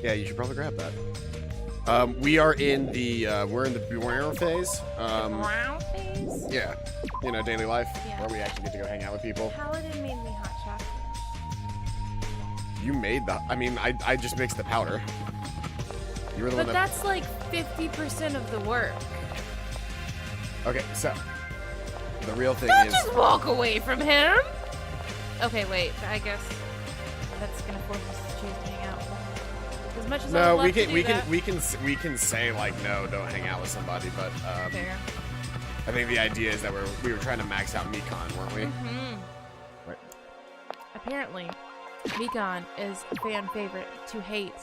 Yeah, you should probably grab that. We are in the we're in the beware phase. Brown face? Yeah, you know, daily life, Yeah. where we actually get to go hang out with people. Paladin made me hot chocolate. You made the. I mean, I just mixed the powder. You were the But one that. that's like 50% of the work. Okay, so the real thing Don't is. just walk away from him! Okay, wait, I guess that's gonna force us to choose to hang out. As much as I No, would love to do we can say like no, don't hang out with somebody, but Fair. I think the idea is that we were trying to max out Mikhan, weren't we? Mm-hmm. Right. Apparently, Mikhan is a fan favorite to hate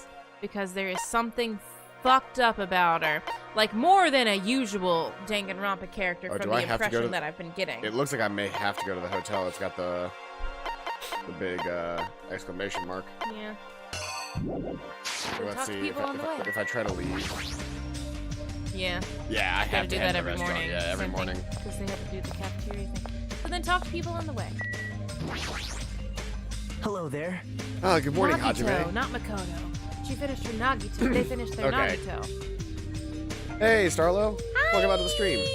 because there is something fucked up about her. Like, more than a usual Danganronpa character Oh, from do I the have to go impression to- that I've been getting. It looks like I may have to go to the hotel. It's got the big exclamation mark. Yeah. Let's talk to see people on the way. if I try to leave. Yeah. Yeah, I Gotta have do to that head to every the restaurant. morning. Yeah, every Same thing, morning. because they have to do the cafeteria thing. But then talk to people on the way. Hello there. Oh, good morning, Nagito, Hajime. not Makoto. She finished her Nagito. They finished their Okay. Nagito. Hey, Starlo. Welcome out to the stream.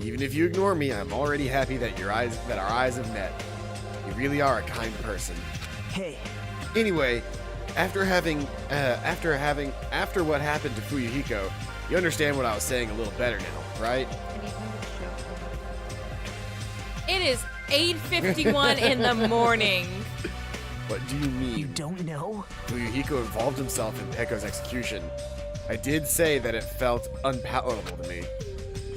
Even if you ignore me, I'm already happy that our eyes have met. You really are a kind person. Hey, Anyway, after what happened to Fuyuhiko, you understand what I was saying a little better now, right? It is 8:51 in the morning. What do you mean? you don't know? Fuyuhiko involved himself in Pekko's execution. I did say that it felt unpalatable to me,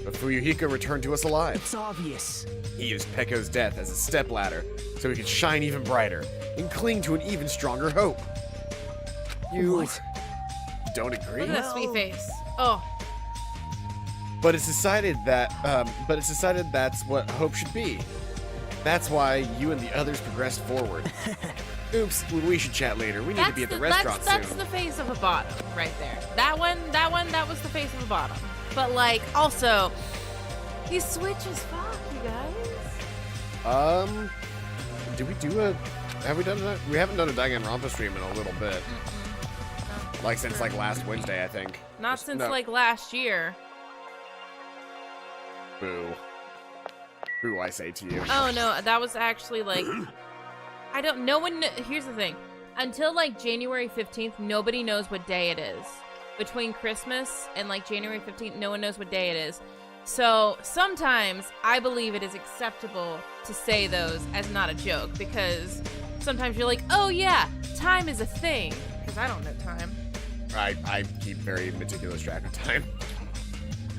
but Fuyuhiko returned to us alive. It's obvious. He used Pekko's death as a stepladder so he could shine even brighter and cling to an even stronger hope. You What? don't agree? Look at that sweet face. Oh, But it's decided that's what hope should be. That's why you and the others progressed forward. Oops, we should chat later. We need to be at the restaurant that's soon. the face of a bottom right there. That was the face of a bottom. But like, also, he's switch as fuck, you guys. Did we do a? Have we done that? We haven't done a Danganronpa stream in a little bit. No, Like since like last Wednesday, I think. not since No. like last year. Boo. Boo, I say to you. Oh no, that was actually like, I don't. No one. Here's the thing. Until like January 15th, nobody knows what day it is. Between Christmas and like January 15th, no one knows what day it is. So sometimes I believe it is acceptable to say those as not a joke, because sometimes you're like, oh yeah, time is a thing. Because I don't know time. I keep very meticulous track of time.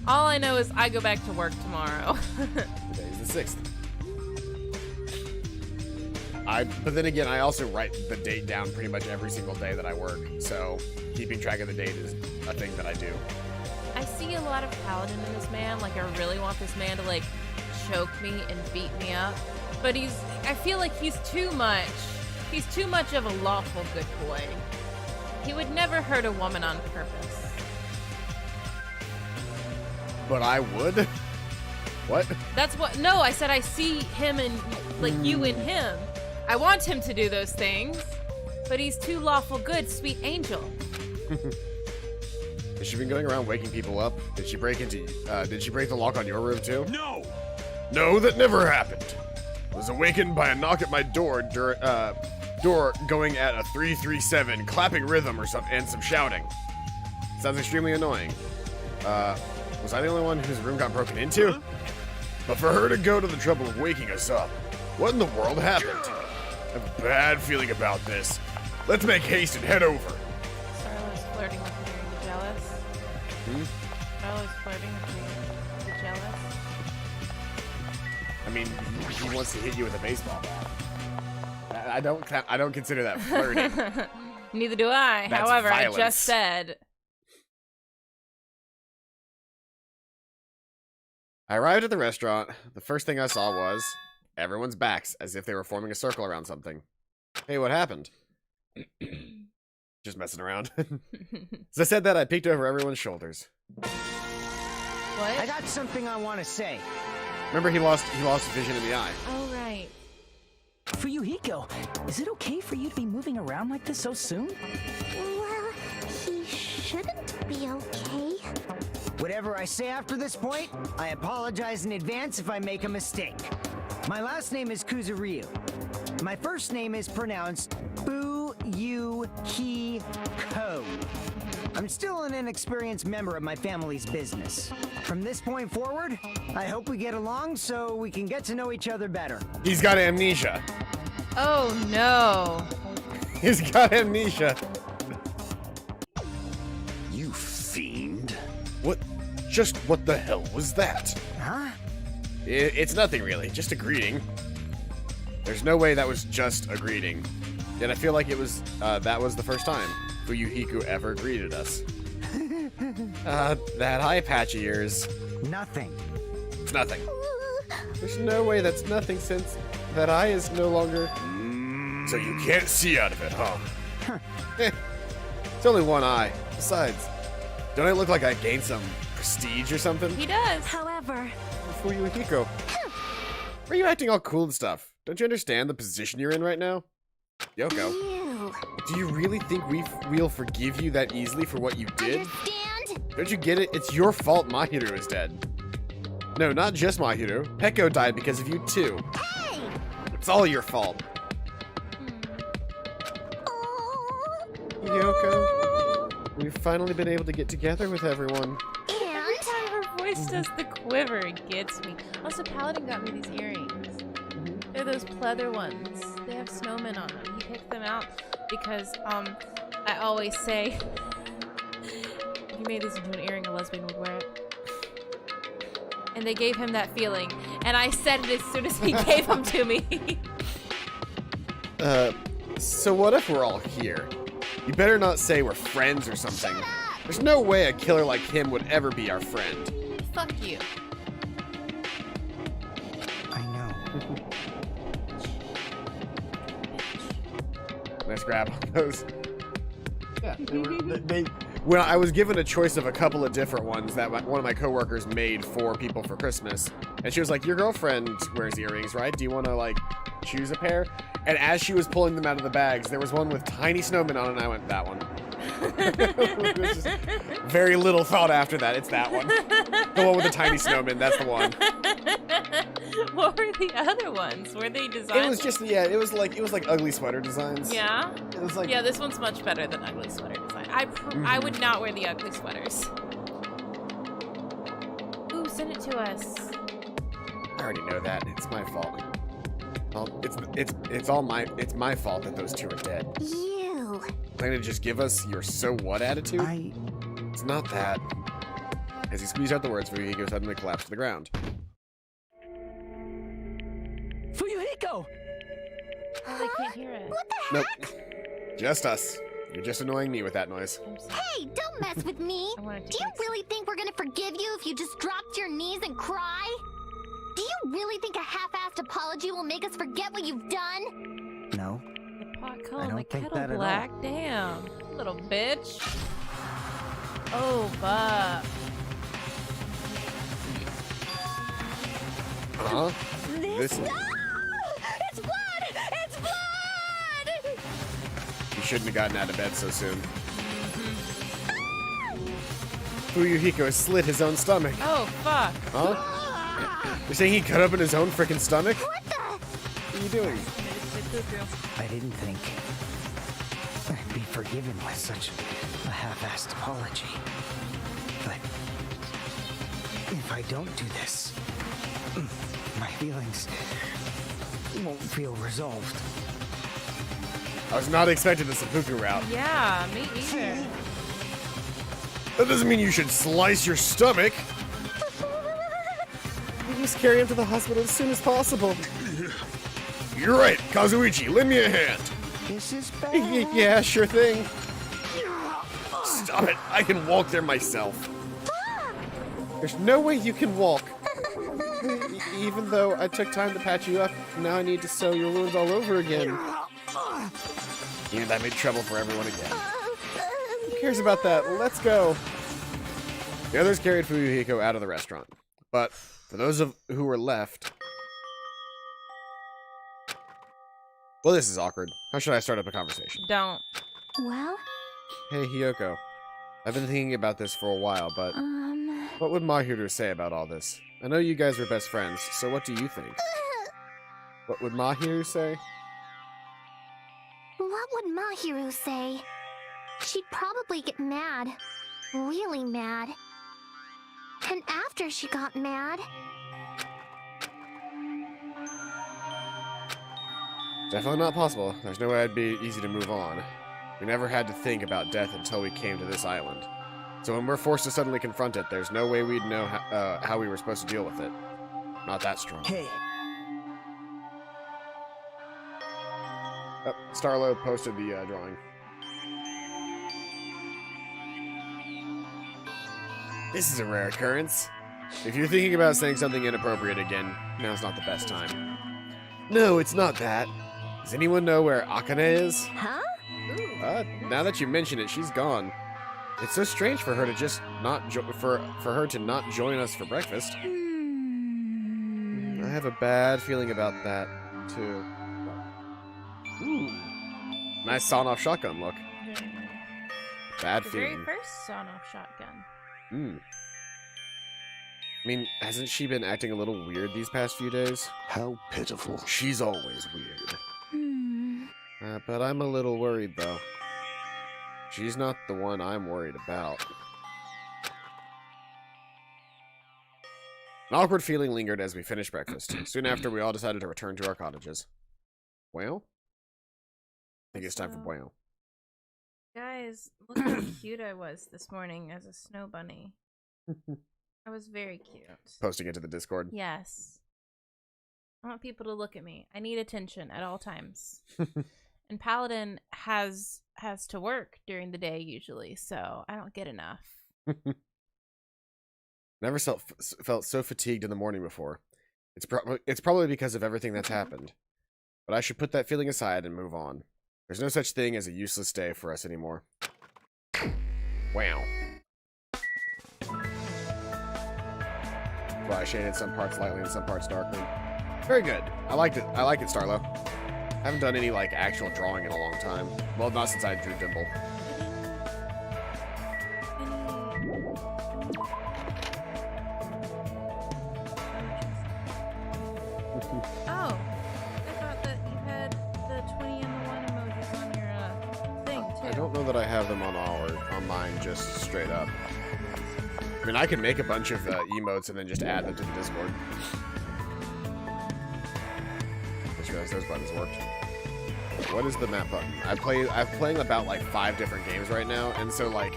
All I know is I go back to work tomorrow. Today's the 6th. But then again, I also write the date down pretty much every single day that I work, so keeping track of the date is a thing that I do. I see a lot of paladin in this man. Like, I really want this man to like choke me and beat me up. But I feel like he's too much of a lawful good boy. He would never hurt a woman on purpose. But I would? What? That's what, no, I said I see him and, like, you and him. I want him to do those things, but he's too lawful good, sweet angel. Has she been going around waking people up? Did she break the lock on your room too? No! No, that never happened. I was awakened by a knock at my door going at a 337, clapping rhythm and some shouting. Sounds extremely annoying. Was I the only one whose room got broken into? Huh? But for her to go to the trouble of waking us up, what in the world happened? I have a bad feeling about this. Let's make haste and head over. Starla's flirting with me. Are you jealous? Starla's flirting with me. Are you jealous? I mean, he wants to hit you with a baseball bat. I don't consider that flirting. Neither do I. That's However, violence. I just said. I arrived at the restaurant. The first thing I saw was everyone's backs, as if they were forming a circle around something. Hey, what happened? Just messing around. As I said that, I peeked over everyone's shoulders. I What? got something I want to say. Remember, he lost vision in the eye. Oh, right. Fuyuhiko, is it okay for you to be moving around like this so soon? Well, he shouldn't be okay. Whatever I say after this point, I apologize in advance if I make a mistake. My last name is Kuzuryu. My first name is pronounced Fuyuhiko. I'm still an inexperienced member of my family's business. From this point forward, I hope we get along so we can get to know each other better. He's got amnesia. Oh no. He's got amnesia. You fiend. What? Just what the hell was that? Huh? It's nothing really, just a greeting. There's no way that was just a greeting. Yet I feel like it was, that was the first time Fuyuhiko ever greeted us. That eye patch of yours. Nothing. It's nothing. There's no way that's nothing since that eye is no longer... So you can't see out of it, huh? It's only one eye. Besides, don't I look like I gained some prestige or something? He does. However, Fuyuhiko, why are you acting all cool and stuff? Don't you understand the position you're in right now? Yoko, you do you really think we'll forgive you that easily for what you did? understand? Don't you get it? It's your fault Mahiru is dead. No, not just Mahiru. Peko died because of you too. Hey! It's all your fault. Oh. Yoko, we've finally been able to get together with everyone. And Her voice does the quiver. It gets me. Also, Paladin got me these earrings. They're those pleather ones. They have snowmen on them. He picked them out because, I always say, if you made these into an earring, a lesbian would wear it. And they gave him that feeling. And I said it as soon as he gave them to me. So what if we're all here? You better not say we're friends or something. There's no way a killer like him would ever be our friend. Fuck you. I know. Nice grab on those. Yeah, they when I was given a choice of a couple of different ones that one of my coworkers made for people for Christmas, and she was like, "Your girlfriend wears earrings, right? Do you want to like choose a pair?" And as she was pulling them out of the bags, there was one with tiny snowmen on it, and I went, "That one." It was just very little thought after that. It's that one. The one with the tiny snowmen. That's the one. What were the other ones? Were they designed? It was just it was like ugly sweater designs. Yeah? It was like Yeah, this one's much better than ugly sweater design. I would not wear the ugly sweaters. Ooh, send it to us. I already know that. It's my fault. Well, it's my fault that those two are dead. you. Planning to just give us your so what attitude? It's not that. As he squeezed out the words, Fuyuhiko suddenly collapsed to the ground. Fuyuhiko! Oh, they can't hear it. What the Nope. heck? Just us. You're just annoying me with that noise. I'm sorry. Hey, don't mess with me. I wanted to Do you fix- really think we're gonna forgive you if you just drop to your knees and cry? Do you really think a half-assed apology will make us forget what you've done? No. The pot I calling don't the think kettle that at all. black. Damn, little bitch. Oh, fuck. Huh? This No! It's blood! It's blood! You shouldn't have gotten out of bed so soon. Fuyuhiko has slit his own stomach. Oh, fuck. Huh? You're saying he cut open his own freaking stomach? What the? What are you doing? I didn't think I'd be forgiven with such a half-assed apology. But if I don't do this, my feelings won't feel resolved. I was not expecting the seppuku route. Yeah, me either. That doesn't mean you should slice your stomach. We must carry him to the hospital as soon as possible. You're right, Kazuichi, lend me a hand. This is bad. Yeah, sure thing. Stop it, I can walk there myself. There's no way you can walk. Even though I took time to patch you up, now I need to sew your wounds all over again. And I made trouble for everyone again. Who cares about that? Let's go. The others carried Fuyuhiko out of the restaurant. But for those who were left, Well, this is awkward. How should I start up a conversation? Don't. Well, Hey, Hiyoko. I've been thinking about this for a while, but what would Mahiru say about all this? I know you guys were best friends, so what do you think? What would Mahiru say? What would Mahiru say? She'd probably get mad. Really mad. And after she got mad... Definitely not possible. There's no way it'd be easy to move on. We never had to think about death until we came to this island. So when we're forced to suddenly confront it, there's no way we'd know how we were supposed to deal with it. Not that strong. Hey, Oh, Starlo posted the drawing. This is a rare occurrence. If you're thinking about saying something inappropriate again, now's not the best time. No, it's not that. Does anyone know where Akane is? Huh? Now that you mention it, she's gone. It's so strange for her to just not for her to not join us for breakfast. I have a bad feeling about that too. Ooh, nice sawn-off shotgun look. Bad The feeling. very first sawn-off shotgun. I mean, hasn't she been acting a little weird these past few days? How pitiful. She's always weird. But I'm a little worried, though. She's not the one I'm worried about. An awkward feeling lingered as we finished breakfast. Soon after, we all decided to return to our cottages. Well? I think it's time for bueno. Guys, look how cute I was this morning as a snow bunny. I was very cute. Posting it to the Discord. Yes. I want people to look at me. I need attention at all times. And Paladin has to work during the day usually, so I don't get enough. Never felt so fatigued in the morning before. It's probably because of everything that's happened. But I should put that feeling aside and move on. There's no such thing as a useless day for us anymore. Wow. Well, I shaded some parts lightly and some parts darkly. Very good. I liked it. I like it, Starlo. I haven't done any, like, actual drawing in a long time. Well, not since I drew Dimple. Oh, I thought that you had the 20 and the 1 emojis on your thing, too. I don't know that I have them on mine just straight up. I mean, I could make a bunch of emotes and then just add them to the Discord. Just realized those buttons worked. What is the map button? I'm playing about like 5 different games right now, and so like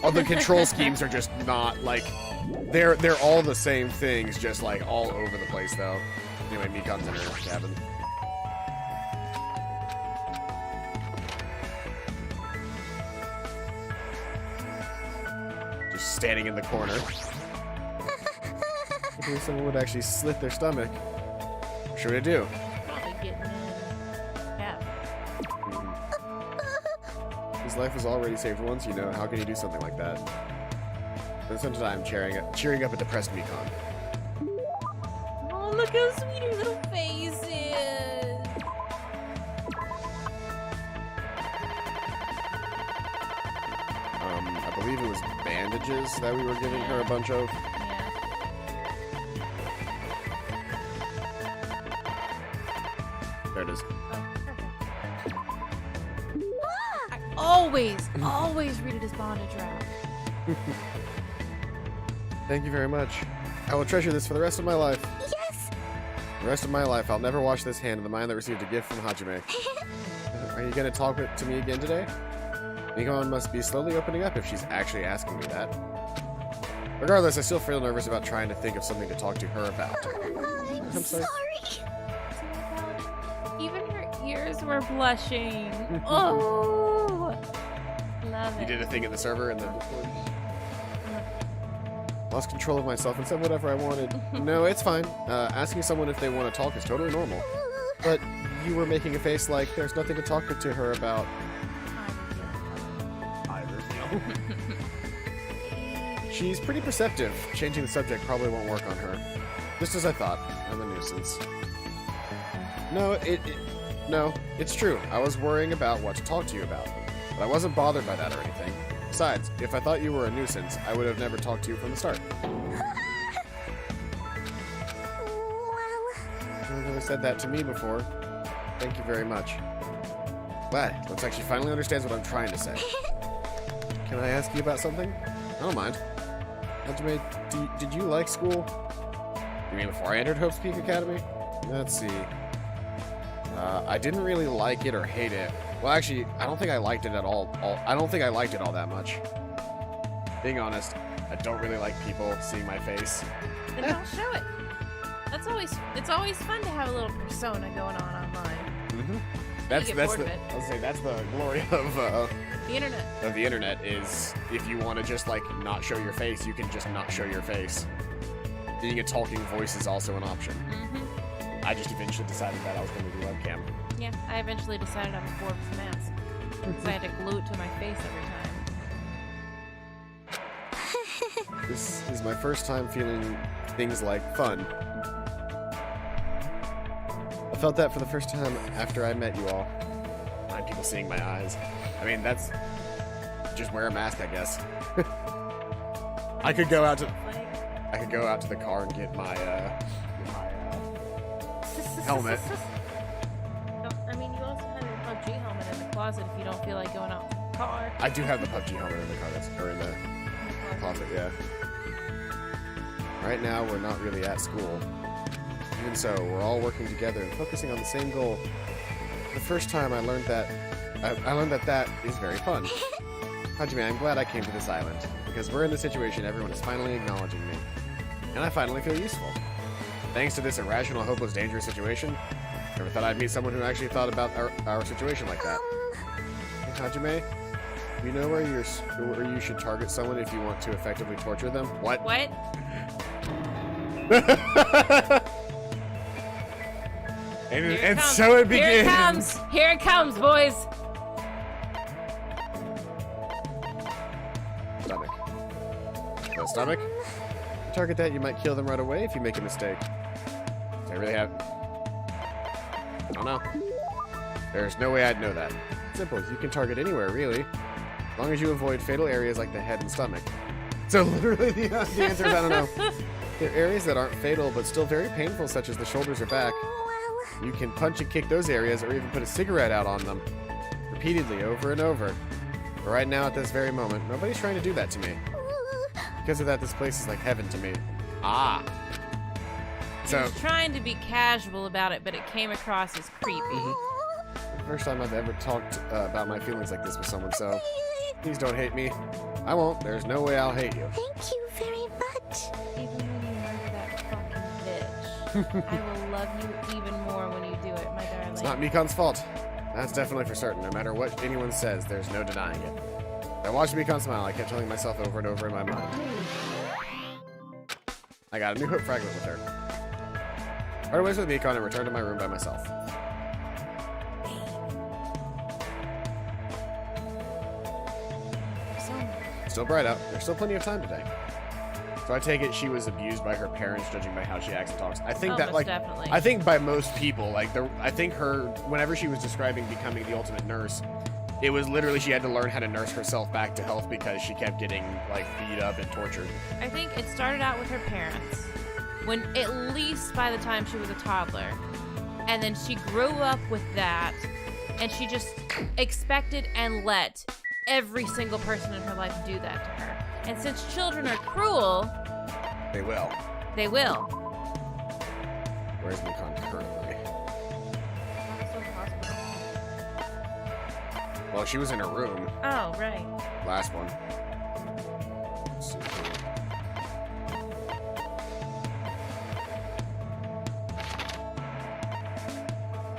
all the control schemes are just not like they're all the same things, just like all over the place though. Anyway, Mikhan's in her cabin. Just standing in the corner. I think someone would actually slit their stomach. What should I do? Probably getting in. Yeah. His life was already saved once, you know. How can you do something like that? Then sometimes I'm cheering up a depressed Mikhan. Oh, look how sweet her little face is. I believe it was bandages that we were giving her a bunch of. Yeah. There it is. Oh, perfect. I always read it as bondage wrap. Thank you very much. I will treasure this for the rest of my life. Yes! The rest of my life, I'll never wash this hand of the mine that received a gift from Hajime. Are you going to talk to me again today? Mikhan must be slowly opening up if she's actually asking me that. Regardless, I still feel nervous about trying to think of something to talk to her about. I'm sorry. Even her ears were blushing. Oh, love You it. did a thing in the server and then lost control of myself and said whatever I wanted. No, it's fine. Asking someone if they want to talk is totally normal. But you were making a face like there's nothing to talk to her about. I reveal. She's pretty perceptive. Changing the subject probably won't work on her. Just as I thought. I'm a nuisance. No, No, it's true. I was worrying about what to talk to you about. But I wasn't bothered by that or anything. Besides, if I thought you were a nuisance, I would have never talked to you from the start. No one ever said that to me before. Thank you very much. Glad. Looks like she finally understands what I'm trying to say. Can I ask you about something? I don't mind. Hajime, did you like school? You mean before I entered Hope's Peak Academy? Let's see. I didn't really like it or hate it. Well, actually, I don't think I liked it at all. I don't think I liked it all that much. Being honest, I don't really like people seeing my face. Then don't show it. It's always fun to have a little persona going on online. Mm-hmm. That's the I'll say that's the glory of the internet. Of the internet is if you want to just like not show your face, you can just not show your face. Being a talking voice is also an option. Mm-hmm. I just eventually decided that I was going to do webcam. Yeah, I eventually decided I was bored with the mask. Because I had to glue it to my face every time. This is my first time feeling things like fun. I felt that for the first time after I met you all. Mind people seeing my eyes. I mean, that's just wear a mask, I guess. I could go out to the car and get my helmet. I mean, you also have your PUBG helmet in the closet if you don't feel like going out to the car. I do have the PUBG helmet in the car. Or in the closet, yeah. Right now, we're not really at school. Even so, we're all working together and focusing on the same goal. The first time I learned that that is very fun. Hajime, I'm glad I came to this island, because we're in the situation everyone is finally acknowledging me. And I finally feel useful. Thanks to this irrational, hopeless, dangerous situation, never thought I'd meet someone who actually thought about our situation like that. Hey, Hajime, you know where you should target someone if you want to effectively torture them? What? What? and so it begins. Here it comes. Here it comes, boys. Stomach. No stomach? You target that, you might kill them right away if you make a mistake. Do I really have... I don't know. There's no way I'd know that. Simple. You can target anywhere, really. As long as you avoid fatal areas like the head and stomach. So literally the answer is I don't know. There are areas that aren't fatal but still very painful, such as the shoulders or back. You can punch and kick those areas or even put a cigarette out on them. Repeatedly, over and over. But right now, at this very moment, nobody's trying to do that to me. Because of that, this place is like heaven to me. Ah. He So, was trying to be casual about it, but it came across as creepy. the first time I've ever talked about my feelings like this with someone, so please don't hate me. I won't. There's no way I'll hate you. Thank you very much. Even when you murder that fucking bitch, I will love you even more when you do it, my darling. It's not Mikhan's fault. That's definitely for certain. No matter what anyone says, there's no denying it. I watched Mikhan smile. I kept telling myself over and over in my mind. I got a new hook fragment with her. Parted ways with Mikhan and returned to my room by myself. Still bright out. There's still plenty of time today. So I take it she was abused by her parents, judging by how she acts and talks. I think that, Most like, definitely. I think by most people, like, I think her, whenever she was describing becoming the ultimate nurse, it was literally she had to learn how to nurse herself back to health because she kept getting, like, beat up and tortured. I think it started out with her parents, when at least by the time she was a toddler, and then she grew up with that, and she just expected and let every single person in her life do that to her. And since children are cruel, They will. they will. Where's Mikhan currently? Well, she was in her room. Oh, right. Last one. Let's see.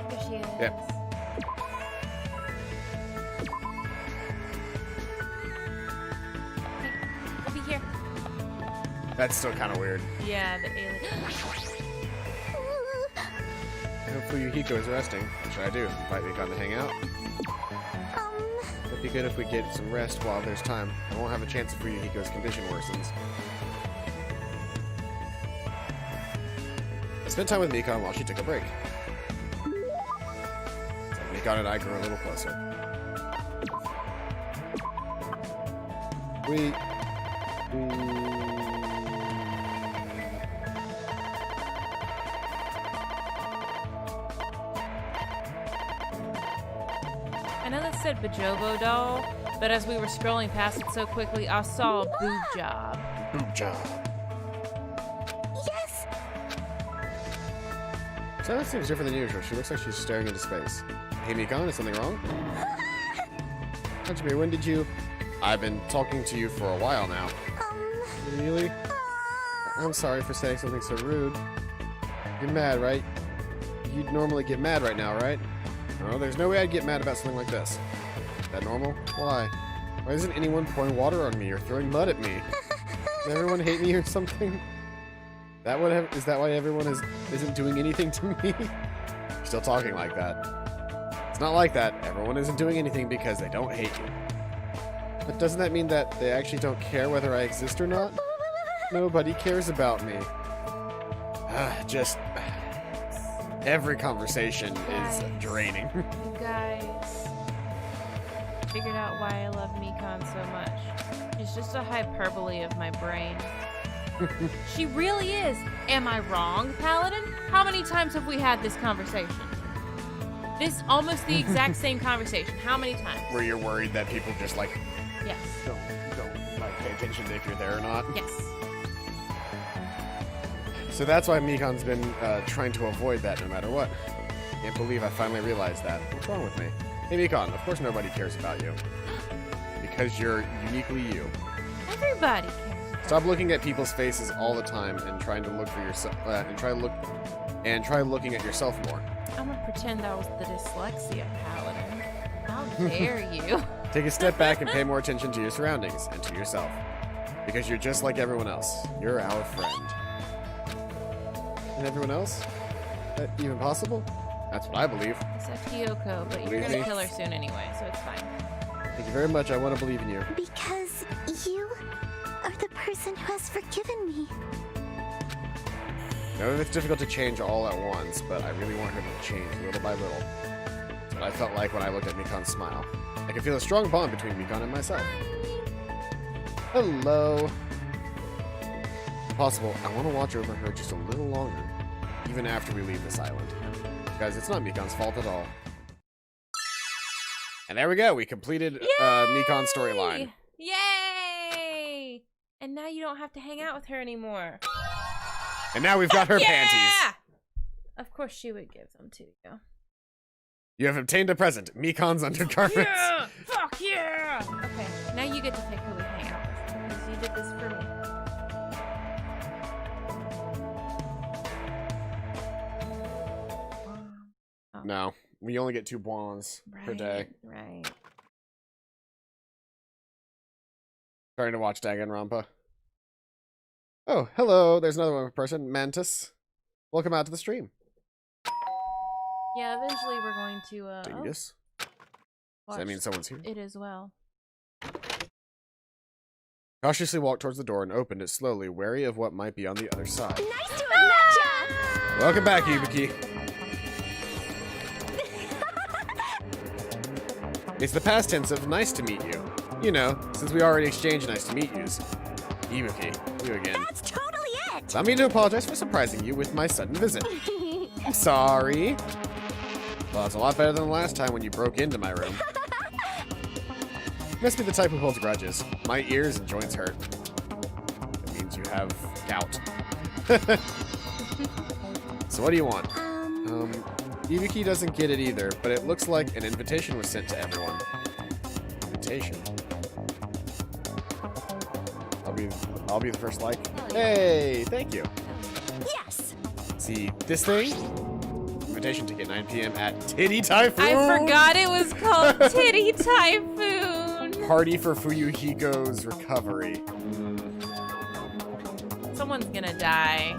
Here she is. Yep. Hey, over here. That's still kind of weird. Yeah, the alien. Hopefully Yuhiko is resting. What should I do? Invite Mikhan to hang out? It'd be good if we get some rest while there's time. I won't have a chance if Yuhiko's condition worsens. I spent time with Mikhan while she took a break. Mikhan and I grew a little closer. I know that said Bajobo doll, but as we were scrolling past it so quickly, I saw a boob job. Boob job. Yes! So that seems different than usual. She looks like she's staring into space. Hey, Mikhan, is something wrong? Hajime, when did you... I've been talking to you for a while now. Really? I'm sorry for saying something so rude. You're mad, right? You'd normally get mad right now, right? No, there's no way I'd get mad about something like this. Is that normal? Why? Why isn't anyone pouring water on me or throwing mud at me? Does everyone hate me or something? Is that why everyone isn't doing anything to me? You're still talking like that. It's not like that. Everyone isn't doing anything because they don't hate you. But doesn't that mean that they actually don't care whether I exist or not? Nobody cares about me. Just... Every conversation is draining. You guys figured out why I love Mikhan so much. It's just a hyperbole of my brain. She really is. Am I wrong, Paladin? How many times have we had this conversation? This almost the exact same conversation. How many times? Where you're worried that people just like Yes. don't like pay attention to if you're there or not. Yes. So that's why Mikhan's been trying to avoid that no matter what. Can't believe I finally realized that. What's wrong with me? Hey Mikhan, of course nobody cares about you. Because you're uniquely you. Everybody cares. Stop looking at people's faces all the time and trying to look for yourself try looking at yourself more. I'm gonna pretend I was the dyslexia paladin. How dare you? Take a step back and pay more attention to your surroundings and to yourself. Because you're just like everyone else. You're our friend. And everyone else? That even possible? That's what I believe. Except Hiyoko, but you're Believe gonna me? kill her soon anyway, so it's fine. Thank you very much. I want to believe in you. Because you are the person who has forgiven me. I know it's difficult to change all at once, but I really want her to change little by little. That's what I felt like when I looked at Mikhan's smile. I could feel a strong bond between Mikhan and myself. Hello. If possible, I want to watch over her just a little longer, even after we leave this island. Guys, it's not Mikhan's fault at all. And there we go. We completed Mikhan's storyline. Yay! And now you don't have to hang out with her anymore. And now we've got her panties. Of course she would give them to you. You have obtained a present, Mikhan's undergarments. Yeah! Fuck yeah! Okay, now you get to pick who we hang out with, because you did this for me. Oh. No, we only get 2 bronze per day. Right. Starting to watch Danganronpa. Oh, hello. There's another one person, Mantis. Welcome out to the stream. Yeah, eventually we're going to, Dingus. Does watch that mean someone's here? it as well. Cautiously walked towards the door and opened it slowly, wary of what might be on the other side. Nice to have met ya! Welcome back, Ibuki. It's the past tense of nice to meet you. You know, since we already exchanged nice to meet yous. Ibuki, you again. That's totally it! Allow me to apologize for surprising you with my sudden visit. I'm sorry. Well, it's a lot better than the last time when you broke into my room. You must be the type who holds grudges. My ears and joints hurt. It means you have gout. So what do you want? Ibuki doesn't get it either, but it looks like an invitation was sent to everyone. Invitation? I'll be the first like. Hey, thank you. Yes! See, this thing? Invitation ticket 9 p.m. at Titty Typhoon! I forgot it was called Titty Typhoon! Party for Fuyuhiko's recovery. Someone's gonna die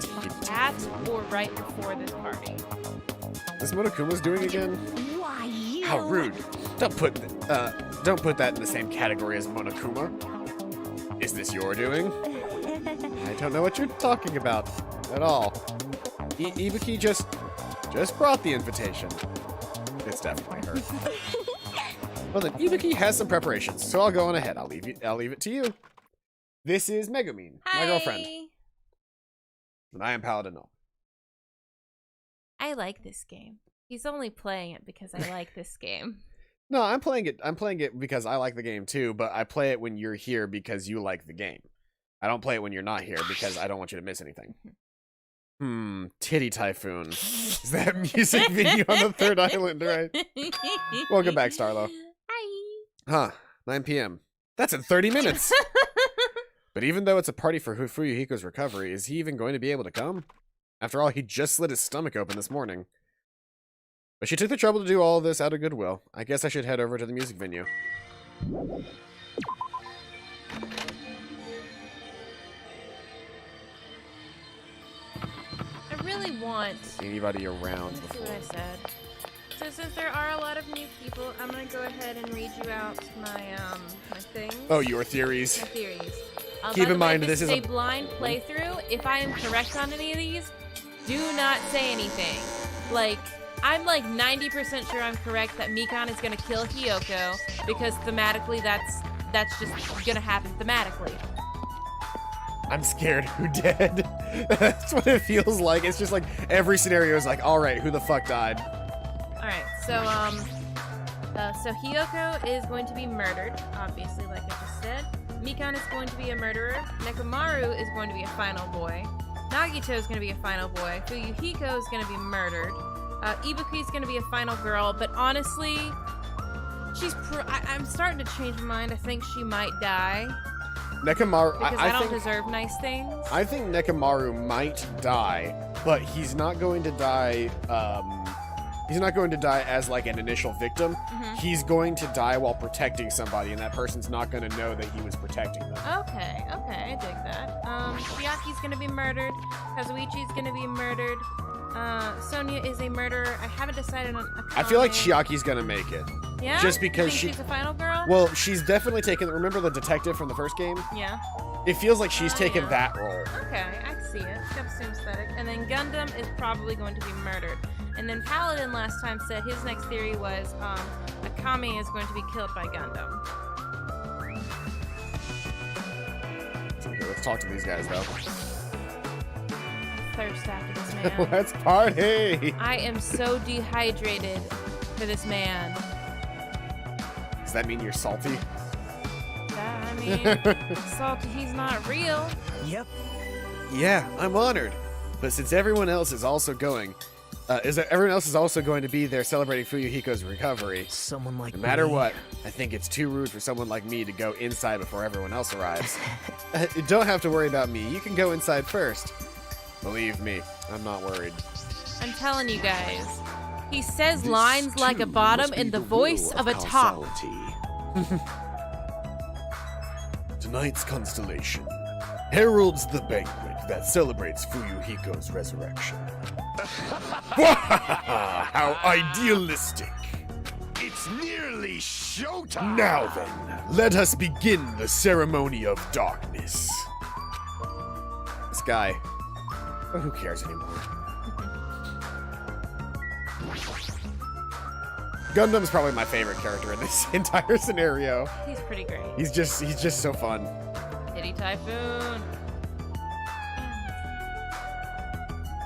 at or right before this party. This Monokuma's doing again? Why, you... How rude. Don't put that in the same category as Monokuma. Is this your doing? I don't know what you're talking about at all. Ibuki just brought the invitation. It's definitely her. Well then, Ibuki has some preparations, so I'll go on ahead. I'll leave it to you. This is Megumin, my girlfriend. And I am Paladino. I like this game. He's only playing it because I like this game. No, I'm playing it because I like the game too, but I play it when you're here because you like the game. I don't play it when you're not here because I don't want you to miss anything. Titty Typhoon. Is that music video on the third island, right? Welcome back, Starlo. Hi. Huh, 9 p.m. That's in 30 minutes! But even though it's a party for Fuyuhiko's recovery, is he even going to be able to come? After all, he just slit his stomach open this morning. But she took the trouble to do all of this out of goodwill. I guess I should head over to the music venue. I really want... Anybody around Let's see before? what I said. So since there are a lot of new people, I'm gonna go ahead and read you out my my things. Oh, your theories. My theories. Keep By the in way, mind, this is a a... blind playthrough. If I am correct on any of these, do not say anything. Like, I'm like 90% sure I'm correct that Mikhan is gonna kill Hiyoko because thematically that's just gonna happen thematically. I'm scared who did. That's what it feels like. It's just like every scenario is like, all right, who the fuck died? All right, so Hiyoko is going to be murdered, obviously, like I just said. Mikhan is going to be a murderer. Nekomaru is going to be a final boy. Nagito is going to be a final boy. Fuyuhiko is going to be murdered. Ibuki is going to be a final girl, but honestly, I'm starting to change my mind. I think she might die. Nekomaru, Because I I don't think, deserve nice things. I think Nekomaru might die, but he's not going to die. He's not going to die as like an initial victim. He's going to die while protecting somebody, and that person's not going to know that he was protecting them. Okay, I dig that. Chiaki's gonna be murdered. Kazuichi's gonna be murdered. Sonia is a murderer. I haven't decided on Akame. I feel like Chiaki's gonna make it. Yeah? Just You because think she's a final girl? Well, she's definitely taken. Remember the detective from the first game? Yeah. It feels like she's taken Yeah. that role. Okay, I see it. Got the same aesthetic. And then Gundam is probably going to be murdered. And then Paladin last time said his next theory was Akame is going to be killed by Gundam. Okay, let's talk to these guys though. Thirst after this man. Let's party. I am so dehydrated for this man. Does that mean you're salty? I mean, salty, he's not real. Yep. Yeah, I'm honored. But since everyone else is also going, everyone else is also going to be there celebrating Fuyuhiko's recovery. Someone like No matter me. what, I think it's too rude for someone like me to go inside before everyone else arrives. You don't have to worry about me. You can go inside first. Believe me, I'm not worried. I'm telling you guys. He says This lines like a too bottom must be and the will voice of a top. causality. Tonight's constellation heralds the banquet that celebrates Fuyuhiko's resurrection. How idealistic! It's nearly showtime. Now then, let us begin the ceremony of darkness. This guy, who cares anymore? Gundam's probably my favorite character in this entire scenario. He's pretty great. He's just so fun. Titty Typhoon.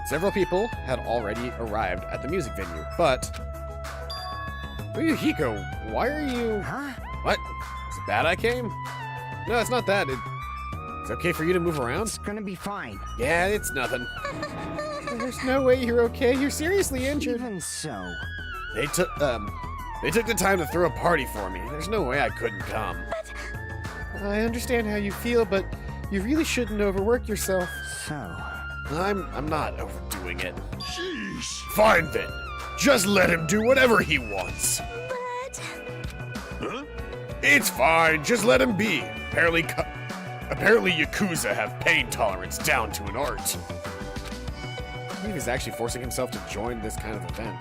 Several people had already arrived at the music venue, but Fuyuhiko, why are you? Huh? What? Is it bad I came? No, it's not that. It's okay for you to move around. It's gonna be fine. Yeah, it's nothing. There's no way you're okay. You're seriously injured. Even so. They took the time to throw a party for me. There's no way I couldn't come. I understand how you feel, but you really shouldn't overwork yourself. So. I'm not overdoing it. Sheesh. Fine then. Just let him do whatever he wants. But Huh? It's fine. Just let him be. Apparently Yakuza have pain tolerance down to an art. I believe he's actually forcing himself to join this kind of event.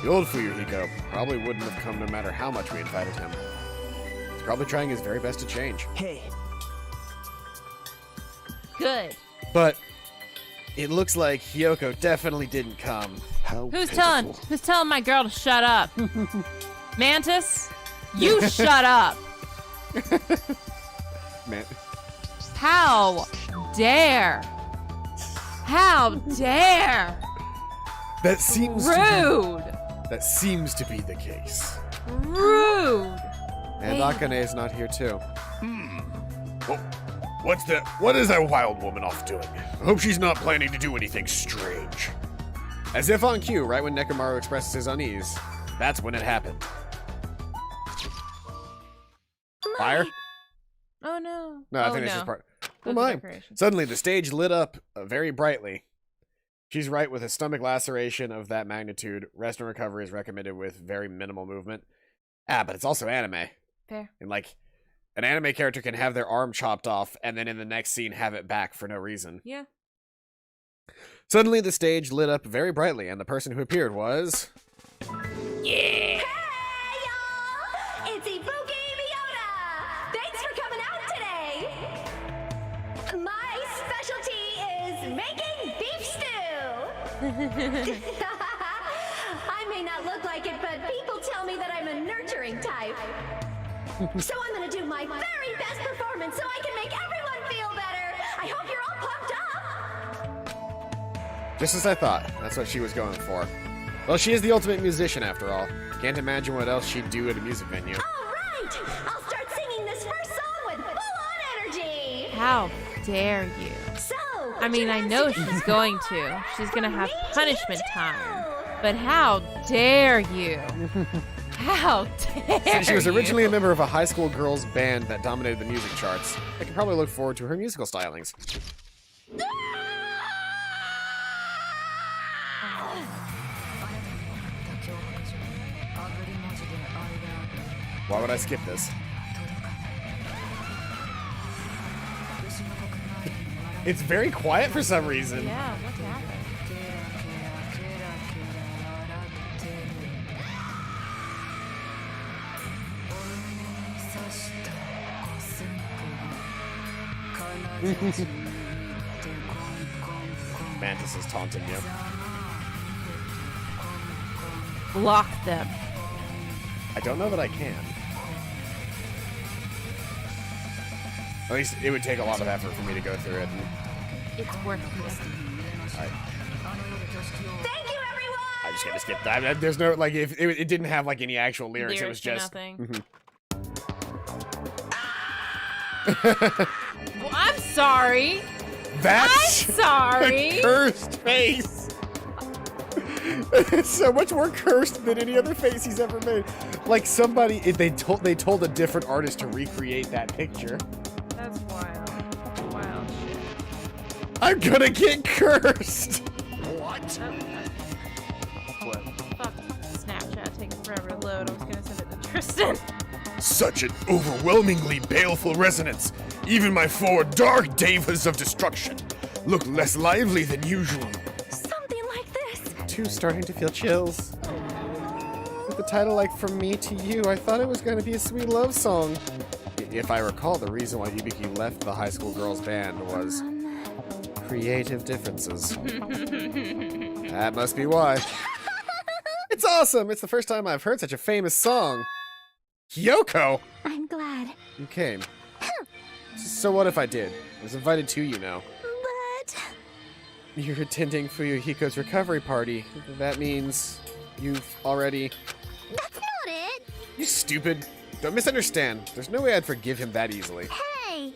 The old Fuyuhiko probably wouldn't have come no matter how much we invited him. He's probably trying his very best to change. Hey. Good. But it looks like Hiyoko definitely didn't come. How Who's pitiful. telling my girl to shut up? Mantis, you shut up. Man, How dare? How dare? that seems to Rude. be, that seems to be the case. Rude. And Hey. Akane is not here too. Oh, What is that wild woman off doing? I hope she's not planning to do anything strange. As if on cue, right when Nekomaru expresses his unease, that's when it happened. Fire? Oh no. No, I Oh, think this no. is part. Those Oh are my! decorations. Suddenly, the stage lit up very brightly. She's right, with a stomach laceration of that magnitude. Rest and recovery is recommended with very minimal movement. But it's also anime. Fair. And like, an anime character can have their arm chopped off and then in the next scene have it back for no reason. Yeah. Suddenly, the stage lit up very brightly, and the person who appeared was... Hey, y'all! It's Ibuki Miota! Thanks for coming out today! My specialty is making beef stew! I may not look like it, but people tell me that I'm a nurturing type. So I'm gonna do my very best performance so I can make everyone feel better! I hope you're all pumped up! Just as I thought. That's what she was going for. Well, she is the ultimate musician, after all. Can't imagine what else she'd do at a music venue. Alright! I'll start singing this first song with full-on energy! How dare you? So, I mean, I know she's going to. She's gonna have punishment time. But how dare you? How dare Since she was you? originally a member of a high school girls band that dominated the music charts, I can probably look forward to her musical stylings. Why would I skip this? It's very quiet for some reason. Yeah, what's happening? Mantis is taunting you. Block them. I don't know that I can. At least it would take a lot of effort for me to go through it. And It's worth it. Thank you, everyone! I just gotta skip that. There's no, like, if it didn't have, like, any actual lyrics. It was Lyrics or just... nothing. Well, I'm sorry. That's I'm sorry. a cursed face. It's so much more cursed than any other face he's ever made. Like somebody, they told a different artist to recreate that picture. That's wild. Wild shit. I'm gonna get cursed. what? What? Fuck Snapchat taking forever to load. I was gonna send it to Tristan. Such an overwhelmingly baleful resonance. Even my four dark devas of destruction look less lively than usual. Something like this. Too starting to feel chills. With the title like From Me to You, I thought it was gonna be a sweet love song. If I recall, the reason why Ibiki left the high school girls band was creative differences. That must be why. It's awesome! It's the first time I've heard such a famous song. Kyoko! I'm glad. You came. So what if I did? I was invited to, you know. But... You're attending Fuyuhiko's recovery party. That means you've already... that's not it! You stupid. Don't misunderstand. There's no way I'd forgive him that easily. Hey!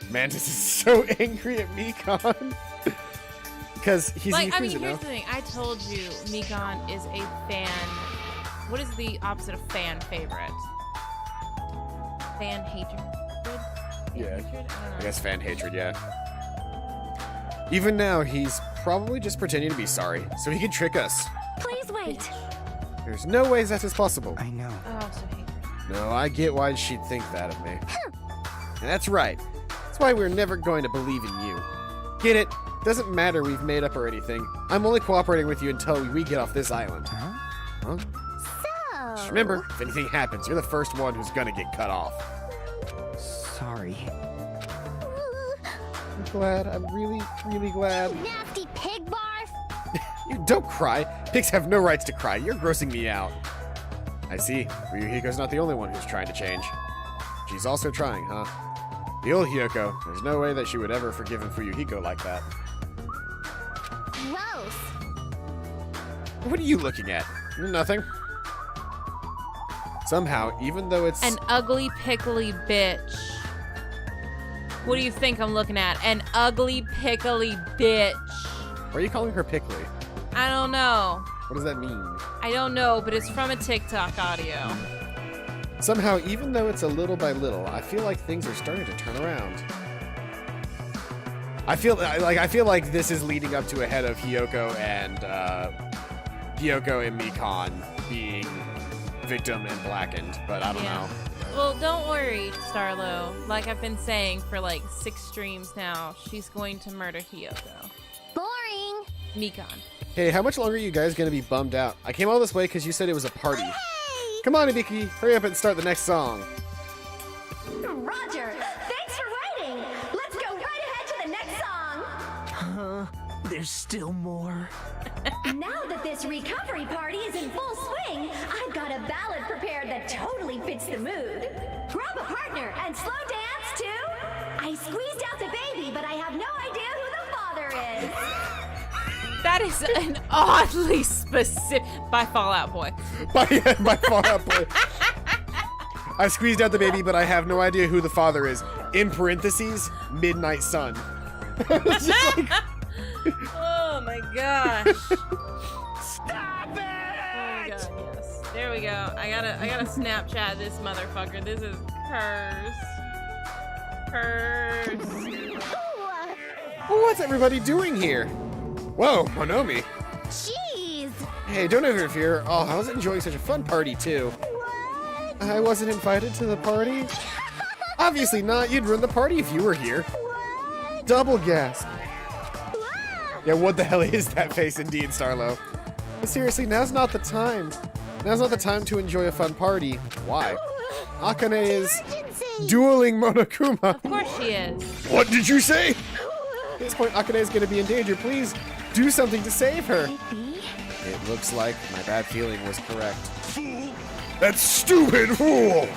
Mantis is so angry at Mikhan. Because he's Like, a I mean, Yakuza here's now. the thing. I told you, Mikhan is a fan. What is the opposite of fan favorite? Fan hatred? Fan Yeah. hatred? I don't know. I guess fan hatred, yeah. Even now, he's probably just pretending to be sorry, so he can trick us. Please wait. There's no ways that is possible. I know. Oh, so hatred. No, I get why she'd think that of me. That's right. That's why we're never going to believe in you. Get it? Doesn't matter we've made up or anything. I'm only cooperating with you until we get off this island. Huh? So... Just remember, if anything happens, you're the first one who's gonna get cut off. Sorry. glad. I'm really, really glad. Nasty pig barf. You don't cry. Pigs have no rights to cry. You're grossing me out. I see. Ryuhiko's not the only one who's trying to change. She's also trying, huh? The old Hyoko. There's no way that she would ever forgive Fuyuhiko like that. Gross. What are you looking at? Nothing. Somehow, even though it's... An ugly, pickly bitch. What do you think I'm looking at? An ugly, pickly bitch. Why are you calling her pickly? I don't know. What does that mean? I don't know, but it's from a TikTok audio. Somehow, even though it's a little by little, I feel like things are starting to turn around. I feel like this is leading up to a head of Hyoko and Mikhan being victim and blackened, but I don't know. Well, don't worry, Starlo. Like I've been saying for like 6 streams now, she's going to murder Hyoko. Boring. Mikhan. Hey, how much longer are you guys gonna be bummed out? I came all this way because you said it was a party. Hey! Come on, Ibiki, hurry up and start the next song. Roger. Thanks for waiting. Let's go right ahead to the next song. There's still more. Now that this recovery party is in full swing, I've got a ballad prepared that totally fits the mood. Grab a partner and slow dance to I Squeezed Out the Baby, but I have no idea who the father is. That is an oddly specific... By Fall Out Boy. By Fall Out Boy. I squeezed out the baby, but I have no idea who the father is. In parentheses, Midnight Sun. It's just like... Oh my gosh. Stop it! Oh my god, yes. There we go. I gotta Snapchat this motherfucker. This is curse. What's everybody doing here? Whoa, Monomi. Jeez. Hey, don't interfere. Oh, I was enjoying such a fun party, too. What? I wasn't invited to the party. Obviously not. You'd run the party if you were here. What? Double gasp. Ah! Yeah, what the hell is that face indeed, Starlo? But seriously, now's not the time. Now's not the time to enjoy a fun party. Why? Akane is Emergency. dueling Monokuma. Of course she is. What did you say? At this point, Akane is going to be in danger. Please do something to save her. Maybe. It looks like my bad feeling was correct. That stupid fool!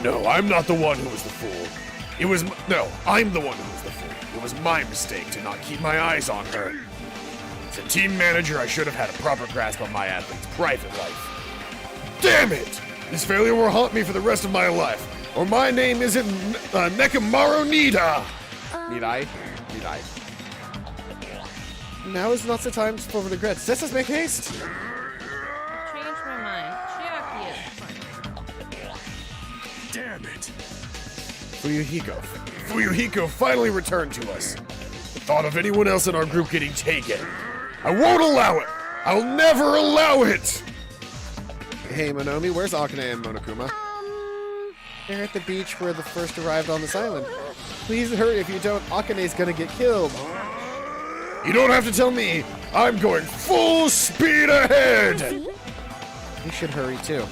No, I'm not the one who was the fool. No, I'm the one who was the fool. It was my mistake to not keep my eyes on her. As a team manager, I should have had a proper grasp on my athlete's private life. Damn it! This failure will haunt me for the rest of my life, or my name isn't Nekomaru Nida! Need I? Now is not the time for regrets. Let us make haste. Change my mind. Chiaki is fine. Damn it! Fuyuhiko finally returned to us. The thought of anyone else in our group getting taken. I won't allow it! I'll never allow it! Hey, Monomi, where's Akane and Monokuma? They're at the beach where they first arrived on this island. Please hurry, if you don't, Akane's gonna get killed. You don't have to tell me. I'm going full speed ahead! You should hurry, too.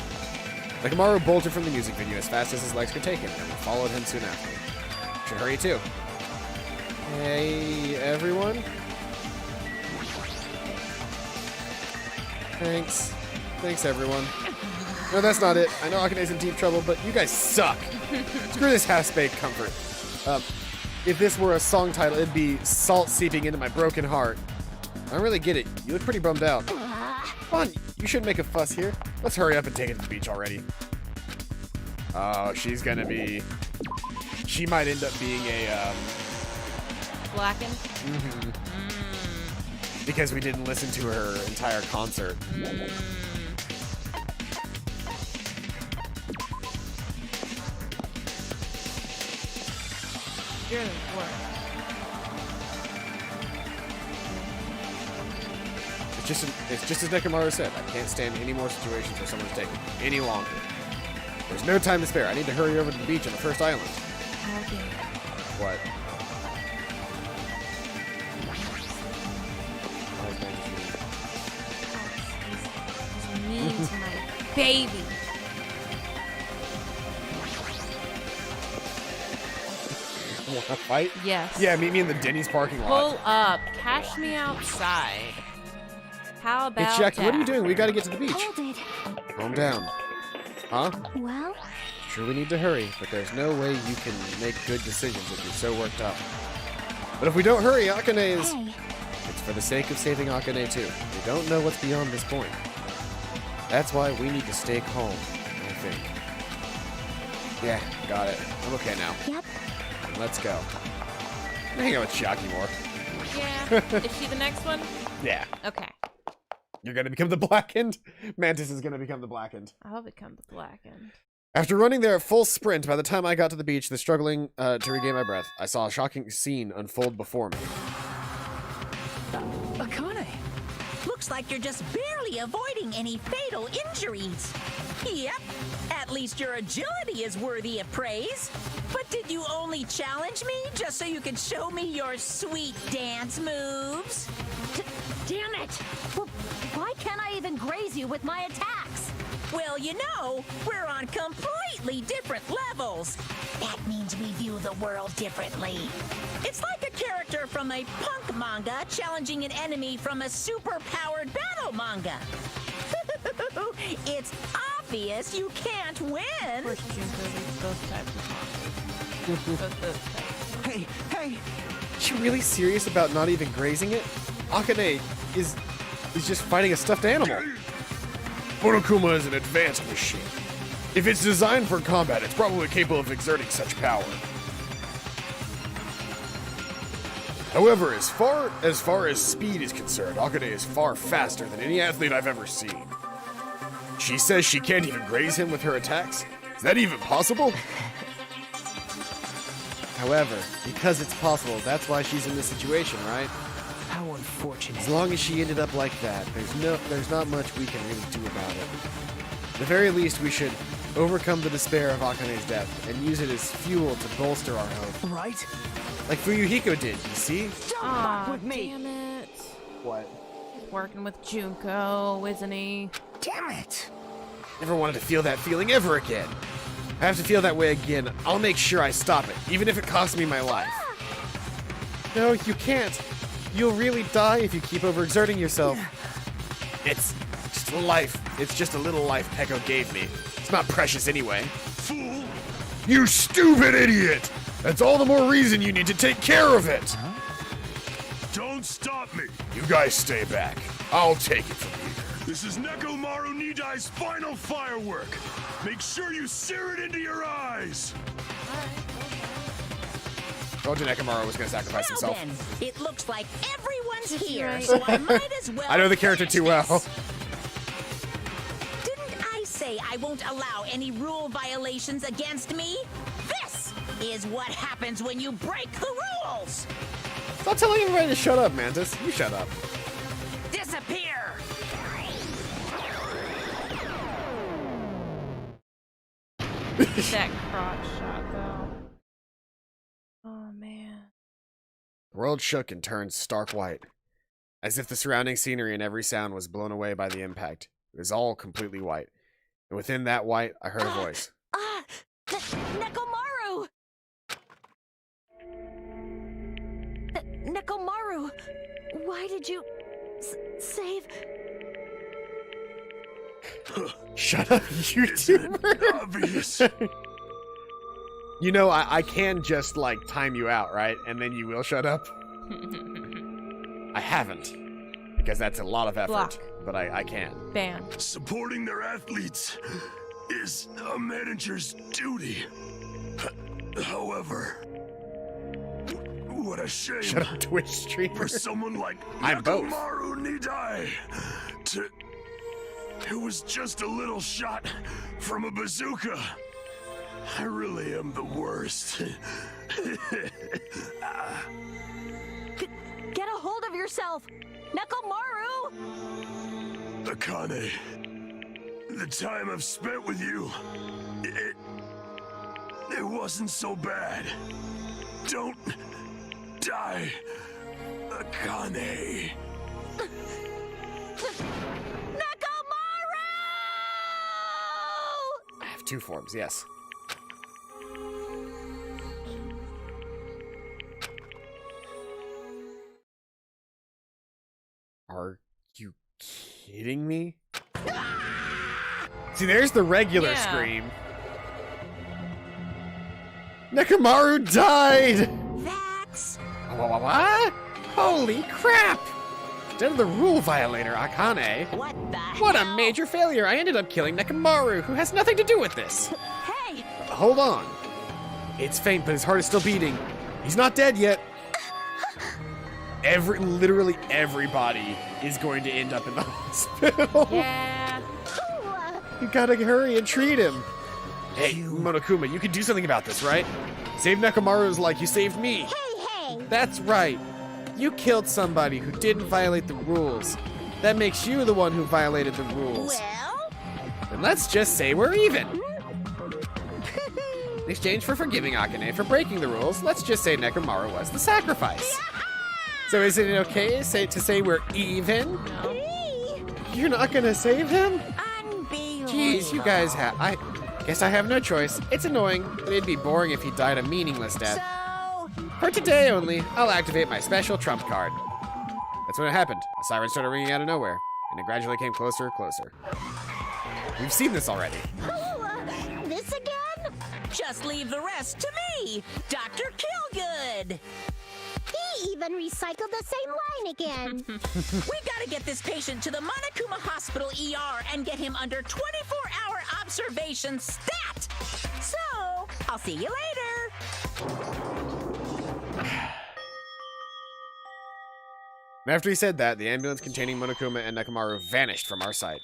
Nekomaru bolted from the music video as fast as his legs could take him, and we followed him soon after. You should hurry, too. Hey, everyone. Thanks. Thanks, everyone. No, that's not it. I know Akane's in deep trouble, but you guys suck. Screw this half-baked comfort. If this were a song title, it'd be Salt Seeping Into My Broken Heart. I don't really get it. You look pretty bummed out. Come on, you shouldn't make a fuss here. Let's hurry up and take it to the beach already. Oh, she's gonna be... She might end up being a, Blackened? because we didn't listen to her entire concert. You're the worst. It's just as Nekomaru said. I can't stand any more situations where someone's taken any longer. There's no time to spare. I need to hurry over to the beach on the first island. Okay. What? He's mean to my baby. A fight? Yes. Yeah, meet me in the Denny's parking lot. Pull up. Cash me outside. How about Hey, Jackie, what are you that? doing? We gotta get to the beach. Hold it. Calm down. Huh? Well, Sure, we need to hurry, but there's no way you can make good decisions if you're so worked up. But if we don't hurry, Akane is... hey. It's for the sake of saving Akane, too. We don't know what's beyond this point. That's why we need to stay calm, I think. Yeah, got it. I'm okay now. Yep. Let's go. Hang out with Jackie more. Yeah. Is she the next one? Yeah. Okay. You're gonna become the Blackened? Mantis is gonna become the Blackened. I'll become the blackened. After running there at full sprint, by the time I got to the beach, struggling to regain my breath, I saw a shocking scene unfold before me. Akane! Looks like you're just barely avoiding any fatal injuries. Yep, at least your agility is worthy of praise. But did you only challenge me just so you could show me your sweet dance moves? Damn it! Well, why can't I even graze you with my attacks? Well, you know, we're on completely different levels. That means we view the world differently. It's like a character from a punk manga challenging an enemy from a super-powered battle manga. It's obvious you can't Of win. course, Junko reads both types of manga. Both those types. Hey, hey! Is she really serious about not even grazing it? Akane is just fighting a stuffed animal. Monokuma is an advanced machine. If it's designed for combat, it's probably capable of exerting such power. However, as far as speed is concerned, Akane is far faster than any athlete I've ever seen. She says she can't even graze him with her attacks? Is that even possible? However, because it's possible, that's why she's in this situation, right? How unfortunate. As long as she ended up like that, there's not much we can really do about it. At the very least, we should overcome the despair of Akane's death and use it as fuel to bolster our hope. Right? Like Fuyuhiko did, you see? Don't fuck Aw, with me! damn it. What? He's working with Junko, isn't he? Damn it! Never wanted to feel that feeling ever again. I have to feel that way again. I'll make sure I stop it, even if it costs me my life. No, you can't. You'll really die if you keep overexerting yourself. It's just a life. It's just a little life Peko gave me. It's not precious anyway. Fool! You stupid idiot! That's all the more reason you need to take care of it! Don't stop me! You guys stay back. I'll take it from here. This is Nekomaru Nidai's final firework! Make sure you sear it into your eyes! Told you Nekomaru was gonna sacrifice Well himself. then, it looks like everyone's Is she here, right? so I might as well. I know the character finish too well. this. Didn't I say I won't allow any rule violations against me? This is what happens when you break the rules. Stop telling everybody to shut up, Mantis. You shut up. Disappear. That crotch shot, though. Oh, man. The world shook and turned stark white, as if the surrounding scenery and every sound was blown away by the impact. It was all completely white, and within that white, I heard a voice. Nekomaru! Nekomaru! Why did you save... Shut up, YouTuber! Obvious. You know, I can just, like, time you out, right? And then you will shut up? I haven't, because that's a lot of effort, Block. but I can. Ban. Supporting their athletes is a manager's duty. However, what a shame Shut up, Twitch streamer. for someone like I'm both. Nekomaru Nidai to... It was just a little shot from a bazooka. I really am the worst. Get a hold of yourself! Nekomaru! Akane, the time I've spent with you, it wasn't so bad. Don't die, Akane. I have two forms, yes. Are you kidding me? See, there's the regular Yeah. scream. Nekomaru died! That's What? Holy crap! Instead of the rule violator, Akane. what the What a hell? major failure! I ended up killing Nekomaru, who has nothing to do with this. Hey, Hold on. It's faint, but his heart is still beating. He's not dead yet. Literally everybody is going to end up in the hospital. Yeah. You gotta hurry and treat him. Hey, Monokuma, you can do something about this, right? Save Nekomaru's like you saved me. Hey! That's right. You killed somebody who didn't violate the rules. That makes you the one who violated the rules. well, And let's just say we're even. In exchange for forgiving Akane for breaking the rules, let's just say Nekomaru was the sacrifice. So is it okay to say we're even? No. You're not gonna save him? unbelievable. Jeez, you guys have... I guess I have no choice. It's annoying, but it'd be boring if he died a meaningless death. So, For today only, I'll activate my special trump card. That's when it happened. A siren started ringing out of nowhere, and it gradually came closer and closer. We've seen this already. This again? just leave the rest to me, Dr. Killgood. He even recycled the same line again. We gotta get this patient to the Monokuma Hospital ER and get him under 24-hour observation stat. So, I'll see you later. And after he said that, the ambulance containing Monokuma and Nekomaru vanished from our sight.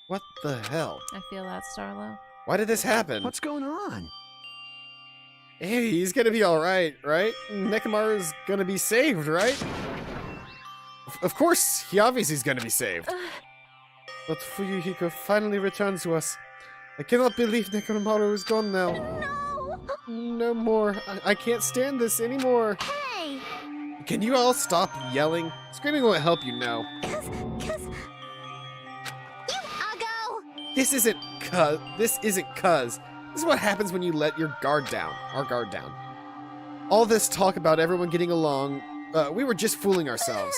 What the hell? I feel that, Starlo. Why did this happen? What's going on? Hey, he's gonna be alright, right? Nekomaru's gonna be saved, right? Of course, he obviously is gonna be saved. But Fuyuhiko finally returned to us. I cannot believe Nekomaru is gone now. No! No more. I can't stand this anymore. Hey! Can you all stop yelling? Screaming won't help you now. Cuz... You uggo! This isn't cuz. This is what happens when you let your guard down. Our guard down. All this talk about everyone getting along, we were just fooling ourselves.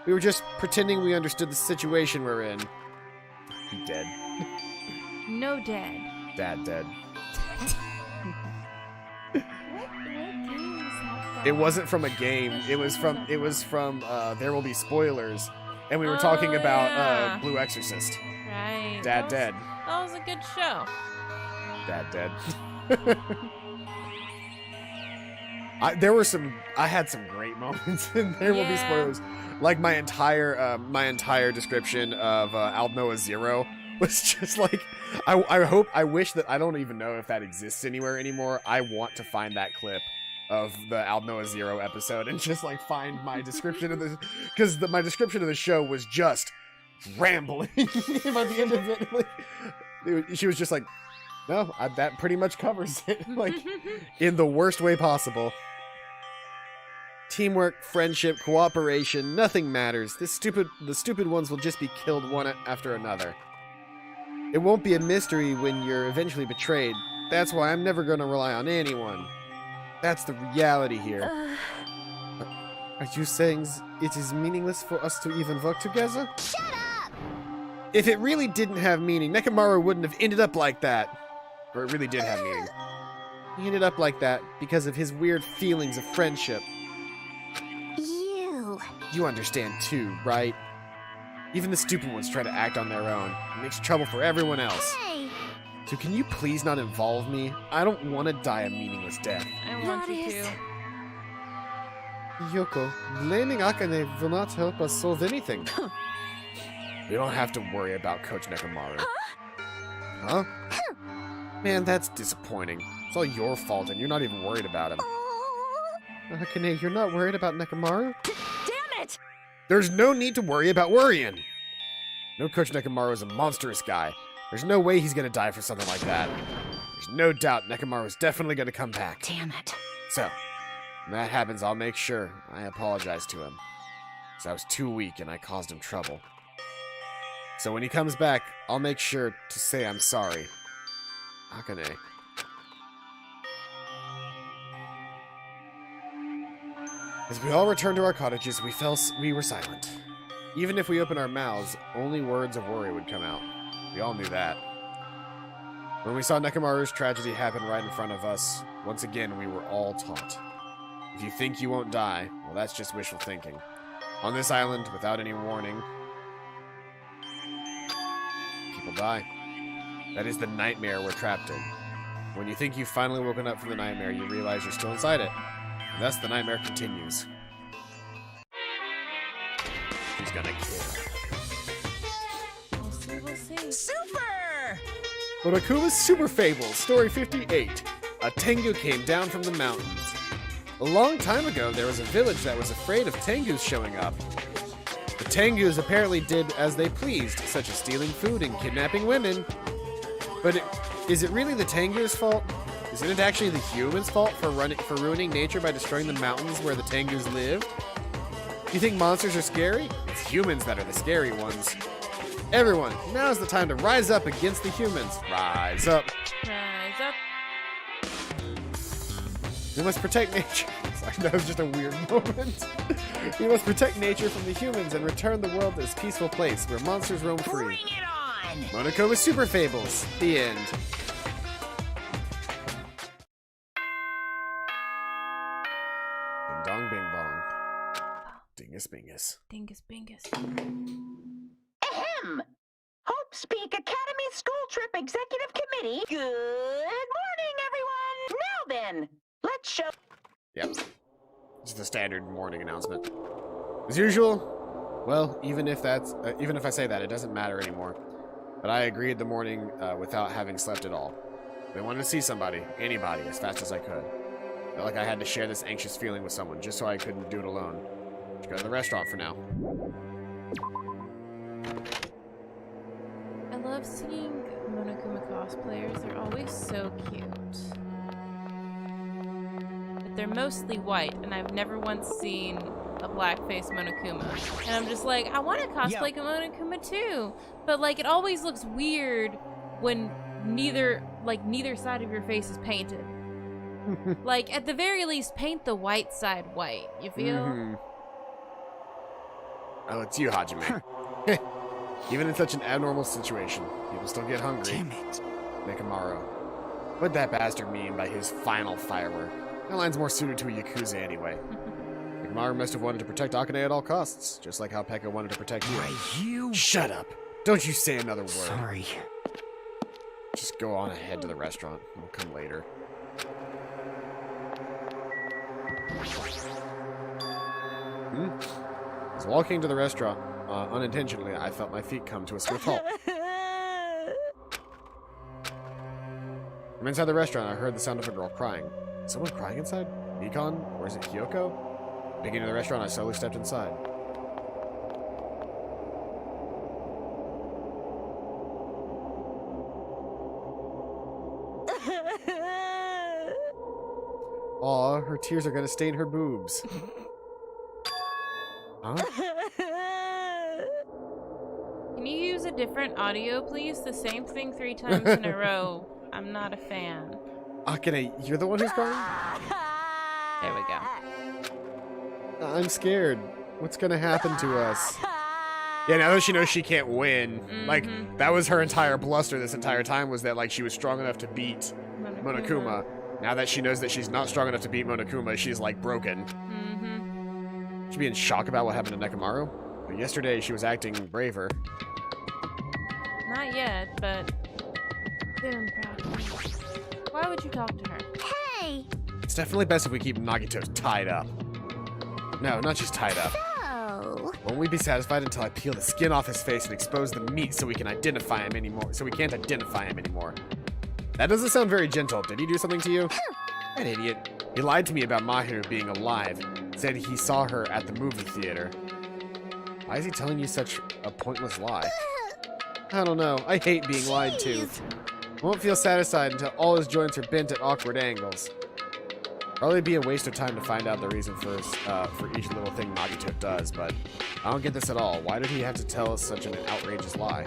We were just pretending we understood the situation we're in. He dead. No dead. Dad dead. What game is that from? It wasn't from a game. It was from There Will Be Spoilers. And we were talking Oh, about yeah. Blue Exorcist. Right. Dad dead. That was a good show. Dad dead. I had some great moments in There Will Be Yeah. Spoilers. Like my entire description of Alnoa Zero was just like, I wish that, I don't even know if that exists anywhere anymore. I want to find that clip of the Alnoa Zero episode and just like find my description of this, because my description of the show was just rambling by the end of it. Like, she was just like, no, that pretty much covers it, like in the worst way possible. Teamwork, friendship, cooperation, nothing matters. The stupid ones will just be killed one after another. It won't be a mystery when you're eventually betrayed. That's why I'm never gonna rely on anyone. That's the reality here. Are you saying it is meaningless for us to even work together? Shut up! If it really didn't have meaning, Nekomaru wouldn't have ended up like that. Or it really did have meaning. He ended up like that because of his weird feelings of friendship. You understand too, right? Even the stupid ones try to act on their own. It makes trouble for everyone else. Hey! So can you please not involve me? I don't want to die a meaningless death. I want you That is- to. Yoko, blaming Akane will not help us solve anything. We don't have to worry about Coach Nekomaru. Huh? Man, that's disappointing. It's all your fault and you're not even worried about him. Akane, you're not worried about Nekomaru? Damn it! There's no need to worry about worrying. No, Coach Nekomaru is a monstrous guy. There's no way he's gonna die for something like that. There's no doubt Nekomaru is definitely gonna come back. Damn it. So, when that happens, I'll make sure I apologize to him. Because I was too weak and I caused him trouble. So when he comes back, I'll make sure to say I'm sorry. Akane. As we all returned to our cottages, we were silent. Even if we open our mouths, only words of worry would come out. We all knew that. When we saw Nekomaru's tragedy happen right in front of us, once again we were all taught. If you think you won't die, well, that's just wishful thinking. On this island, without any warning, people die. That is the nightmare we're trapped in. When you think you've finally woken up from the nightmare, you realize you're still inside it. And thus the nightmare continues. Who's gonna kill? We'll see, we'll see. Super! Monokuma's Super Fable, Story 58. A Tengu came down from the mountains. A long time ago, there was a village that was afraid of Tengus showing up. The Tengus apparently did as they pleased, such as stealing food and kidnapping women. But is it really the Tengu's fault? Isn't it actually the humans' fault for ruining nature by destroying the mountains where the Tengus live? You think monsters are scary? It's humans that are the scary ones. Everyone, now's the time to rise up against the humans. Rise up. Rise up. We must protect nature. Sorry, that was just a weird moment. We must protect nature from the humans and return the world to this peaceful place where monsters roam free. Bring it on! Monokuma's Super Fables. The end. Ding dong bing bong. Dingus bingus. Dingus bingus. Ahem! Hope's Peak Academy School Trip Executive Committee. Good morning, everyone! Now then, let's show... Yep. Just the standard morning announcement. As usual, well, even if I say that, it doesn't matter anymore. But I agreed the morning without having slept at all. I wanted to see somebody, anybody, as fast as I could. Felt like I had to share this anxious feeling with someone, just so I couldn't do it alone. Just go to the restaurant for now. I love seeing Monokuma cosplayers. They're always so cute. But they're mostly white, and I've never once seen a blackface Monokuma. And I'm just like, I want to cosplay Monokuma too. But like, it always looks weird when neither side of your face is painted. Like, at the very least, paint the white side white. You feel? Mm-hmm. Oh, it's you, Hajime. Even in such an abnormal situation, people still get hungry. Damn it. Nekomaru. What'd that bastard mean by his final firework? That line's more suited to a Yakuza anyway. Nekomaru must have wanted to protect Akane at all costs, just like how Pekka wanted to protect you. Right, you. Shut up! Don't you say another word. Sorry. Just go on ahead to the restaurant. We'll come later. As walking to the restaurant, unintentionally, I felt my feet come to a swift halt. From inside the restaurant, I heard the sound of a girl crying. Is someone crying inside? Mikhan? Or is it Hyoko? Peeking into the restaurant, I slowly stepped inside. Aw, her tears are gonna stain her boobs. Huh? Can you use a different audio, please? The same thing 3 times in a row. I'm not a fan. Akane, you're the one who's crying? There we go. I'm scared. What's gonna happen to us? Yeah, now that she knows she can't win, like, that was her entire bluster this entire time, was that, like, she was strong enough to beat Monokuma. Now that she knows that she's not strong enough to beat Monokuma, she's, like, broken. She'd be in shock about what happened to Nekomaru. But yesterday, she was acting braver. Not yet, but soon, probably. Why would you talk to her? Hey! It's definitely best if we keep Nagito tied up. No, not just tied up. Oh. Won't we be satisfied until I peel the skin off his face and expose the meat so we can identify him anymore? So we can't identify him anymore. That doesn't sound very gentle. Did he do something to you? That idiot. He lied to me about Mahiru being alive. Said he saw her at the movie theater. Why is he telling you such a pointless lie? I don't know. I hate being lied to. Won't feel satisfied until all his joints are bent at awkward angles. Probably be a waste of time to find out the reason for each little thing Nagito does, but I don't get this at all. Why did he have to tell us such an outrageous lie?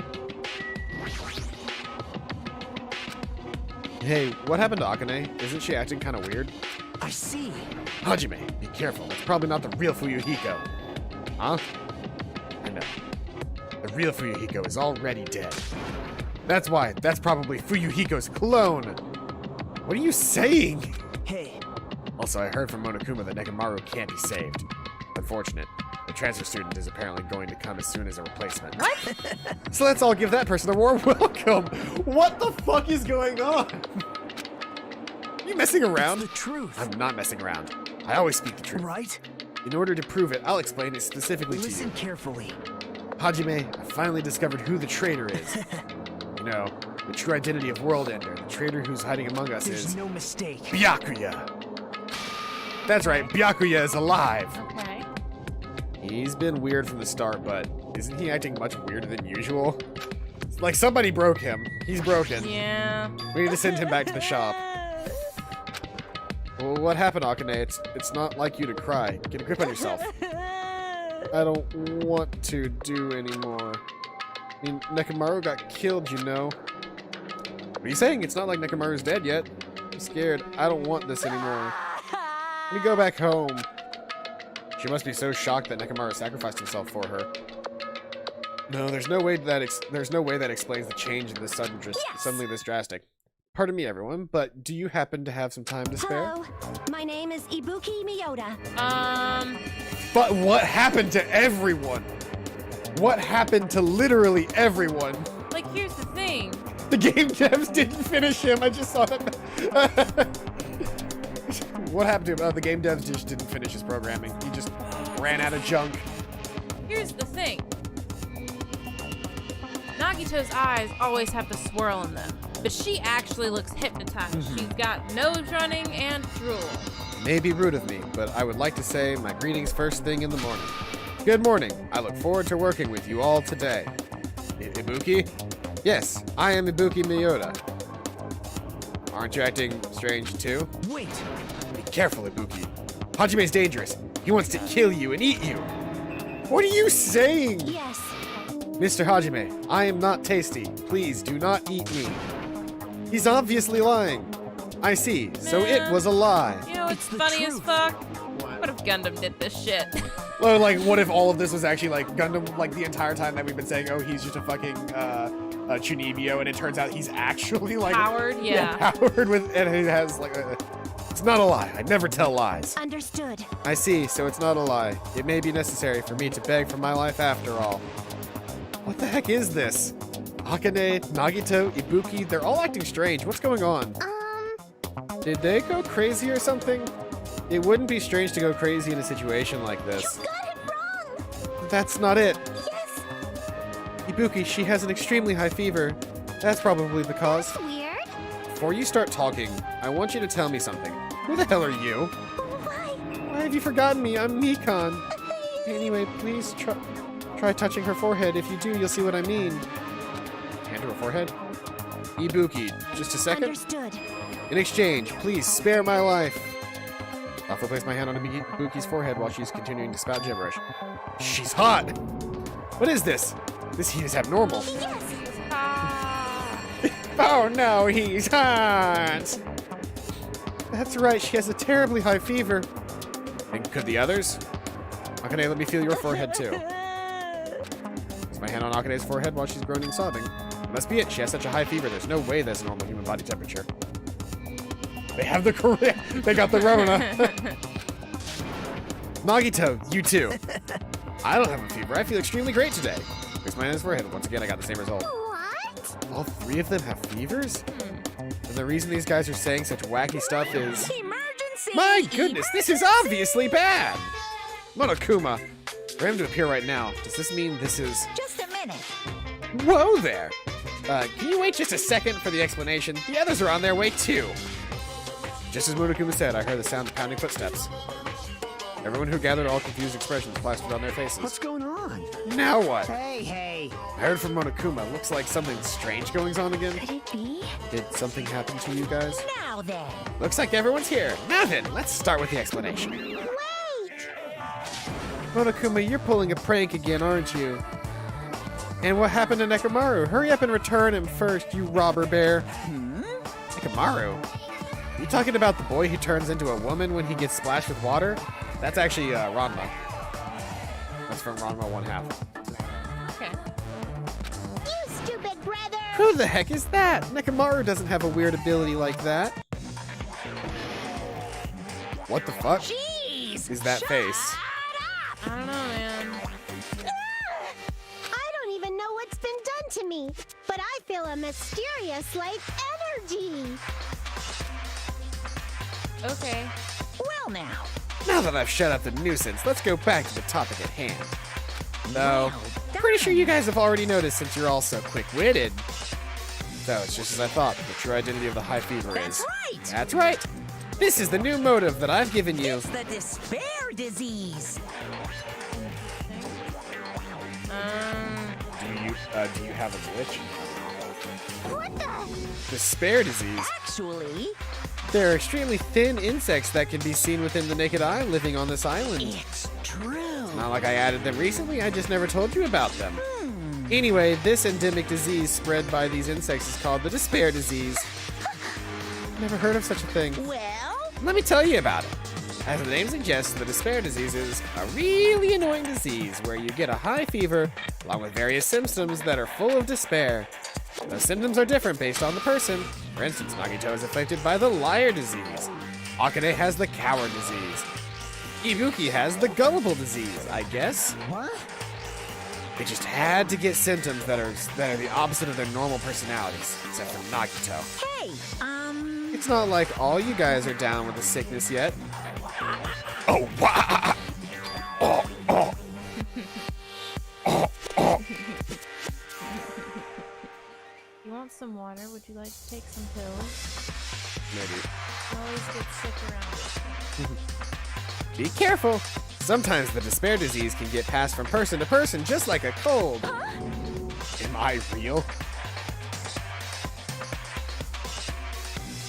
Hey, what happened to Akane? Isn't she acting kind of weird? I see. Hajime, be careful. It's probably not the real Fuyuhiko. Huh? I know. The real Fuyuhiko is already dead. That's why. That's probably Fuyuhiko's clone. What are you saying? Hey, Also, I heard from Monokuma that Nekomaru can't be saved. Unfortunate. The transfer student is apparently going to come as soon as a replacement. What? So let's all give that person a warm welcome. What the fuck is going on? Are you messing around? it's the truth, I'm not messing around. I always speak the truth. right? In order to prove it, I'll explain it specifically Listen to you. carefully. Hajime, I finally discovered who the traitor is. You know, the true identity of World Ender, the traitor who's hiding among us There's is no mistake. Byakuya. That's right, Byakuya is alive. Okay. He's been weird from the start, but isn't he acting much weirder than usual? It's like somebody broke him. He's broken. Yeah. We need to send him back to the shop. Well, what happened, Akane? It's not like you to cry. Get a grip on yourself. I don't want to do anymore. I mean, Nekomaru got killed, you know. What are you saying? It's not like Nekomaru's dead yet. I'm scared. I don't want this anymore. Let me go back home. She must be so shocked that Nekomaru sacrificed himself for her. No, there's no way that explains the change in this suddenly this drastic. Pardon me, everyone, but do you happen to have some time to spare? Hello, my name is Ibuki Miyota. But what happened to everyone? What happened to literally everyone? Like, here's the thing. The game devs didn't finish him. I just saw that. What happened to him? Oh, the game devs just didn't finish his programming. He just ran out of junk. Here's the thing. Nagito's eyes always have the swirl in them, but she actually looks hypnotized. She's got nose running and drool. It may be rude of me, but I would like to say my greetings first thing in the morning. Good morning. I look forward to working with you all today. Ibuki? Yes, I am Ibuki Miyota. Aren't you acting strange too? Wait, Be careful, Ibuki. Hajime's dangerous. He wants to kill you and eat you. What are you saying? Yes, Mr. Hajime, I am not tasty. Please do not eat me. He's obviously lying. I see, so it Man. was a lie. You know what's It's the funny as truth. fuck? What if Gundam did this shit? Well, like, what if all of this was actually like Gundam, like the entire time that we've been saying, oh, he's just a fucking Chunibyo, and it turns out he's actually like Howard? Yeah. powered with, and he has like a. It's not a lie. I never tell lies. understood. I see, so it's not a lie. It may be necessary for me to beg for my life after all. What the heck is this? Akane, Nagito, Ibuki, they're all acting strange. What's going on? Did they go crazy or something? It wouldn't be strange to go crazy in a situation like this. You got it wrong. That's not it. Yes, Ibuki, she has an extremely high fever. That's probably the cause. weird. Before you start talking, I want you to tell me something. Who the hell are you? Why? Why have you forgotten me? I'm Mikhan. Anyway, please try touching her forehead. If you do, you'll see what I mean. Hand to her forehead. Ibuki, just a second. Understood. In exchange, please spare my life. I'll place my hand on Ibuki's forehead while she's continuing to spout gibberish. She's hot! What is this? This heat is abnormal. Yes, Oh no, he's hot! That's right, she has a terribly high fever. And could the others? Akane, let me feel your forehead too. Place my hand on Akane's forehead while she's groaning and sobbing. Must be it, she has such a high fever, there's no way that's a normal human body temperature. They have the they got the Rona. Nagito, you too. I don't have a fever, I feel extremely great today. Place my hand on his forehead, once again I got the same result. what? All three of them have fevers? And the reason these guys are saying such wacky stuff is... Emergency! My goodness, this is obviously bad! Monokuma, for him to appear right now, does this mean this is... Just a minute. Whoa there! Can you wait just a second for the explanation? The others are on their way too! Just as Monokuma said, I heard the sound of pounding footsteps. Everyone who gathered all confused expressions plastered on their faces. what's going on? Now what? Hey. I heard from Monokuma, looks like something strange goings on again. Could it be? Did something happen to you guys? Now then. Looks like everyone's here. Now then, let's start with the explanation. Wait! Monokuma, you're pulling a prank again, aren't you? And what happened to Nekomaru? Hurry up and return him first, you robber bear. Nekomaru? You talking about the boy who turns into a woman when he gets splashed with water? That's actually Ranma. That's from Ranma 1/2. Okay. You stupid brother! Who the heck is that? Nekomaru doesn't have a weird ability like that. What the fuck Jeez! is that face? I don't know, man. I don't even know what's been done to me, but I feel a mysterious, like, energy. Okay. Well, now. Now that I've shut up the nuisance, let's go back to the topic at hand. No, Well pretty sure done. you guys have already noticed since you're all so quick-witted. So it's just as I thought, the true identity of the high fever That's is. right. That's right. This is the new motive that I've given you. It's the despair disease. Do you have a glitch? What the? Despair disease. Actually, There are extremely thin insects that can be seen within the naked eye living on this island. it's true. Not like I added them recently, I just never told you about them. Anyway, this endemic disease spread by these insects is called the despair disease. Never heard of such a thing. Well, Let me tell you about it. As the name suggests, the despair disease is a really annoying disease where you get a high fever along with various symptoms that are full of despair. Those symptoms are different based on the person. For instance, Nagito is afflicted by the liar disease. Akane has the coward disease. Ibuki has the gullible disease, I guess. What? They just had to get symptoms that are the opposite of their normal personalities, except for Nagito. hey, It's not like all you guys are down with the sickness yet. Oh, wow! Oh, oh. You want some water? Would you like to take some pills? Maybe. You always get sick around it. Be careful. Sometimes the despair disease can get passed from person to person just like a cold. Am I real?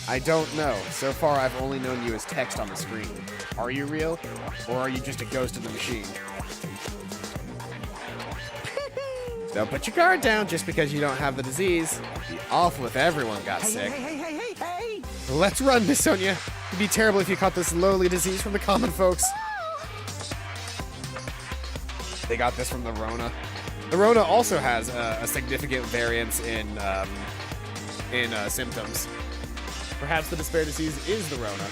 I don't know. So far, I've only known you as text on the screen. Are you real? Or are you just a ghost in the machine? Don't put your guard down just because you don't have the disease. It'd be awful if everyone got sick. Hey! Let's run, Miss Sonia. It'd be terrible if you caught this lowly disease from the common folks. They got this from the Rona. The Rona also has a significant variance in symptoms. Perhaps the despair disease is the Rona.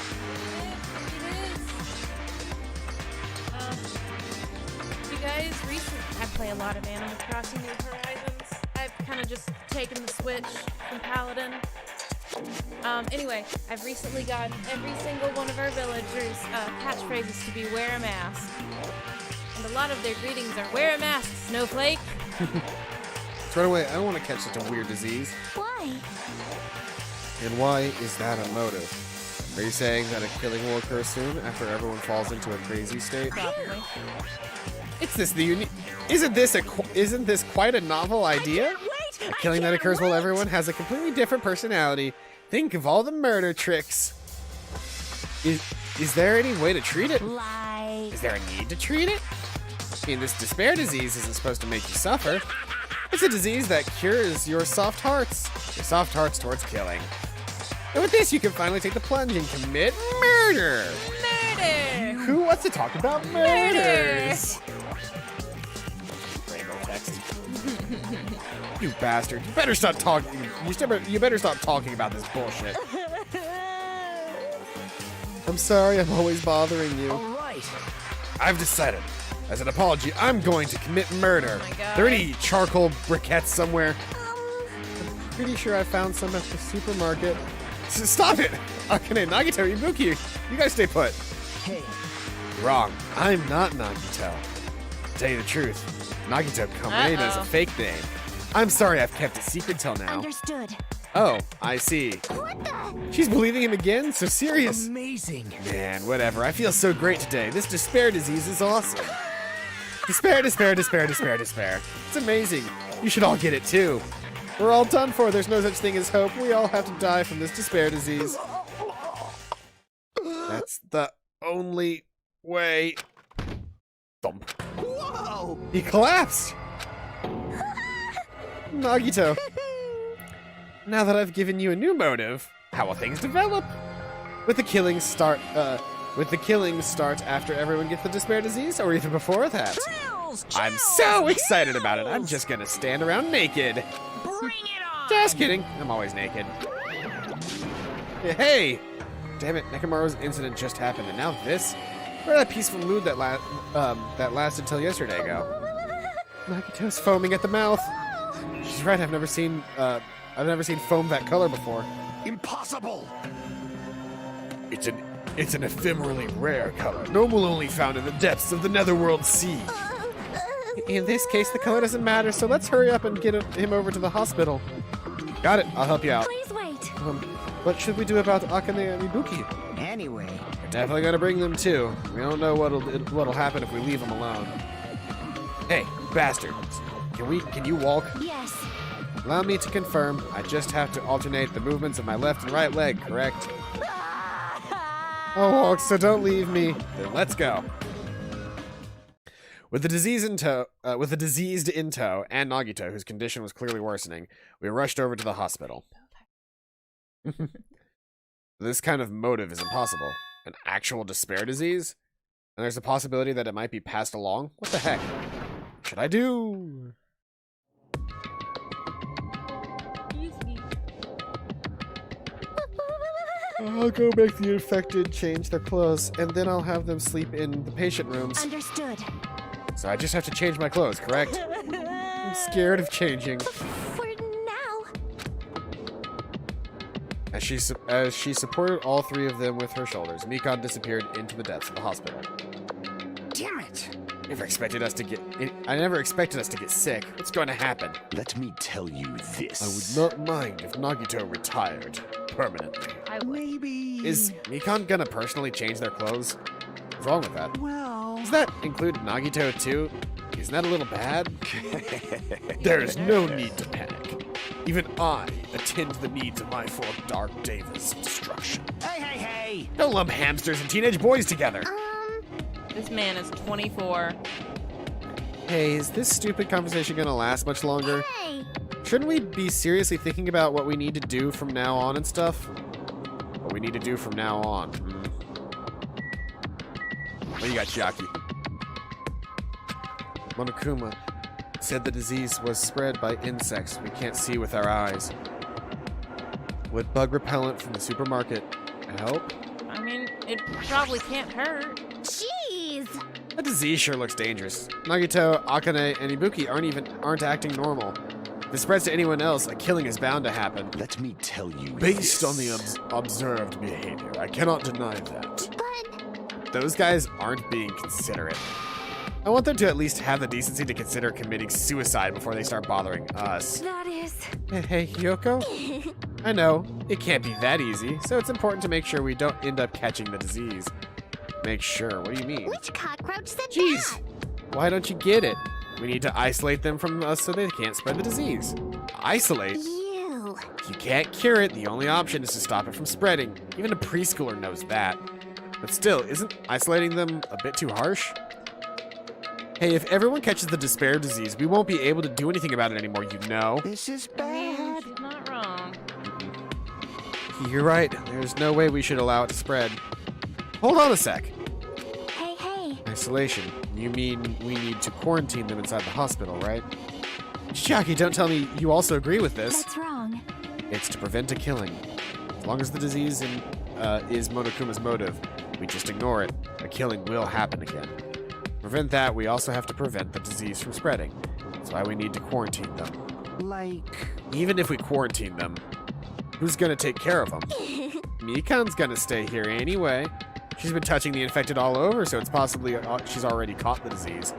You guys, recently I play a lot of Animal Crossing New Horizons. I've kind of just taken the switch from Paladin. Anyway, I've recently gotten every single one of our villagers' catchphrases to be wear a mask. And a lot of their greetings are wear a mask, snowflake. Let's run away. I don't want to catch such a weird disease. Why? And why is that a motive? Are you saying that a killing will occur soon after everyone falls into a crazy state? Probably. It's this the unique. Isn't this quite a novel idea? wait. A killing that occurs while everyone has a completely different personality. Think of all the murder tricks. Is there any way to treat it? Like, Is there a need to treat it? I mean, this despair disease isn't supposed to make you suffer. It's a disease that cures your soft hearts towards killing. And with this, you can finally take the plunge and commit murder. Murder! Who wants to talk about murders? Rainbow text. You bastard! You better stop talking. You better stop talking about this bullshit. I'm sorry. I'm always bothering you. All right. I've decided. As an apology, I'm going to commit murder. Oh my God. Are there any charcoal briquettes somewhere? I'm pretty sure I found some at the supermarket. Stop it! Akane, Nagito, Ibuki, you guys stay put. Hey, Wrong. I'm not Nagito. To tell you the truth, Nagito Kameda is a Uh-oh. fake name. I'm sorry I've kept it secret till now. Understood. Oh, I see. What the? She's believing him again? So serious. amazing. Man, whatever. I feel so great today. This despair disease is awesome. Despair, despair, despair, despair, despair. It's amazing. You should all get it too. We're all done for. There's no such thing as hope. We all have to die from this despair disease. That's the only way. Thump. Whoa! He collapsed. Nagito. Now that I've given you a new motive, how will things develop? With the killing start after everyone gets the despair disease, or even before that? true. chills, chills. I'm so excited about it. I'm just gonna stand around naked. Bring it on. Just kidding. I'm always naked. Hey! Damn it, Nekomaru's incident just happened, and now this? Where that peaceful mood that lasted till yesterday ago? Nagito's foaming at the mouth. She's right, I've never seen foam that color before. Impossible! It's an ephemerally rare color, normal only found in the depths of the Netherworld Sea. In this case, the color doesn't matter, so let's hurry up and get him over to the hospital. Got it, I'll help you out. Please wait. What should we do about Akane and Ibuki? Anyway, We're definitely gonna bring them too. We don't know what'll happen if we leave them alone. Hey, bastards. Can you walk? Yes. Allow me to confirm, I just have to alternate the movements of my left and right leg, correct? I'll walk, so don't leave me. Then let's go. With the diseased in tow, and Nagito, whose condition was clearly worsening, we rushed over to the hospital. This kind of motive is impossible. An actual despair disease? And there's a possibility that it might be passed along? What the heck? What should I do? I'll go make the infected change their clothes, and then I'll have them sleep in the patient rooms. Understood. So I just have to change my clothes, correct? I'm scared of changing. For now. As she supported all three of them with her shoulders, Mikhan disappeared into the depths of the hospital. damn it! I never expected us to get sick. What's going to happen? Let me tell you this. I would not mind if Nagito retired permanently. I would. Maybe. Is Mikhan gonna personally change their clothes? What's wrong with that? Well. Does that include Nagito too? Isn't that a little bad? There is no need to panic. Even I attend to the needs of my four dark devas of destruction. Hey! Don't lump hamsters and teenage boys together. This man is 24. Hey, is this stupid conversation gonna last much longer? Hey. Shouldn't we be seriously thinking about what we need to do from now on and stuff? What we need to do from now on. What do you got, Chiaki? Monokuma said the disease was spread by insects we can't see with our eyes. Would bug repellent from the supermarket help? I mean, it probably can't hurt. Jeez. The disease sure looks dangerous. Nagito, Akane, and Ibuki aren't acting normal. If this spreads to anyone else, a killing is bound to happen. Let me tell you Based this. on the observed behavior, I cannot deny that. But Those guys aren't being considerate. I want them to at least have the decency to consider committing suicide before they start bothering us. that is. Hey, Hyoko? I know, it can't be that easy, so it's important to make sure we don't end up catching the disease. Make sure? What do you mean? Which cockroach said Jeez, that? why don't you get it? We need to isolate them from us so they can't spread the disease. Isolate? You. If you can't cure it, the only option is to stop it from spreading. Even a preschooler knows that. But still, isn't isolating them a bit too harsh? Hey, if everyone catches the despair disease, we won't be able to do anything about it anymore, you know? This is bad. She's not wrong. You're right. There's no way we should allow it to spread. Hold on a sec. Hey. Isolation. You mean we need to quarantine them inside the hospital, right? Chiaki, don't tell me you also agree with this. That's wrong. It's to prevent a killing. As long as the disease is Monokuma's motive, we just ignore it. A killing will happen again. To prevent that, we also have to prevent the disease from spreading. That's why we need to quarantine them. Like. Even if we quarantine them, who's gonna take care of them? Mikhan's gonna stay here anyway. She's been touching the infected all over, so it's possibly she's already caught the disease.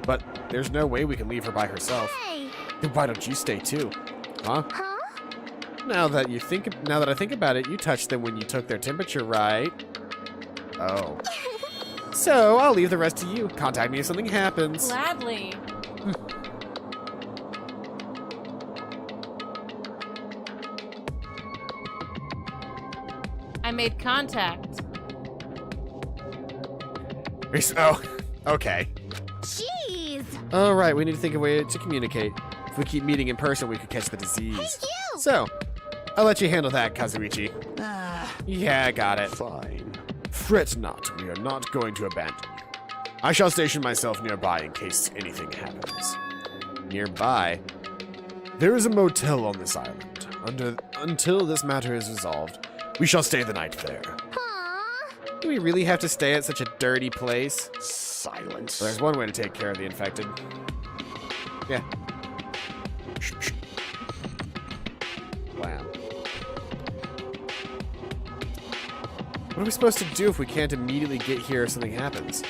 But there's no way we can leave her by herself. Hey. Then why don't you stay too? Huh? Huh? Now that I think about it, you touched them when you took their temperature, right? Oh. So, I'll leave the rest to you. Contact me if something happens. Gladly. I made contact. Oh, okay. Jeez. All right, we need to think of a way to communicate. If we keep meeting in person, we could catch the disease. Hey, you. So, I'll let you handle that, Kazuichi. Yeah, got it. Fine. Fret not, we are not going to abandon you. I shall station myself nearby in case anything happens. Nearby? There is a motel on this island. Until this matter is resolved, we shall stay the night there. Aww. Do we really have to stay at such a dirty place? Silence. There's one way to take care of the infected. Yeah. Wow. What are we supposed to do if we can't immediately get here if something happens?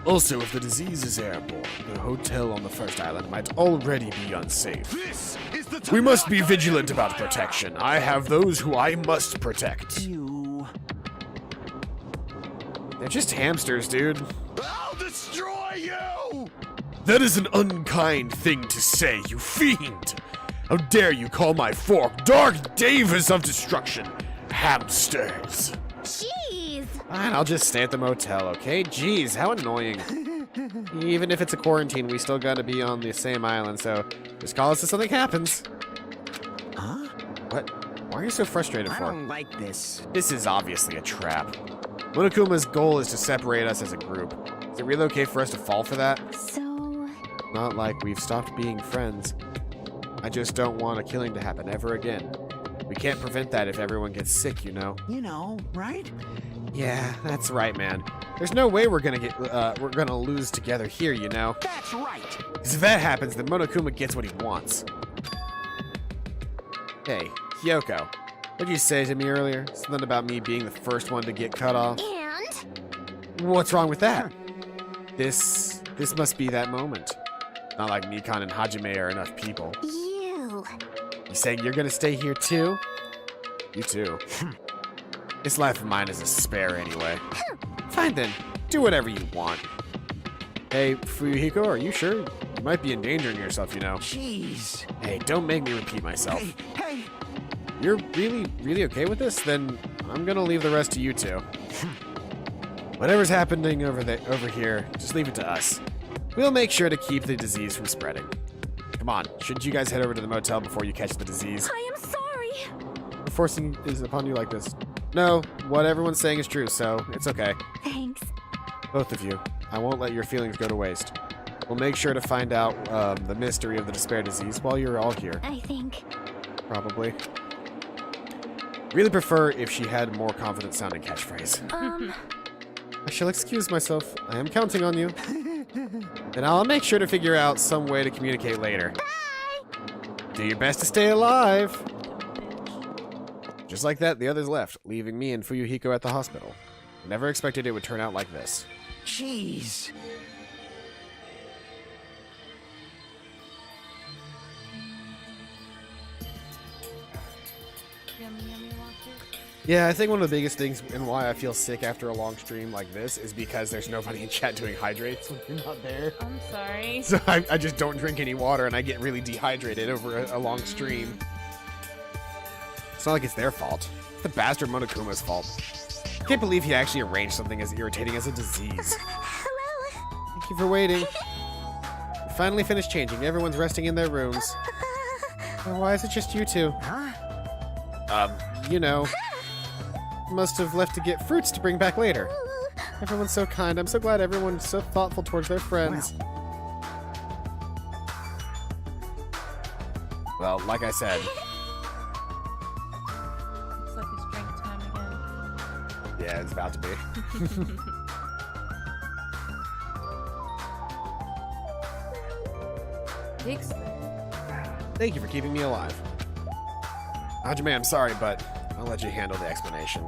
Also, if the disease is airborne, the hotel on the first island might already be unsafe. This is the We must be vigilant about protection. I have those who I must protect. You. They're just hamsters, dude. I'll destroy you! That is an unkind thing to say, you fiend! How dare you call my fork dark davas of destruction, hamsters! Jeez. Fine, I'll just stay at the motel, okay? Jeez, how annoying. Even if it's a quarantine, we still gotta be on the same island, so just call us if something happens. Huh? What? Why are you so frustrated I for? don't like this. This is obviously a trap. Monokuma's goal is to separate us as a group. Is it really okay for us to fall for that? So, Not like we've stopped being friends. I just don't want a killing to happen ever again. We can't prevent that if everyone gets sick, you know. You know, right? Yeah, that's right, man. There's no way we're gonna lose together here, you know. That's right. 'Cause if that happens, then Monokuma gets what he wants. Hey, Hyoko, what'd you say to me earlier? Something about me being the first one to get cut off? and What's wrong with that? This must be that moment. Not like Mikhan and Hajime are enough people. you. You saying you're gonna stay here too? You too. This life of mine is a spare anyway. Fine then, do whatever you want. Hey, Fuyuhiko, are you sure? You might be endangering yourself, you know. Jeez. Hey, don't make me repeat myself. Hey. You're really okay with this? Then I'm gonna leave the rest to you two. Whatever's happening over here, just leave it to us. We'll make sure to keep the disease from spreading. Come on, shouldn't you guys head over to the motel before you catch the disease? I am sorry. We're forcing this upon you like this. No, what everyone's saying is true, so it's okay. Thanks. Both of you, I won't let your feelings go to waste. We'll make sure to find out the mystery of the despair disease while you're all here. I think. Probably. Really prefer if she had a more confident sounding catchphrase. I shall excuse myself. I am counting on you. Then I'll make sure to figure out some way to communicate later. Do your best to stay alive. Just like that, the others left, leaving me and Fuyuhiko at the hospital. I never expected it would turn out like this. Jeez. Yummy, yummy, watch it. Yeah, I think one of the biggest things and why I feel sick after a long stream like this is because there's nobody in chat doing hydrates when you're not there. I'm sorry. So I just don't drink any water and I get really dehydrated over a long stream. It's not like it's their fault. It's the bastard Monokuma's fault. I can't believe he actually arranged something as irritating as a disease. Hello. Thank you for waiting. We finally finished changing. Everyone's resting in their rooms. Oh, why is it just you two? Huh? You know. Must have left to get fruits to bring back later. Everyone's so kind. I'm so glad everyone's so thoughtful towards their friends. Well, like I said, Looks like it's drink time again. yeah, it's about to be. Dix, Thank you for keeping me alive. Hajime, I'm sorry, but I'll let you handle the explanation.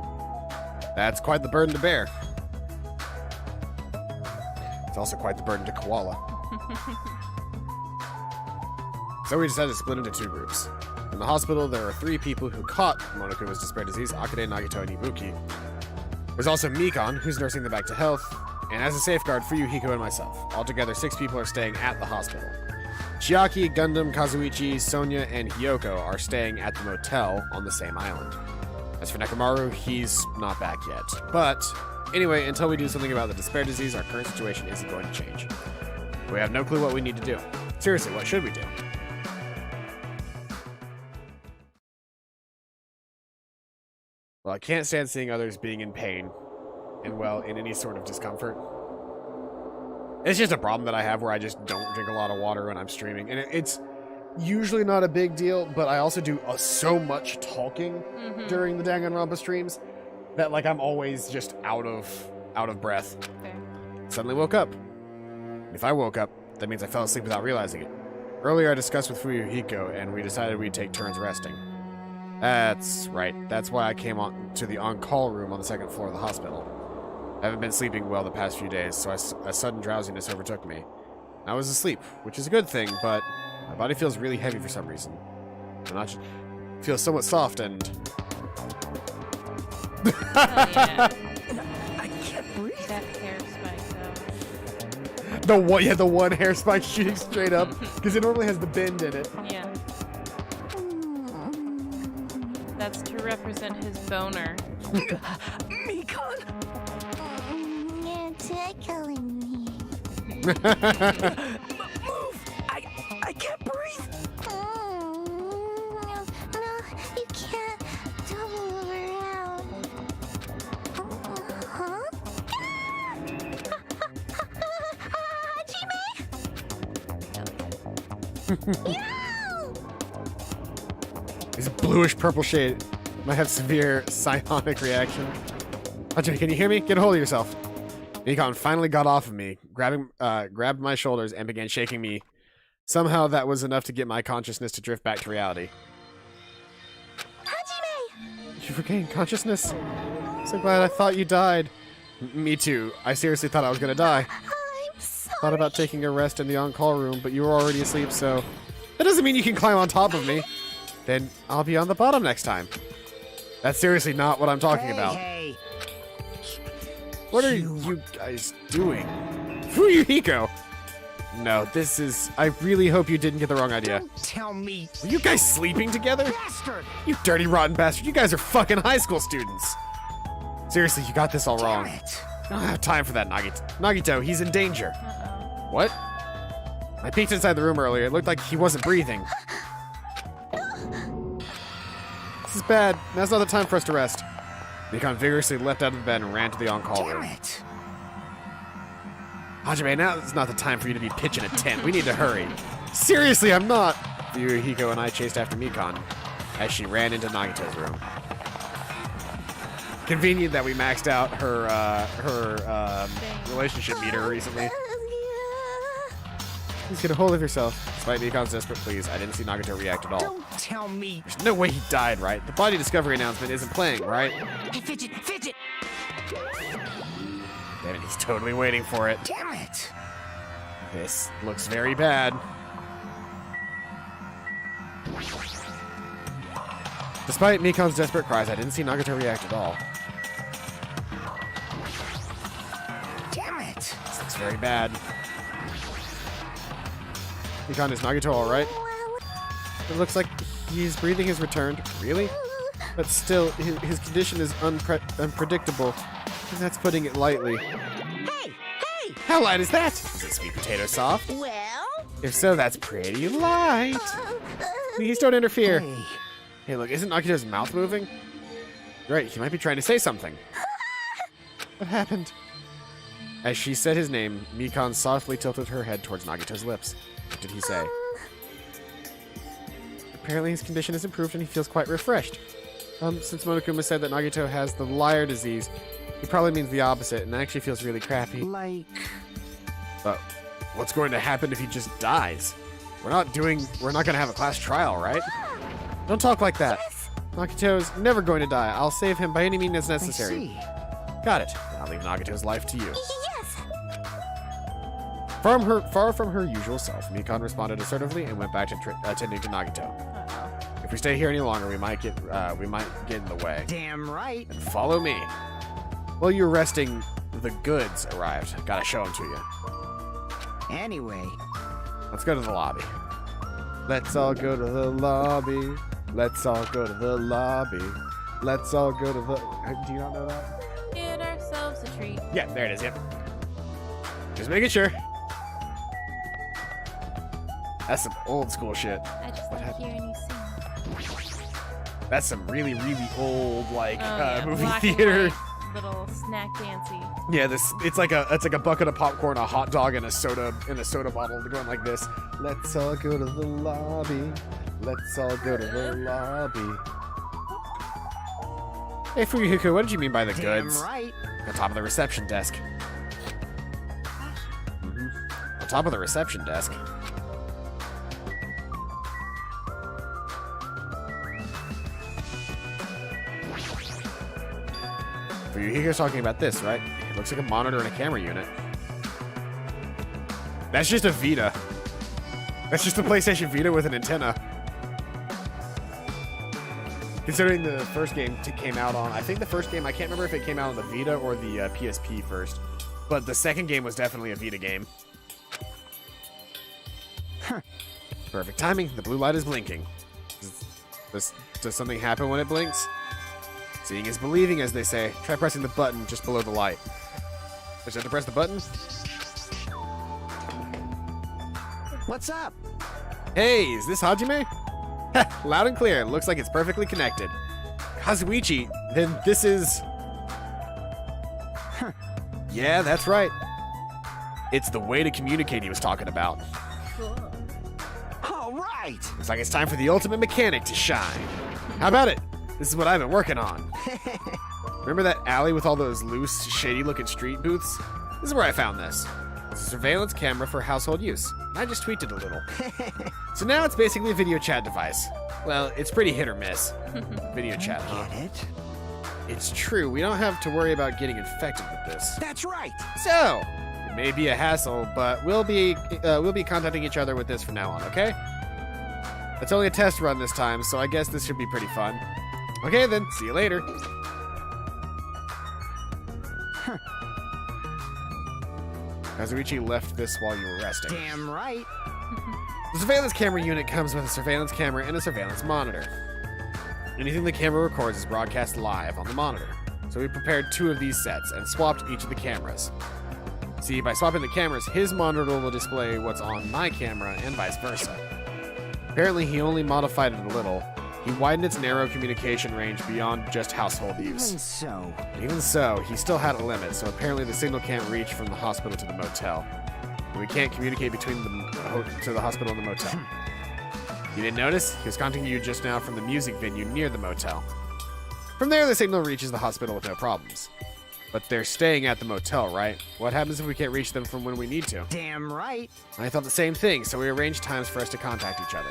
That's quite the burden to bear. It's also quite the burden to Koala. So we decided to split into two groups. In the hospital, there are 3 people who caught Monokuma's despair disease, Akane, Nagito, and Ibuki. There's also Mikhan, who's nursing them back to health, and as a safeguard, Fuyuhiko and myself. Altogether, 6 people are staying at the hospital. Chiaki, Gundam, Kazuichi, Sonya, and Hyoko are staying at the motel on the same island. As for Nekomaru, he's not back yet. But, anyway, until we do something about the despair disease, our current situation isn't going to change. We have no clue what we need to do. Seriously, what should we do? Well, I can't stand seeing others being in pain, and well, in any sort of discomfort. It's just a problem that I have where I just don't drink a lot of water when I'm streaming. And it's usually not a big deal, but I also do so much talking during the Danganronpa streams that like I'm always just out of breath. Fair. Suddenly woke up. If I woke up, that means I fell asleep without realizing it. Earlier I discussed with Fuyuhiko and we decided we'd take turns resting. That's right. That's why I came on to the on-call room on the second floor of the hospital. I haven't been sleeping well the past few days, so a sudden drowsiness overtook me. I was asleep, which is a good thing, but my body feels really heavy for some reason. And I feel somewhat soft and... Hell yeah. I can't breathe. That hair spike, the one hair spike shooting straight up, because it normally has the bend in it. though. Yeah. That's to represent his boner. Mikhan! You're tickling me. Move! I can't breathe! No, you can't. Don't move around. Huh? Hajime? His bluish purple shade might have severe psionic reaction. Hajime, can you hear me? Get a hold of yourself. Mikhan finally got off of me, grabbed my shoulders, and began shaking me. Somehow that was enough to get my consciousness to drift back to reality. Hajime! You regained consciousness? So glad I thought you died. Me too. I seriously thought I was gonna die. I'm sorry. Thought about taking a rest in the on-call room, but you were already asleep, so... That doesn't mean you can climb on top of me. Then I'll be on the bottom next time. That's seriously not what I'm talking about. Hey. What are you guys doing? Fuyuhiko! No, this is... I really hope you didn't get the wrong idea. Don't tell me, Were you guys sleeping together? bastard! You dirty, rotten bastard. You guys are fucking high school students. Seriously, you got this all wrong. Damn it. I don't have time for that, Nagito, he's in danger. Uh-oh. What? I peeked inside the room earlier. It looked like he wasn't breathing. This is bad. Now's not the time for us to rest. Mikhan vigorously leapt out of bed and ran to the on-call Damn room. it. Hajime, now is not the time for you to be pitching a tent. We need to hurry. Seriously, I'm not. Fuyuhiko and I chased after Mikhan as she ran into Nagito's room. Convenient that we maxed out her relationship meter recently. Please get a hold of yourself. Despite Mikhan's desperate pleas, I didn't see Nagito react at all. Don't tell me. There's no way he died, right? The body discovery announcement isn't playing, right? Hey, fidget, fidget! Damn it, he's totally waiting for it. Damn it! This looks very bad. Despite Mikhan's desperate cries, I didn't see Nagito react at all. Damn it! This looks very bad. Mikhan, is Nagito alright? It looks like his breathing has returned. Really? But still, his condition is unpredictable. And that's putting it lightly. Hey! Hey! How light is that? Is it sweet potato soft? Well? If so, that's pretty light. Please don't interfere. Hey. Hey, look, isn't Nagito's mouth moving? Right, he might be trying to say something. What happened? As she said his name, Mikhan softly tilted her head towards Nagito's lips. What did he say? Apparently his condition has improved and he feels quite refreshed. Since Monokuma said that Nagito has the liar disease, he probably means the opposite and actually feels really crappy. Like... But what's going to happen if he just dies? We're not gonna have a class trial, right? Don't talk like that. Nagito's never going to die. I'll save him by any means I necessary. see. Got it. I'll leave Nagito's life to you. Yes. Far from her usual self, Mikhan responded assertively and went back to attending to Nagito. Uh-oh. If we stay here any longer, we might get in the way. Damn right. And follow me. While you're resting, the goods arrived. Gotta show them to you. Anyway, Let's go to the lobby. Let's all go to the lobby. Let's all go to the lobby. Let's all go to the... Do you not know that? Get ourselves a treat. Yeah, there it is, yep. Just making sure. That's some old school shit. I just What like happened? hearing you sing. That's some really, really old, like, Oh, yeah, movie black and theater. white, little snack dancy. Yeah, it's like a bucket of popcorn, a hot dog, and a soda bottle going like this. Let's all go to the lobby. Let's all go to the lobby. Hey Fuyuhiko, what did you mean by the goods? Damn right. On top of the reception desk. On top of the reception desk. Fuyuhiko's talking about this, right? It looks like a monitor and a camera unit. That's just a Vita. That's just a PlayStation Vita with an antenna. Considering the first game came out on, I think the first game, I can't remember if it came out on the Vita or the PSP first, but the second game was definitely a Vita game. Huh. Perfect timing. The blue light is blinking. Does something happen when it blinks? Seeing is believing, as they say. Try pressing the button just below the light. Just have to press the button. What's up? Hey, is this Hajime? Loud and clear. Looks like it's perfectly connected. Kazuichi, then this is... Yeah, that's right. It's the way to communicate he was talking about. Cool. All right. Looks like it's time for the ultimate mechanic to shine. How about it? This is what I've been working on. Remember that alley with all those loose, shady-looking street booths? This is where I found this. It's a surveillance camera for household use. I just tweaked it a little. So now it's basically a video chat device. Well, it's pretty hit or miss. Video chat, huh? Get it? It's true, we don't have to worry about getting infected with this. That's right. So, it may be a hassle, but we'll be contacting each other with this from now on, okay? It's only a test run this time, so I guess this should be pretty fun. Okay then, see you later. Kazuichi left this while you were resting. Damn right. The surveillance camera unit comes with a surveillance camera and a surveillance monitor. Anything the camera records is broadcast live on the monitor. So we prepared 2 of these sets and swapped each of the cameras. See, by swapping the cameras, his monitor will display what's on my camera and vice versa. Apparently, he only modified it a little. He widened its narrow communication range beyond just household use. Even so, he still had a limit, so apparently the signal can't reach from the hospital to the motel. And we can't communicate between the hospital and the motel. You didn't notice? He was contacting you just now from the music venue near the motel. From there, the signal reaches the hospital with no problems. But they're staying at the motel, right? What happens if we can't reach them from when we need to? Damn right. I thought the same thing, so we arranged times for us to contact each other.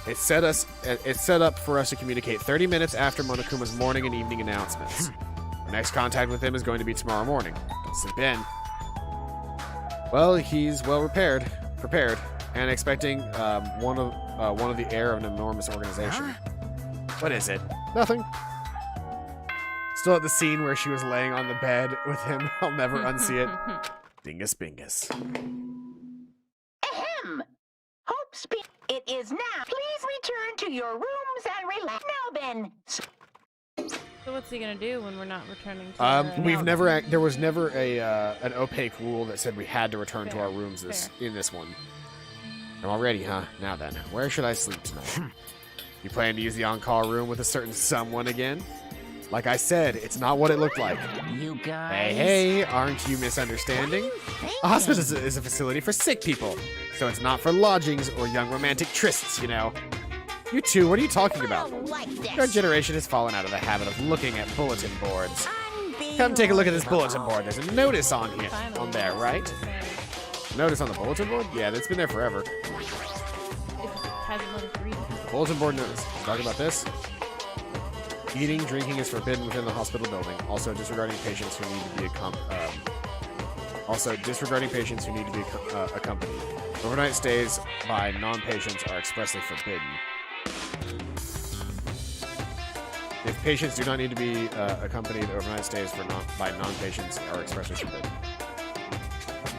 It's set up for us to communicate 30 minutes after Monokuma's morning and evening announcements. Our next contact with him is going to be tomorrow morning. Don't sleep in. Well, he's well prepared, and expecting one of the heir of an enormous organization. What is it? Nothing. Still at the scene where she was laying on the bed with him. I'll never unsee it. Dingus bingus. Ahem! Hope it is now. Please return to your rooms and relax. Now then. So what's he gonna do when we're not returning to We've never there was never an opaque rule that said we had to return to Fair. our rooms in this one. I'm all ready, huh? Now then, where should I sleep tonight? You plan to use the on-call room with a certain someone again? Like I said, it's not what it looked like. You guys. Hey, aren't you misunderstanding? A hospital is a facility for sick people, so it's not for lodgings or young romantic trysts, you know. You two, what are you talking about? Like this. Our generation has fallen out of the habit of looking at bulletin boards. Come take a look at this bulletin board. There's a notice on here, on there, right? Notice on the bulletin board? Yeah, that's been there forever. It hasn't let us read it. Bulletin board notice. Talk about this. Eating, drinking is forbidden within the hospital building. Also, disregarding patients who need to be accompanied. Overnight stays by non-patients are expressly forbidden. If patients do not need to be accompanied, overnight stays by non-patients are expressly forbidden.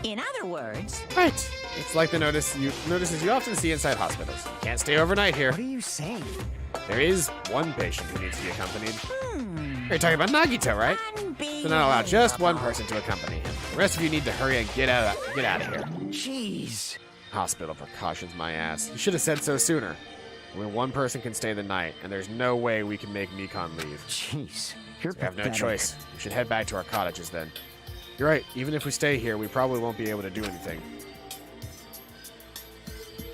In other words, Right. It's like the notices you often see inside hospitals. You can't stay overnight here. What are you saying? There is one patient who needs to be accompanied. You're talking about Nagito, right? So not allow just one person to accompany him. The rest of you need to hurry and get out of here. Jeez. Hospital precautions, my ass. You should have said so sooner. Only one person can stay the night, and there's no way we can make Mikhan leave. Jeez, you're We have no pathetic. choice. We should head back to our cottages then. You're right. Even if we stay here, we probably won't be able to do anything.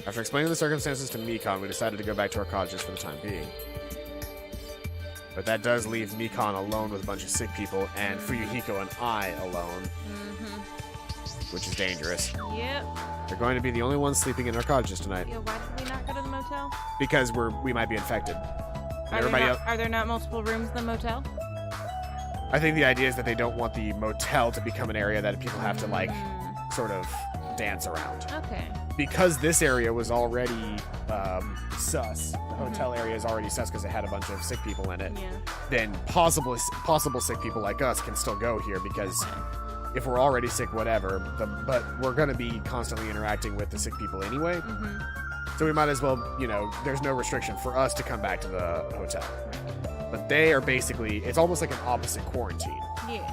After explaining the circumstances to Mikhan, we decided to go back to our cottages for the time being. But that does leave Mikhan alone with a bunch of sick people, and Fuyuhiko and I alone, which is dangerous. Yep. They're going to be the only ones sleeping in our cottages tonight Yeah, why did we not go to the motel? because we might be infected. And Are everybody there, else. not, are there not multiple rooms in the motel? I think the idea is that they don't want the motel to become an area that people have to like sort of dance around. Okay. Because this area was already sus, the hotel area is already sus because it had a bunch of sick people in it, Yeah. then possible sick people like us can still go here because if we're already sick, whatever, but we're going to be constantly interacting with the sick people anyway, so we might as well, you know, there's no restriction for us to come back to the hotel. But they are basically, it's almost like an opposite quarantine Yeah.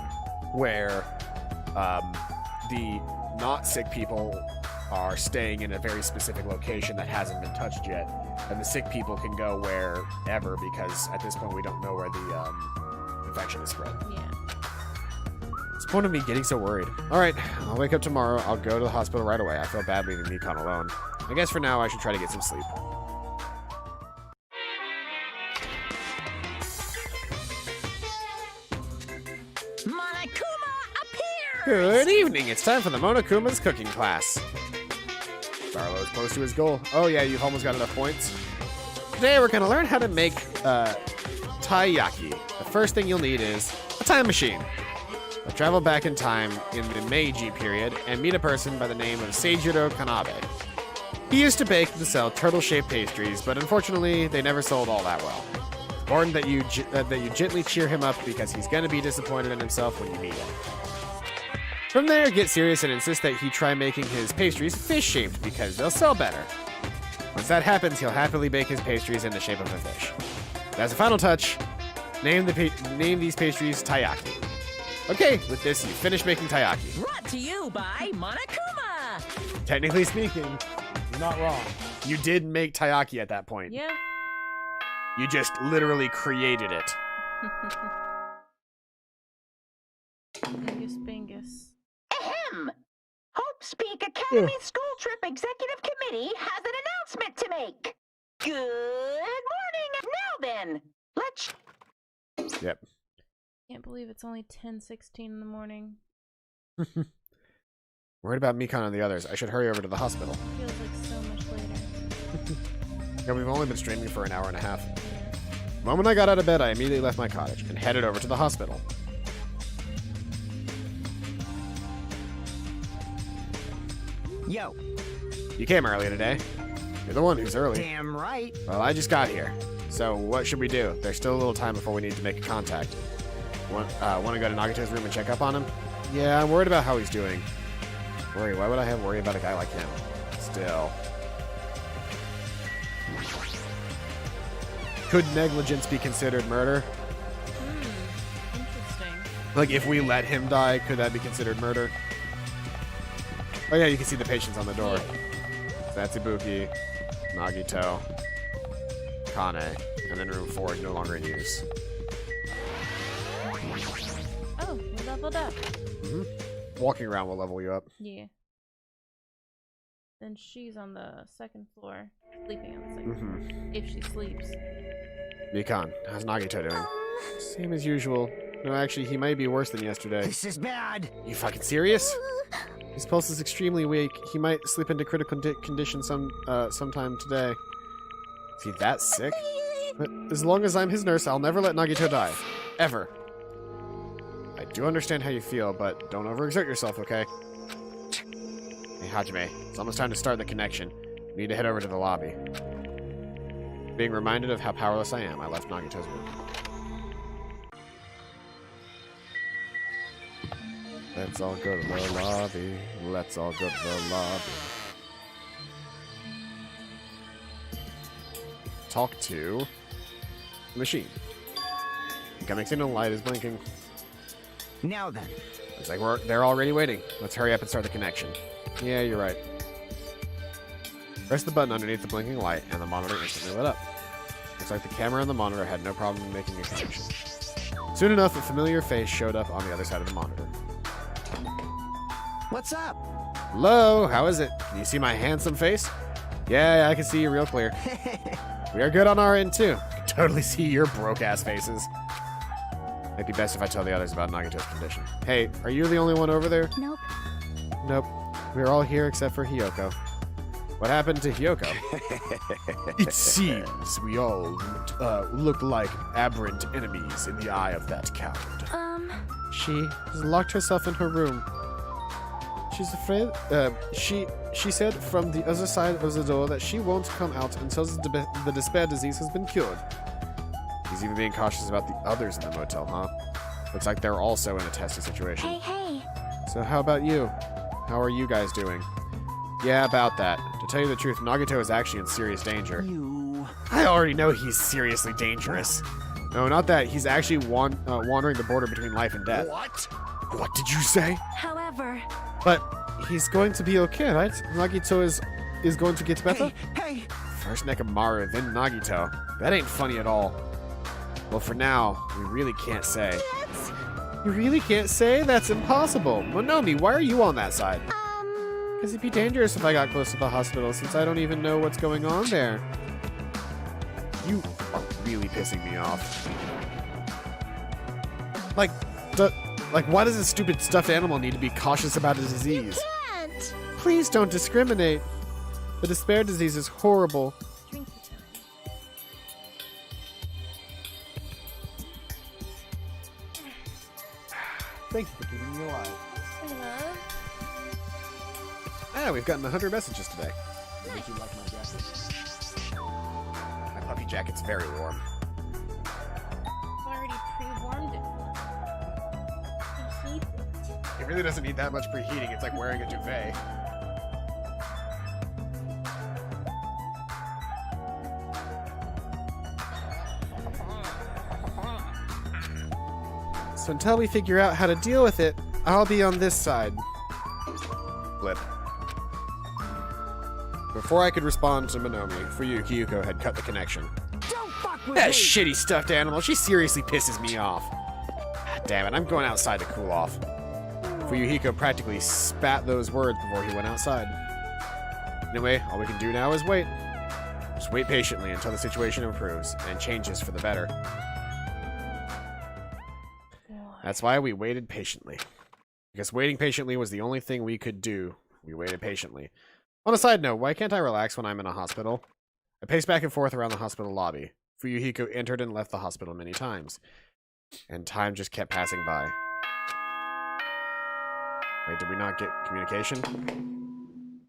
where the not sick people are staying in a very specific location that hasn't been touched yet, and the sick people can go wherever because at this point we don't know where the infection is spread. Yeah. It's the point of me getting so worried. Alright, I'll wake up tomorrow. I'll go to the hospital right away. I feel bad leaving Mikhan alone. I guess for now I should try to get some sleep. Monokuma appears! Good evening. It's time for the Monokuma's cooking class. Barlow is close to his goal. Oh yeah, you've almost got enough points. Today we're going to learn how to make taiyaki. The first thing you'll need is a time machine. We'll travel back in time in the Meiji period and meet a person by the name of Seijiro Kanabe. He used to bake and sell turtle-shaped pastries, but unfortunately they never sold all that well. It's important that you gently cheer him up because he's going to be disappointed in himself when you meet him. From there, get serious and insist that he try making his pastries fish-shaped because they'll sell better. Once that happens, he'll happily bake his pastries in the shape of a fish. As a final touch, name these pastries taiyaki. Okay, with this, you finish making taiyaki. Brought to you by Monokuma! Technically speaking, you're not wrong. You did make taiyaki at that point. Yeah. You just literally created it. Bingus, bingus. Ahem! Hope's Peak Academy School Trip Executive Committee has an announcement to make. Good morning. Now then, let's... Yep. Can't believe it's only 10:16 in the morning. Worried about Mikhan and the others. I should hurry over to the hospital. Feels like so much later. Yeah, we've only been streaming for an hour and a half. The moment I got out of bed, I immediately left my cottage and headed over to the hospital. Yo, You came early today. You're the one who's early. damn right. Well, I just got here. So what should we do? There's still a little time before we need to make a contact. Want to go to Nagato's room and check up on him? Yeah, I'm worried about how he's doing. Worry? Why would I have worry about a guy like him? Still. Could negligence be considered murder? Interesting. Like, if we let him die, could that be considered murder? Oh yeah, you can see the patients on the door. Satsubuki, Nagito, Kane, and then room 4 is no longer in use. Oh, we leveled up. Walking around will level you up. Yeah. Then she's on the second floor, sleeping on the second floor. If she sleeps. Mikhan, how's Nagito doing? Same as usual. No, actually, he might be worse than yesterday. This is bad. You fucking serious? His pulse is extremely weak. He might slip into critical condition sometime today. Is he that sick? But as long as I'm his nurse, I'll never let Nagito die. Ever. I do understand how you feel, but don't overexert yourself, okay? Hey, Hajime, it's almost time to start the connection. We need to head over to the lobby. Being reminded of how powerless I am, I left Nagito's room. Let's all go to the lobby. Let's all go to the lobby. Talk to the machine. Incoming signal light is blinking. Now then, Looks like they're already waiting. Let's hurry up and start the connection. Yeah, you're right. Press the button underneath the blinking light, and the monitor instantly lit up. Looks like the camera on the monitor had no problem in making a connection. Soon enough, a familiar face showed up on the other side of the monitor. What's up? Hello, how is it? Can you see my handsome face? Yeah, I can see you real clear. We are good on our end, too. I can totally see your broke-ass faces. Might be best if I tell the others about Nagito's condition. Hey, are you the only one over there? Nope. Nope. We're all here except for Hiyoko. What happened to Hiyoko? It seems we all look like aberrant enemies in the eye of that coward. She has locked herself in her room. She's afraid. She said from the other side of the door that she won't come out until the despair disease has been cured. He's even being cautious about the others in the motel, huh? Looks like they're also in a testy situation. Hey. So how about you? How are you guys doing? Yeah, about that. To tell you the truth, Nagito is actually in serious danger. You. I already know he's seriously dangerous. No, not that. He's actually wandering the border between life and death. What? What did you say? However, But he's going to be okay, right? Nagito is going to get better? Hey. First Nekomaru, then Nagito. That ain't funny at all. Well, for now, we really can't say. You really can't say? That's impossible. Monomi, why are you on that side? Because it'd be dangerous if I got close to the hospital, since I don't even know what's going on there. You are really pissing me off. Like, why does a stupid stuffed animal need to be cautious about a disease? can't. Please don't discriminate. The despair disease is horrible. Thank you for keeping me alive. Ah, we've gotten 100 messages today. Would you like my jacket? My puppy jacket's very warm. I've already pre-warmed it. I hate it. It really doesn't need that much preheating. It's like wearing a duvet. So until we figure out how to deal with it, I'll be on this side. Blip. Before I could respond to Monomi, Hiyoko had cut the connection. Don't fuck with That me. shitty stuffed animal, she seriously pisses me off. Damn it, I'm going outside to cool off. Fuyuhiko practically spat those words before he went outside. Anyway, all we can do now is wait. Just wait patiently until the situation improves and changes for the better. That's why we waited patiently. Because waiting patiently was the only thing we could do. We waited patiently. On a side note, why can't I relax when I'm in a hospital? I paced back and forth around the hospital lobby. Fuyuhiko entered and left the hospital many times. And time just kept passing by. Wait, did we not get communication?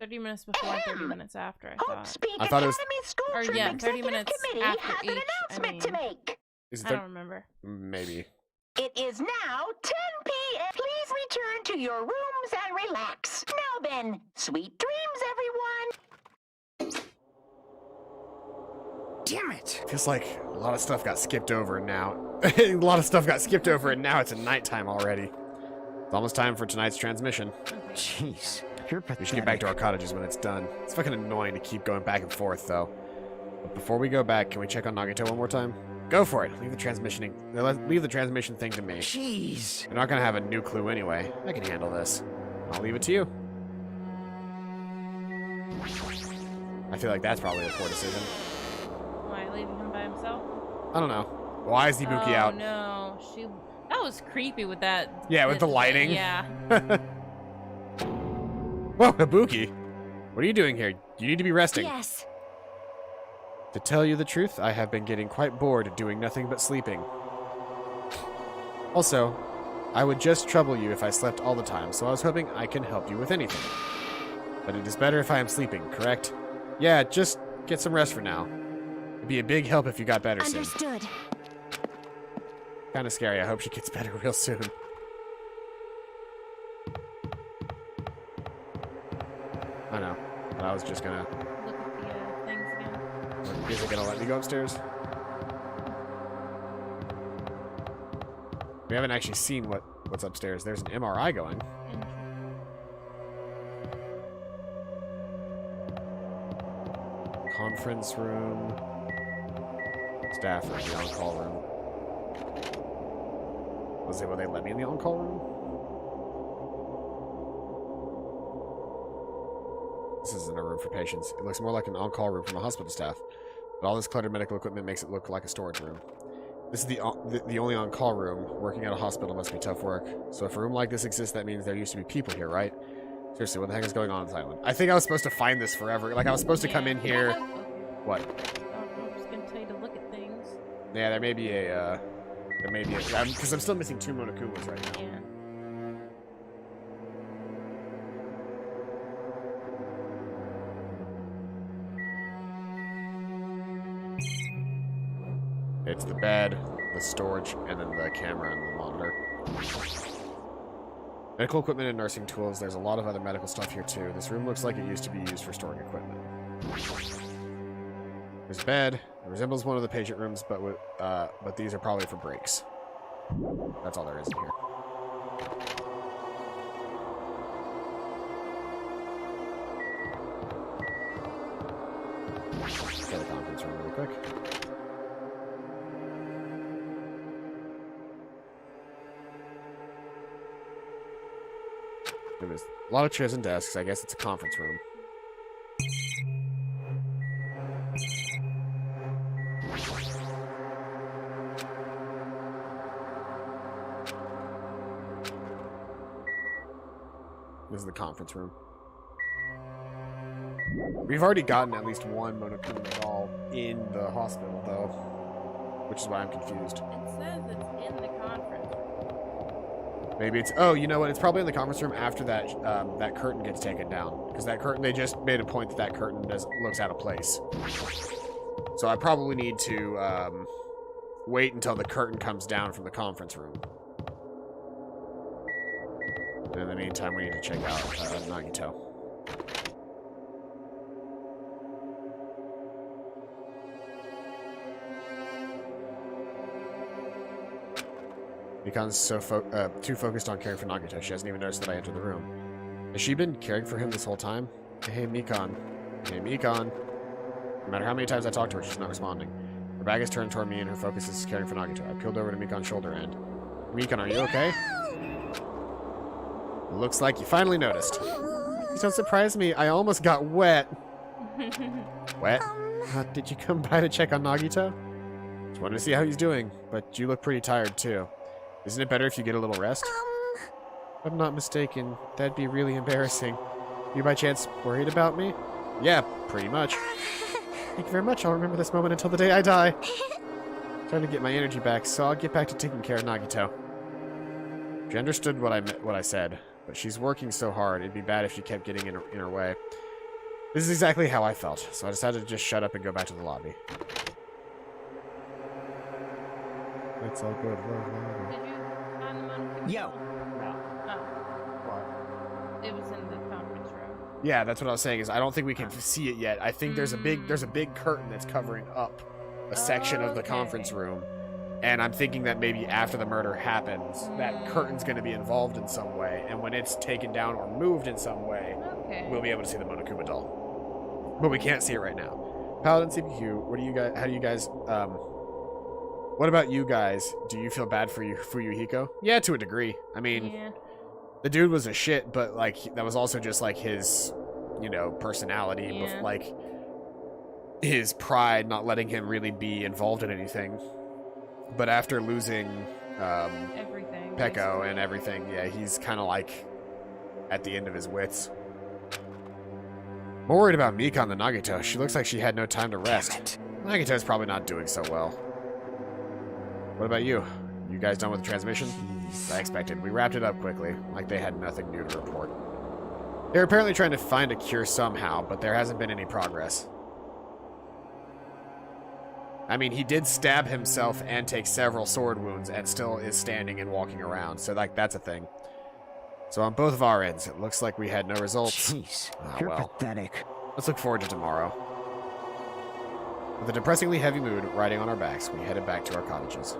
30 minutes before, 30 minutes after, I thought. Hope's Peak I thought it was- Academy School Or, Trip yeah, 30 Executive minutes Committee after has an each, announcement to make. Is I there... don't remember. Maybe. It is now 10 p.m. Please return to your rooms and relax. Now then, sweet dreams, everyone. Damn it. Feels like a lot of stuff got skipped over and now. A lot of stuff got skipped over and now it's nighttime already. It's almost time for tonight's transmission. Jeez. You're pathetic. We should get back to our cottages when it's done. It's fucking annoying to keep going back and forth, though. But before we go back, can we check on Nagito one more time? Go for it. Leave the transmission thing to me. Jeez. You're not gonna have a new clue anyway. I can handle this. I'll leave it to you. I feel like that's probably a poor decision. Why, leaving him by himself? I don't know. Why is Ibuki out? Oh, no. That was creepy with that. Yeah, with the lighting. Yeah. Whoa, Ibuki. What are you doing here? You need to be resting. Yes. To tell you the truth, I have been getting quite bored doing nothing but sleeping. Also, I would just trouble you if I slept all the time, so I was hoping I can help you with anything. But it is better if I am sleeping, correct? Yeah, just get some rest for now. It'd be a big help if you got better soon. Understood. Kinda scary, I hope she gets better real soon. I know, but I was just gonna... Look at the things again. Is it gonna let me go upstairs? We haven't actually seen what's upstairs. There's an MRI going. conference room. Staff room, the on-call room. Will they let me in the on-call room? This isn't a room for patients. It looks more like an on-call room from a hospital staff. But all this cluttered medical equipment makes it look like a storage room. This is the only on-call room. Working at a hospital must be tough work. So if a room like this exists, that means there used to be people here, right? Seriously, what the heck is going on this island? I think I was supposed to find this forever. Like, I was supposed to come in here... What? I'm just gonna tell you to look at things. Yeah, there may be a, because I'm still missing 2 Monokumas right now. Yeah. It's the bed, the storage, and then the camera and the monitor. Medical equipment and nursing tools. There's a lot of other medical stuff here too. This room looks like it used to be used for storing equipment. There's a bed. It resembles one of the patient rooms, but these are probably for breaks. That's all there is in here. Go to the conference room really quick. There's a lot of chairs and desks. I guess it's a conference room. This is the conference room. We've already gotten at least one Monokuma doll in the hospital, though, which is why I'm confused. It says it's in the conference room. Maybe it's... Oh, you know what? It's probably in the conference room after that that curtain gets taken down. Because that curtain... They just made a point that that curtain looks out of place. So I probably need to wait until the curtain comes down from the conference room. And in the meantime, we need to check out Nagito. Mikhan's too focused on caring for Nagito. She hasn't even noticed that I entered the room. Has she been caring for him this whole time? Hey, Mikhan. Hey, Mikhan. No matter how many times I talk to her, she's not responding. Her back is turned toward me and her focus is caring for Nagito. I peeled over to Mikhan's shoulder and... Mikhan, are you okay? Looks like you finally noticed. Please don't surprise me. I almost got wet. Wet? Did you come by to check on Nagito? Just wanted to see how he's doing, but you look pretty tired too. Isn't it better if you get a little rest? If I'm not mistaken, that'd be really embarrassing. You by chance worried about me? Yeah, pretty much. Thank you very much. I'll remember this moment until the day I die. Trying to get my energy back, so I'll get back to taking care of Nagito. She understood what I said, but she's working so hard, it'd be bad if she kept getting in her way. This is exactly how I felt, so I decided to just shut up and go back to the lobby. It's all good. Did you find the Monokuma? Yo. Oh. What? It was in the conference room. Yeah, that's what I was saying. Is I don't think we can see it yet. I think there's a big curtain that's covering up a section of the conference room, and I'm thinking that maybe after the murder happens, that curtain's going to be involved in some way, and when it's taken down or moved in some way, we'll be able to see the Monokuma doll. But we can't see it right now. Paladin CPQ, what do you guys? How do you guys? What about you guys? Do you feel bad for Fuyuhiko? Yeah, to a degree. I mean, the dude was a shit, but like that was also just like his, you know, personality, with like his pride not letting him really be involved in anything. But after losing everything, Peko and everything, yeah, he's kind of like at the end of his wits. More worried about Mikhan than Nagito. She looks like she had no time to rest. Nagito's probably not doing so well. What about you? You guys done with the transmission? I expected. We wrapped it up quickly, like they had nothing new to report. They're apparently trying to find a cure somehow, but there hasn't been any progress. I mean, he did stab himself and take several sword wounds and still is standing and walking around, so like that's a thing. So on both of our ends, it looks like we had no results. Jeez, you're pathetic. Let's look forward to tomorrow. With a depressingly heavy mood riding on our backs, we headed back to our cottages.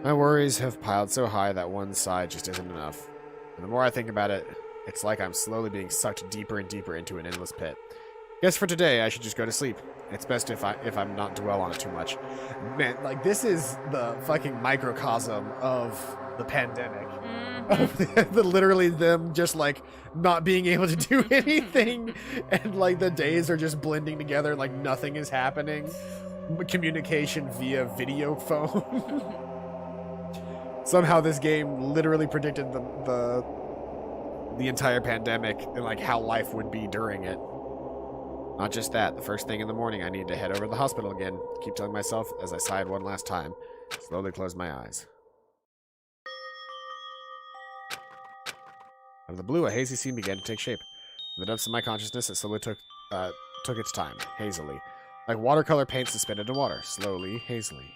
My worries have piled so high that one side just isn't enough. And the more I think about it, it's like I'm slowly being sucked deeper and deeper into an endless pit. Guess for today, I should just go to sleep. It's best if I'm not dwell on it too much. Man, like, this is the fucking microcosm of the pandemic. Of literally them just, like, not being able to do anything. And, like, the days are just blending together like nothing is happening. Communication via video phone. Somehow this game literally predicted the entire pandemic and, like, how life would be during it. Not just that, the first thing in the morning I need to head over to the hospital again. Keep telling myself as I sighed one last time. Slowly close my eyes. Out of the blue, a hazy scene began to take shape. In the depths of my consciousness, it slowly took its time, hazily. Like watercolor paint suspended in water. Slowly, hazily.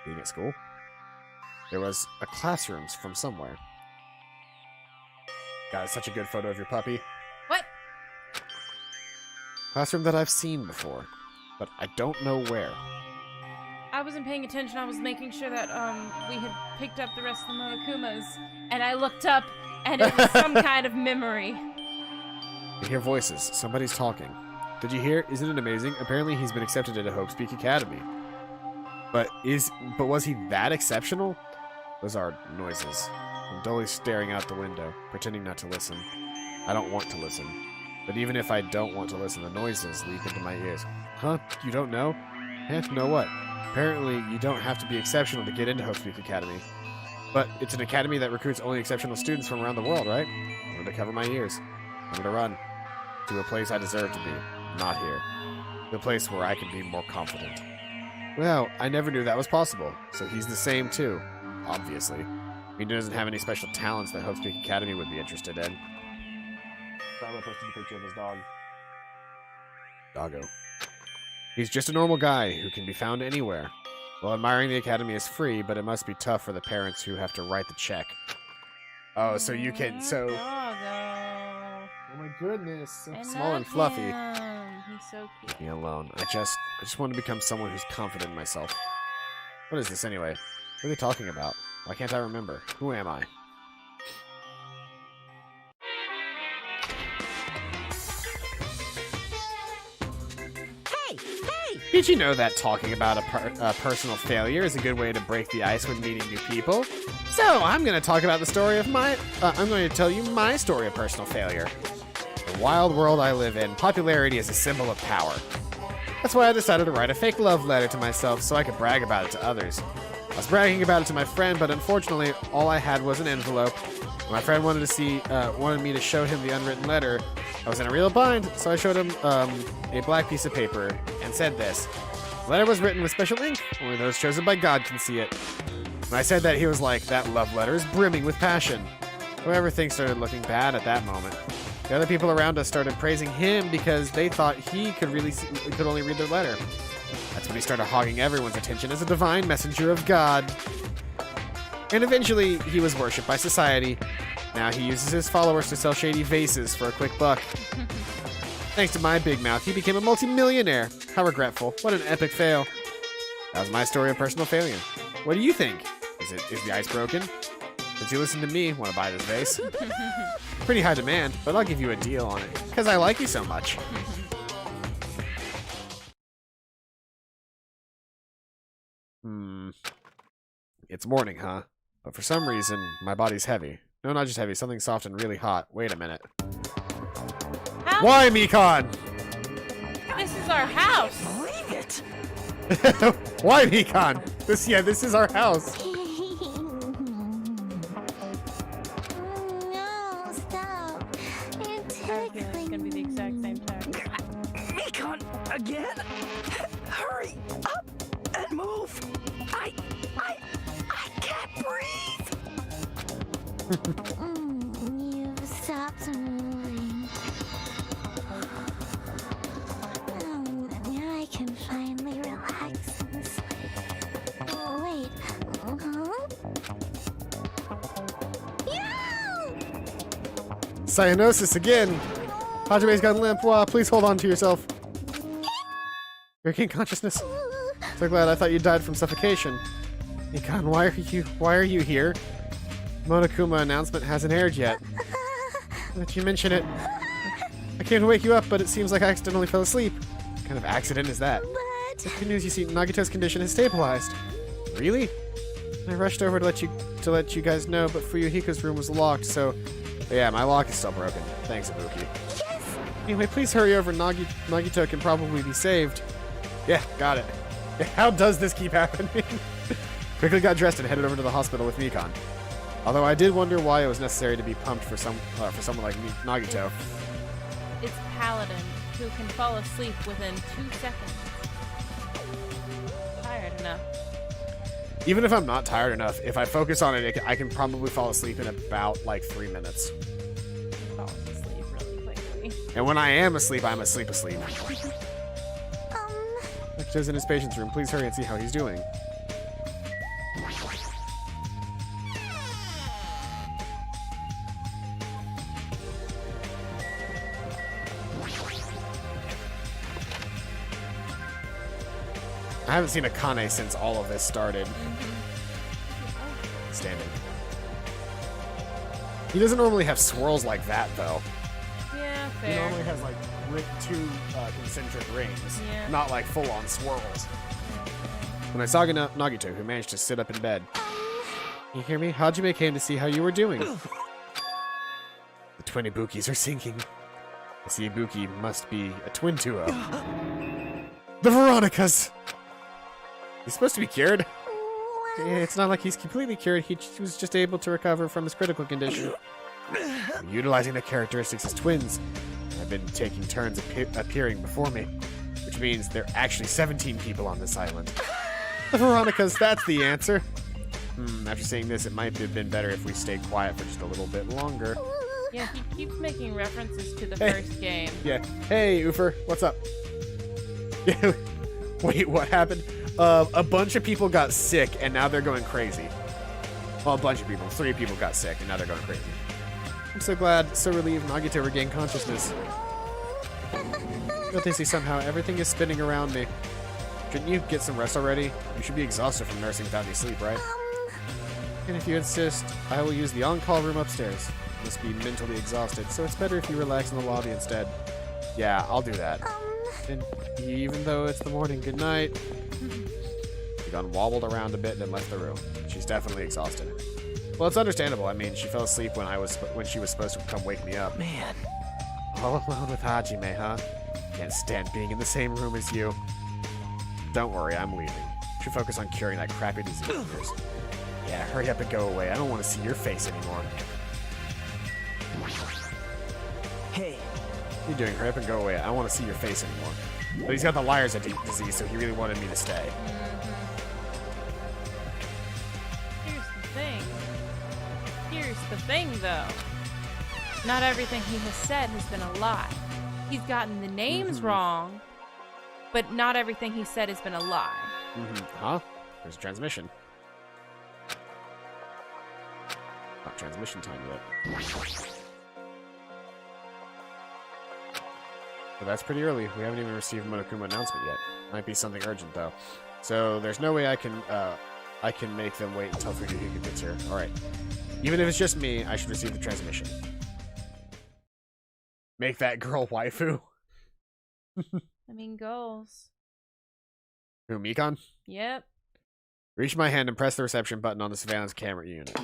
Being at school? There was a classroom from somewhere. God, it's such a good photo of your puppy. What? Classroom that I've seen before, but I don't know where. I wasn't paying attention. I was making sure that we had picked up the rest of the Monokumas, and I looked up, and it was some kind of memory. I hear voices. Somebody's talking. Did you hear? Isn't it amazing? Apparently he's been accepted into Hope Speak Academy. But was he that exceptional? Those are noises. I'm dully staring out the window, pretending not to listen. I don't want to listen. But even if I don't want to listen, the noises leap into my ears. Huh? You don't know? Eh, know what? Apparently, you don't have to be exceptional to get into Hope Speak Academy. But it's an academy that recruits only exceptional students from around the world, right? I'm going to cover my ears. I'm going to run to a place I deserve to be. Not here. The place where I can be more confident. Well, I never knew that was possible. So he's the same, too. Obviously. I mean, he doesn't have any special talents that Hope Speak Academy would be interested in. Probably posted a picture of his dog. Doggo. He's just a normal guy who can be found anywhere. Well, admiring the academy is free, but it must be tough for the parents who have to write the check. Oh, so you can, so... Doggo. Oh my goodness, so I small love and fluffy. him. He's so cute. Leave me alone. I just want to become someone who's confident in myself. What is this anyway? What are they talking about? Why can't I remember? Who am I? Hey! Did you know that talking about a personal failure is a good way to break the ice when meeting new people? So, I'm going to talk about the story of I'm going to tell you my story of personal failure. The wild world I live in, popularity is a symbol of power. That's why I decided to write a fake love letter to myself so I could brag about it to others. I was bragging about it to my friend, but unfortunately, all I had was an envelope. When my friend wanted me to show him the unwritten letter, I was in a real bind, so I showed him a black piece of paper and said this. The letter was written with special ink. Only those chosen by God can see it. When I said that, he was like, that love letter is brimming with passion. However, things started looking bad at that moment. The other people around us started praising him because they thought he could only read their letter. That's when he started hogging everyone's attention as a divine messenger of God. And eventually, he was worshipped by society. Now he uses his followers to sell shady vases for a quick buck. Thanks to my big mouth, he became a multi-millionaire. How regretful. What an epic fail. That was my story of personal failure. What do you think? Is the ice broken? Since you listen to me, want to buy this vase? Pretty high demand, but I'll give you a deal on it, because I like you so much. It's morning, huh? But for some reason, my body's heavy. No, not just heavy, something soft and really hot. Wait a minute. How? Why, Mikhan? This is our house. Believe it! Why, Mikhan? This is our house. No, stop. You're It's gonna be the exact same time. Mikhan, again? Hurry up and move! I can't breathe! You've stopped moving. Now I can finally relax and sleep. Oh, wait. Cyanosis again. Hajime's gone limp. Wow, please hold on to yourself. You're in consciousness. So glad. I thought you died from suffocation. Mikhan, why are you here? Monokuma announcement hasn't aired yet. Now that you mention it, I came to wake you up, but it seems like I accidentally fell asleep. What kind of accident is that? The good news, you see, Nagito's condition has stabilized. Really? I rushed over to let you guys know, but Fuyuhiko's room was locked, so yeah, my lock is still broken. Thanks, Ibuki. Yes! Anyway, please hurry over. Nagito can probably be saved. Yeah, got it. How does this keep happening? Quickly got dressed and headed over to the hospital with Mikhan. Although I did wonder why it was necessary to be pumped for someone like Nagito. It's Paladin, who can fall asleep within 2 seconds. Tired enough. Even if I'm not tired enough, if I focus on it, I can probably fall asleep in about like 3 minutes. Falls asleep really quickly. And when I am asleep, I'm asleep. Um, Nagito's in his patient's room. Please hurry and see how he's doing. I haven't seen Akane since all of this started. Standing. He doesn't normally have swirls like that, though. Yeah, He fair. normally has like two concentric rings, Yeah. not like full-on swirls. When I saw Nagito, who managed to sit up in bed. You hear me? Hajime came to see how you were doing. The twin Ibukis are sinking. I see Ibuki must be a twin duo. The Veronicas! He's supposed to be cured. It's not like he's completely cured. He was just able to recover from his critical condition. I'm utilizing the characteristics as twins. I've been taking turns appearing before me, which means there are actually 17 people on this island. The Veronicas, that's the answer. After saying this, it might have been better if we stayed quiet for just a little bit longer. Yeah, he keeps making references to the Hey. first game. Yeah. Hey, Ufer, what's up? Yeah. Wait, what happened? A bunch of people got sick, and now they're going crazy. Well, a bunch of people. 3 people got sick, and now they're going crazy. I'm so glad, so relieved Nagito regained consciousness. Don't they see somehow everything is spinning around me? Shouldn't you get some rest already? You should be exhausted from nursing without any sleep, right? And if you insist, I will use the on-call room upstairs. You must be mentally exhausted, so it's better if you relax in the lobby instead. Yeah, I'll do that. And even though it's the morning, good night. Mikhan wobbled around a bit and then left the room. She's definitely exhausted. Well, it's understandable. I mean, she fell asleep when she was supposed to come wake me up. Man, All alone with Hajime, huh? Can't stand being in the same room as you. Don't worry, I'm leaving. Should focus on curing that crappy disease of yours. Yeah, hurry up and go away. I don't want to see your face anymore. hey, What are you doing? Hurry up and go away. I don't want to see your face anymore. But he's got the liar's disease, so he really wanted me to stay. Here's the thing, though. Not everything he has said has been a lie. He's gotten the names wrong, but not everything he said has been a lie. Huh? There's a transmission. Not transmission time yet. But that's pretty early. We haven't even received Monokuma announcement yet. Might be something urgent though. So there's no way I can make them wait until Fuyuhiko gets here. Alright. Even if it's just me, I should receive the transmission. Make that girl waifu. I mean, goals. Who, Mikhan? Yep. Reach my hand and press the reception button on the surveillance camera unit.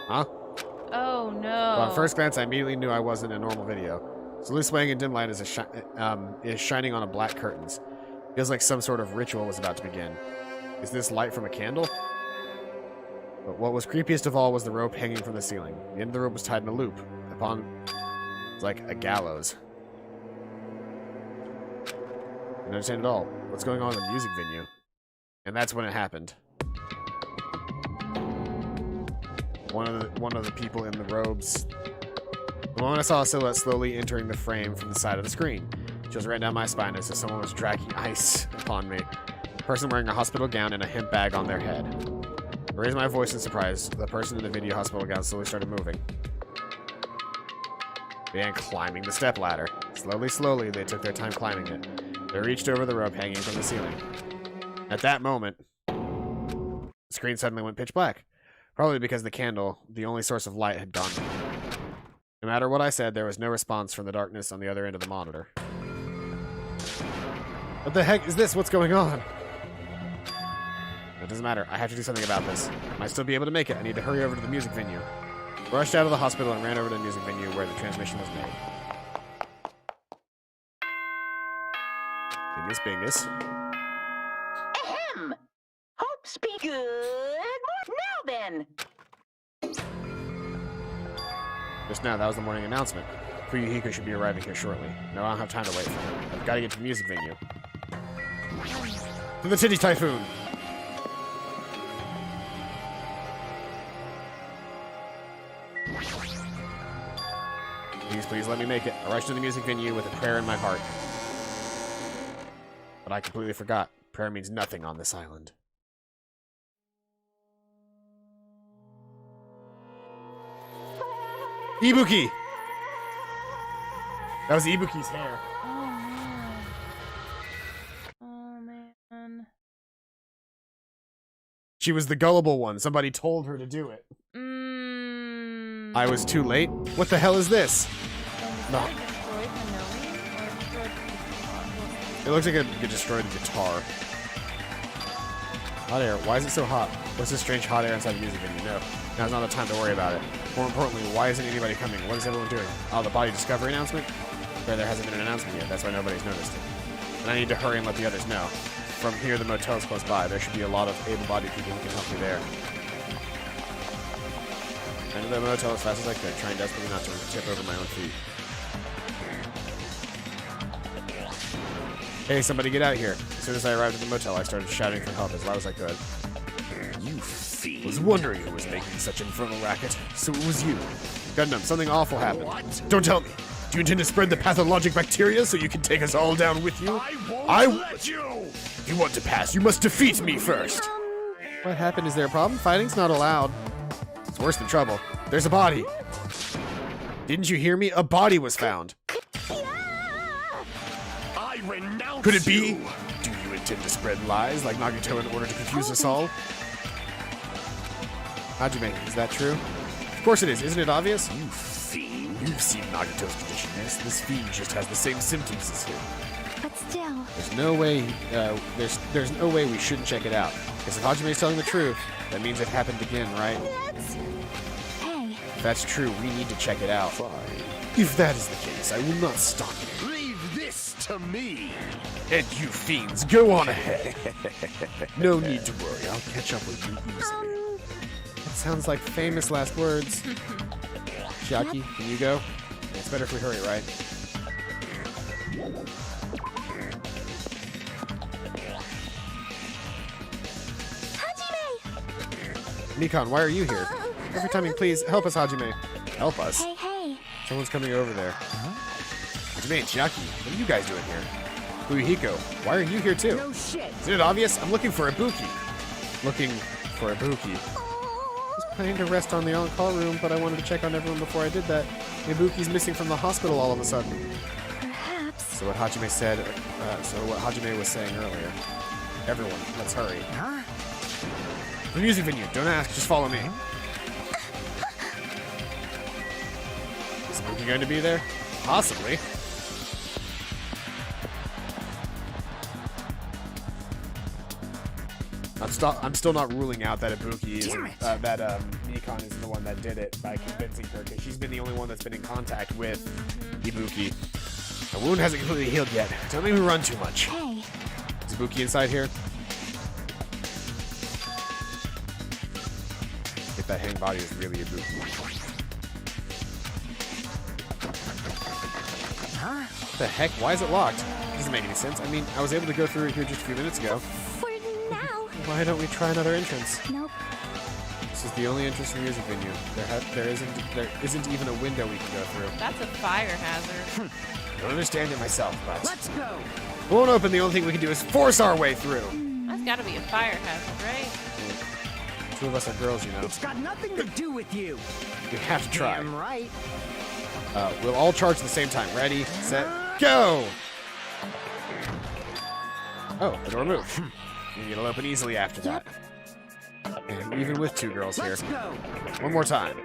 Huh? Oh no. Well, on first glance, I immediately knew I wasn't in a normal video. Slowly swaying in dim light is shining on a black curtains. Feels like some sort of ritual was about to begin. Is this light from a candle? But what was creepiest of all was the rope hanging from the ceiling. The end of the rope was tied in a loop. It's like a gallows. I don't understand at all. What's going on in the music venue? And that's when it happened. One of the people in the robes. The moment I saw a silhouette slowly entering the frame from the side of the screen. Chills right down my spine as if someone was dragging ice upon me. A person wearing a hospital gown and a hemp bag on their head. I raised my voice in surprise. The person in the video hospital gown slowly started moving. They began climbing the stepladder. Slowly, they took their time climbing it. They reached over the rope hanging from the ceiling. At that moment, screen suddenly went pitch black. Probably because the candle, the only source of light, had gone. No matter what I said, there was no response from the darkness on the other end of the monitor. What the heck is this? What's going on? It doesn't matter. I have to do something about this. I might still be able to make it. I need to hurry over to the music venue. Rushed out of the hospital and ran over to the music venue where the transmission was made. Bingus. Ahem! Hope speak. Good morning. Now then. Just now, that was the morning announcement. Fuyuhiko should be arriving here shortly. No, I don't have time to wait for him. I've got to get to the music venue. To the Titty Typhoon! Please let me make it. I rushed to the music venue with a prayer in my heart. But I completely forgot. Prayer means nothing on this island. Ibuki! That was Ibuki's hair. Oh man. She was the gullible one. Somebody told her to do it. I was too late? What the hell is this? No. It looks like it destroyed a guitar. Hot air. Why is it so hot? What's this strange hot air inside the music venue? No. Now's not the time to worry about it. More importantly, why isn't anybody coming? What is everyone doing? Oh, the body discovery announcement? There hasn't been an announcement yet. That's why nobody's noticed it. And I need to hurry and let the others know. From here, the motel is close by. There should be a lot of able-bodied people who can help me there. I entered the motel as fast as I could, trying desperately not to tip over my own feet. Hey, somebody get out here. As soon as I arrived at the motel, I started shouting for help as loud as I could. You fiend. Was wondering who was making such infernal racket. So it was you. Gundam, something awful happened. What? Don't tell me. Do you intend to spread the pathologic bacteria so you can take us all down with you? I won't let you! If you want to pass, you must defeat me first. What happened? Is there a problem? Fighting's not allowed. It's worse than trouble. There's a body. Didn't you hear me? A body was found. I renounce. Could it be? Do you intend to spread lies like Nagito in order to confuse us all? Hajime, is that true? Of course it is. Isn't it obvious? You fiend. You've seen Nagito's condition. This fiend just has the same symptoms as him. But still. There's no way. There's no way we shouldn't check it out. Because if Hajime's telling the truth, that means it happened again, right? Hey. If that's true, we need to check it out. Fine. If that is the case, I will not stop you. Leave this to me. And you fiends, go on ahead. No need to worry. I'll catch up with you easily. That sounds like famous last words. Chiaki, can you go? It's better if we hurry, right? Mikhan, why are you here? Every time you please, help us, Hajime. Help us? Hey. Someone's coming over there. Hajime and Chiaki, what are you guys doing here? Fuyuhiko, why are you here too? No shit. Isn't it obvious? I'm looking for Ibuki. Looking for Ibuki. I was planning to rest on the on-call room, but I wanted to check on everyone before I did that. Ibuki's missing from the hospital all of a sudden. Perhaps. So what Hajime said, what Hajime was saying earlier. Everyone, let's hurry. Huh? The music venue. Don't ask, just follow me. Is Ibuki going to be there? Possibly. I'm still not ruling out that Ibuki is Mikhan is the one that did it by convincing her, because she's been the only one that's been in contact with Ibuki. The wound hasn't completely healed yet. Don't make me run too much. Hey. Is Ibuki inside here? If that hanging body is really Ibuki. Huh? What the heck? Why is it locked? Doesn't make any sense. I mean, I was able to go through it here just a few minutes ago. For now. Why don't we try another entrance? Nope. This is the only entrance to the music venue. There isn't even a window we can go through. That's a fire hazard. I don't understand it myself, but Let's go. it won't open. The only thing we can do is force our way through. That's gotta be a fire hazard, right? Two of us are girls, you know. It's got nothing to do with you. We have to try. Damn right. We'll all charge at the same time. Ready, set, go! Oh, the door moved. Maybe it'll open easily after that. And even with 2 girls here. Let's go. One more time.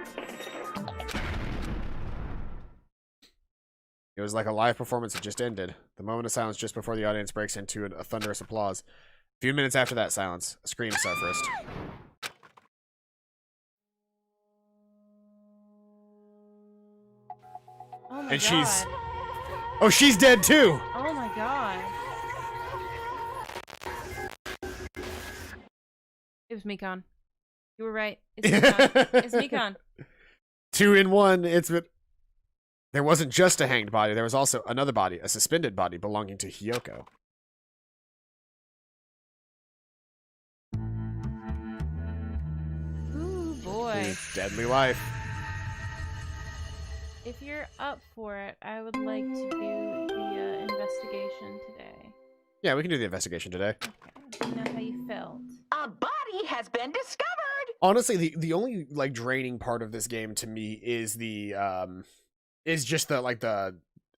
It was like a live performance that just ended. The moment of silence just before the audience breaks into a thunderous applause. A few minutes after that silence, a scream surfaced. Oh my And god. Oh, she's dead too! Oh my god. It was Mikhan. You were right. It's Mikhan. It's Mikhan. 2 in 1. There wasn't just a hanged body, there was also another body, a suspended body belonging to Hiyoko. Ooh boy. His deadly life. If you're up for it, I would like to do the investigation today. Yeah, we can do the investigation today. Okay. Do you know how you felt? A body has been discovered. Honestly, the only like draining part of this game to me is the is just the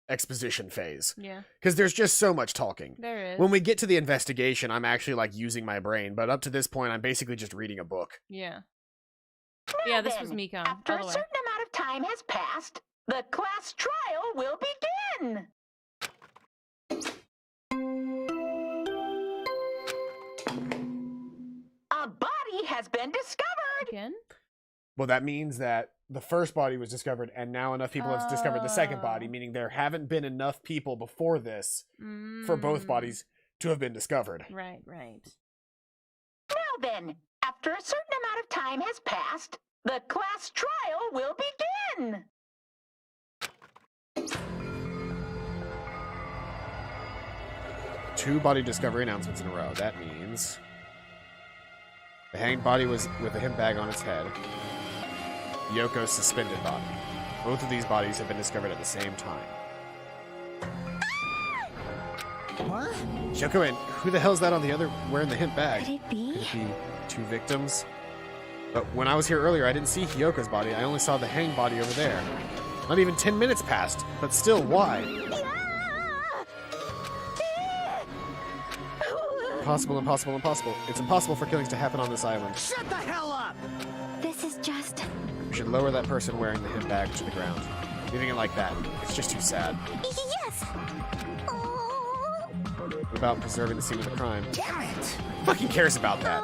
exposition phase. Yeah. Because there's just so much talking. There is. When we get to the investigation, I'm actually like using my brain, but up to this point, I'm basically just reading a book. Yeah. Now Yeah, this then, was Mikhan, After by the a way. certain amount of time has passed, the class trial will begin. A body has been discovered. Again? Well, that means that the first body was discovered, and now enough people have discovered the second body, Oh. meaning there haven't been enough people before this for both Mm. bodies to have been discovered. Right, right. Now then, after a certain amount of time has passed, the class trial will begin. Two body discovery announcements in a row. That means the hanged body was with a hemp bag on its head. Yoko's suspended body. Both of these bodies have been discovered at the same time. What? Yoko, and who the hell's that on the other wearing the hemp bag? Could it be? Could it be 2 victims? But when I was here earlier, I didn't see Hyoko's body. I only saw the hanged body over there. Not even 10 minutes passed. But still, why? Impossible, impossible, impossible. It's impossible for killings to happen on this island. Shut the hell up! This is just... We should lower that person wearing the hemp bag to the ground. Leaving it like that. It's just too sad. Yes! Oh. What about preserving the scene of the crime? Damn it! Who fucking cares about that?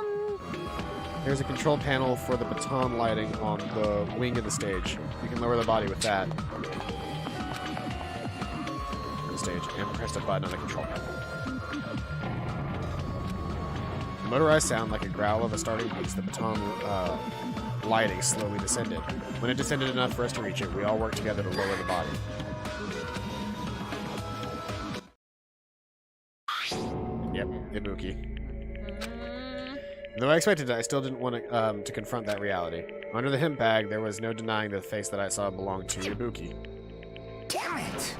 There's a control panel for the baton lighting on the wing of the stage. You can lower the body with that. On the stage, and press a button on the control panel. The motorized sound like a growl of a starting beast. The baton lighting slowly descended. When it descended enough for us to reach it, we all worked together to lower the body. Yep, Ibuki. Though I expected it, I still didn't want to confront that reality. Under the hemp bag, there was no denying the face that I saw belonged to Ibuki. Damn it!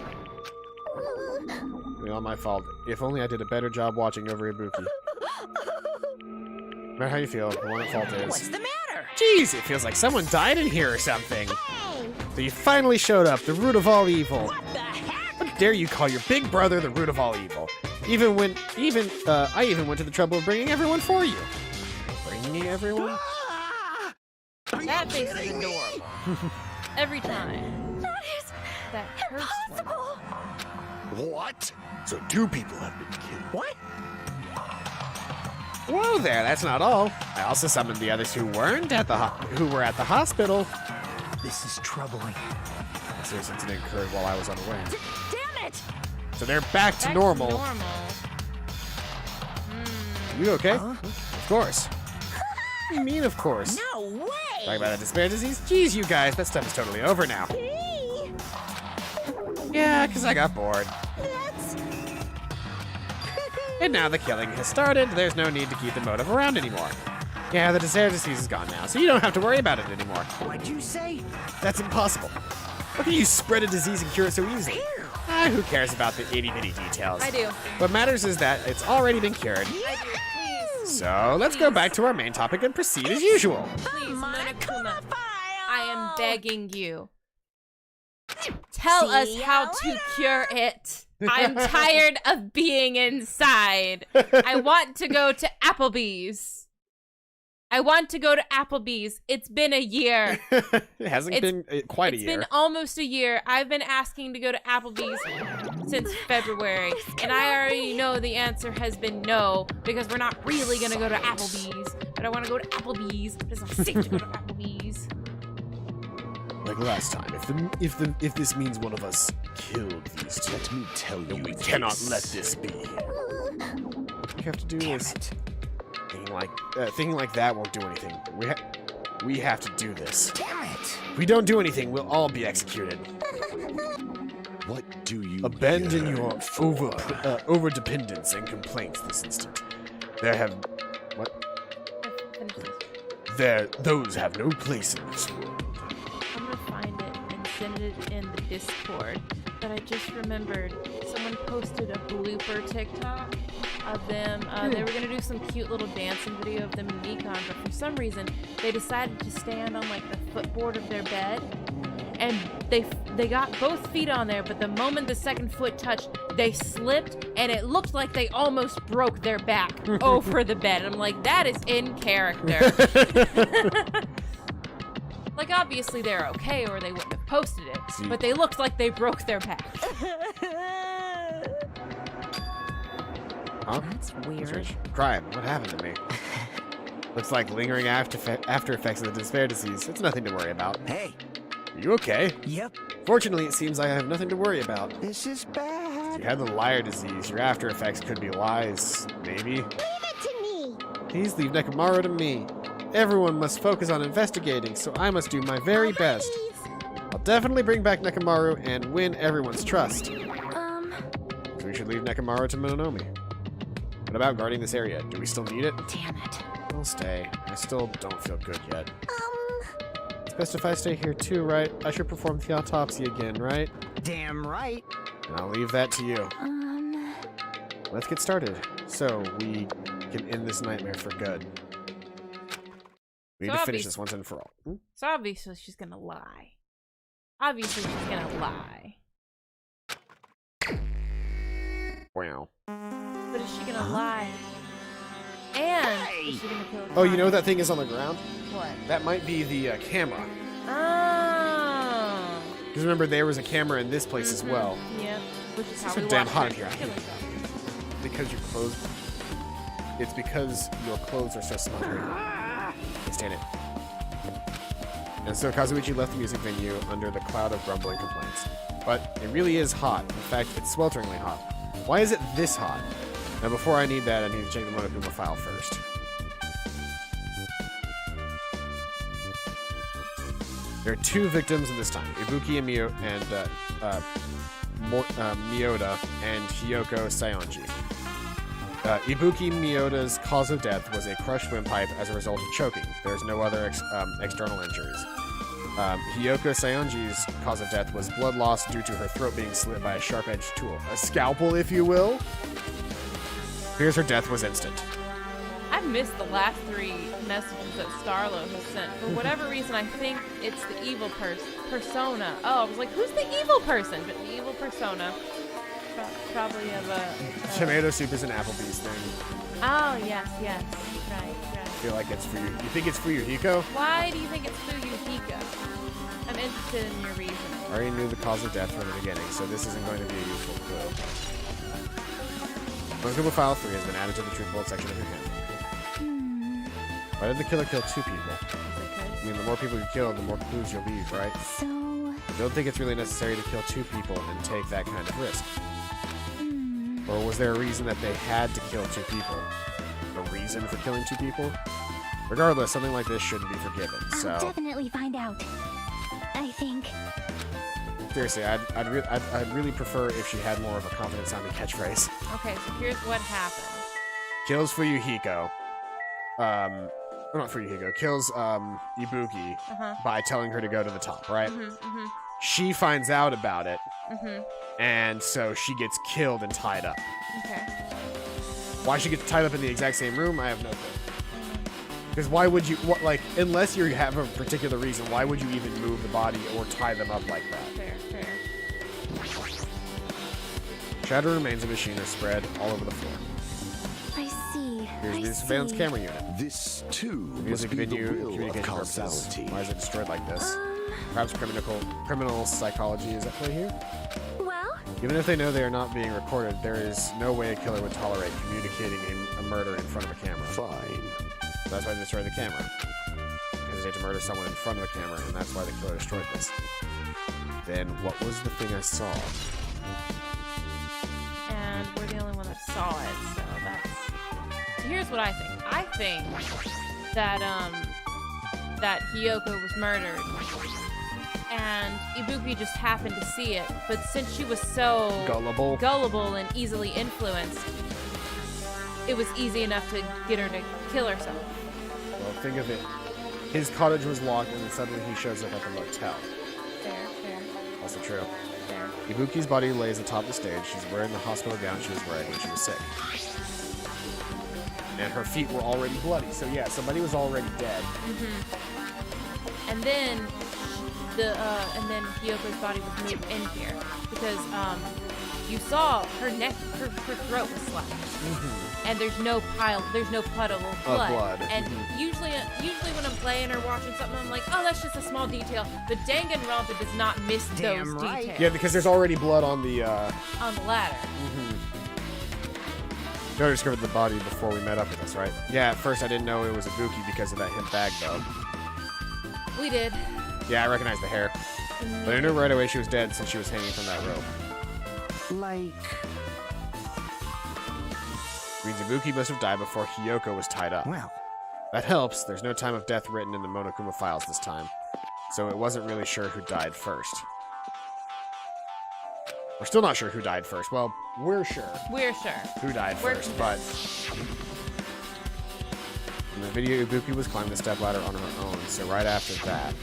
All my fault. If only I did a better job watching over Ibuki. No matter how you feel, the one at fault What's is. the matter? Jeez, it feels like someone died in here or something. So you finally showed up, the root of all evil. What the heck? How dare you call your big brother the root of all evil? I even went to the trouble of bringing everyone for you. Bringing everyone? Ah! That face is adorable. Every time. That is That cursed one. impossible! What? So 2 people have been killed. What? Whoa there, that's not all. I also summoned the others who weren't at the who were at the hospital. This is troubling. A serious incident occurred while I was unaware. Damn it! So they're back to Back normal. To normal. You okay? Huh? Of course. What do you mean, of course? No way! Talking about the despair disease? Jeez, you guys, that stuff is totally over now. Hey, Yeah, because I got bored. that's... And now the killing has started, there's no need to keep the motive around anymore. Yeah, the despair disease is gone now, so you don't have to worry about it anymore. What'd you say? That's impossible. How can you spread a disease and cure it so easily? Ah, who cares about the itty-bitty details? I do. What matters is that it's already been cured. I do. Please. So let's go back to our main topic and proceed as usual. Please, My Monokuma. file! I am begging you. Tell us See how ya to later. cure it. I'm tired of being inside. I want to go to Applebee's. I want to go to Applebee's. It's been a year. It hasn't been quite a year. It's been almost a year. I've been asking to go to Applebee's since February, and I already know the answer has been no, because we're not really gonna go to Applebee's. But I want to go to Applebee's. It's not safe to go to Applebee's. Like last time, if this means one of us killed these two, let me tell you, we cannot let this be. You have to do this. Thinking like that won't do anything. We have to do this. Damn it! If we don't do anything, we'll all be executed. What do you Abandon your over dependence and complaints this instant. Those have no place in this world. I'm gonna find it and send it in the Discord. But I just remembered someone posted a blooper TikTok of them. They were gonna do some cute little dancing video of them in Mikhan, but for some reason they decided to stand on like the footboard of their bed, and they got both feet on there. But the moment the second foot touched, they slipped, and it looked like they almost broke their back over the bed. And I'm like, that is in character. Like, obviously they're okay, or they wouldn't have posted it. But they looked like they broke their back. Huh? That's weird. Crime. What happened to me? Looks like lingering after effects of the despair disease. It's nothing to worry about. Hey. Are you okay? Yep. Fortunately, it seems I have nothing to worry about. This is bad. If you had the liar disease, your after effects could be lies. Maybe. Leave it to me. Please leave Nekomaru to me. Everyone must focus on investigating, so I must do my very best. I'll definitely bring back Nekomaru and win everyone's trust. So we should leave Nekomaru to Mononomi. What about guarding this area? Do we still need it? Damn it. I'll stay. I still don't feel good yet. It's best if I stay here too, right? I should perform the autopsy again, right? Damn right. And I'll leave that to you. Let's get started, so we can end this nightmare for good. We need to finish this once and for all. So obviously she's gonna lie. Obviously she's gonna lie. Wow. But is she gonna lie? And is she gonna kill Oh, you know what that thing is on the ground? What? That might be the camera. Oh. Because remember, there was a camera in this place as well. Yep. Which is how So we damn watched hot her in here. kill herself. Because your clothes... It's because your clothes are so smothered. Stand it. And so Kazuichi left the music venue under the cloud of grumbling complaints. But it really is hot. In fact, it's swelteringly hot. Why is it this hot? Now before I need that, I need to check the Monokuma file first. There are two victims in this time, Ibuki and Miyoda and Hiyoko Saionji. Ibuki Miyoda's cause of death was a crushed windpipe as a result of choking. There's no other external injuries. Hiyoko Saionji's cause of death was blood loss due to her throat being slit by a sharp-edged tool. A scalpel, if you will? Here's her death was instant. I missed the last 3 messages that Starlo has sent. For whatever reason, I think it's the evil persona. Oh, I was like, who's the evil person? But the evil persona. Probably of a... Tomato soup is an Applebee's thing. Oh, yes. Right. I feel like it's for you. You think it's for Yuhiko? Why do you think it's for Yuhiko? I'm interested in your reason. I already knew the cause of death from the beginning, so this isn't going to be a useful clue. Monokuma File 3 has been added to the truth vault section of your canon. Why did the killer kill 2 people? I mean, the more people you kill, the more clues you'll leave, right? So, I don't think it's really necessary to kill 2 people and take that kind of risk. Or was there a reason that they had to kill 2 people? A reason for killing 2 people? Regardless, something like this shouldn't be forgiven, so... I'll definitely find out. I think. Seriously, I'd really prefer if she had more of a confident-sounding catchphrase. Okay, so here's what happened. Kills for Yuhiko. Not for Yuhiko. Kills, Ibuki by telling her to go to the top, right? She finds out about it, and so she gets killed and tied up. Okay. Why she gets tied up in the exact same room, I have no clue. Because why would you, unless you have a particular reason, why would you even move the body or tie them up like that? Fair. Shattered remains of Machine are spread all over the floor. I see. Here's the surveillance camera unit. This too Music must be the video will of communication purposes. causality. Why is it destroyed like this? Perhaps criminal psychology is at play here? Well, Even if they know they are not being recorded, there is no way a killer would tolerate communicating a murder in front of a camera. Fine. So that's why they destroyed the camera. Hesitate to murder someone in front of the camera, and that's why the killer destroyed this. Then what was the thing I saw? And we're the only one that saw it, so that's... Here's what I think. I think that, that Hiyoko was murdered, and Ibuki just happened to see it, but since she was so... gullible and easily influenced, it was easy enough to get her to kill herself. Well, think of it. His cottage was locked, and then suddenly he shows up at the motel. Fair. Also true. Fair. Ibuki's body lays atop the stage. She's wearing the hospital gown she was wearing when she was sick. And her feet were already bloody. So yeah, somebody was already dead. And then Hiyoko's body was moved in here because you saw her neck, her throat was slashed, and there's no puddle of blood. And usually when I'm playing or watching something, I'm like, oh, that's just a small detail. But Danganronpa does not miss those details. Yeah, because there's already blood on the ladder. Joe discovered the body before we met up with us, right? Yeah, at first I didn't know it was Ibuki because of that hemp bag, though. We did. Yeah, I recognized the hair. But I knew right away she was dead since she was hanging from that rope. Like... Means Ibuki must have died before Hiyoko was tied up. Well, that helps. There's no time of death written in the Monokuma files this time. So it wasn't really sure who died first. We're still not sure who died first. Well, we're sure. We're sure. Who died first, but... In the video, Ibuki was climbing the stepladder on her own, so right after that...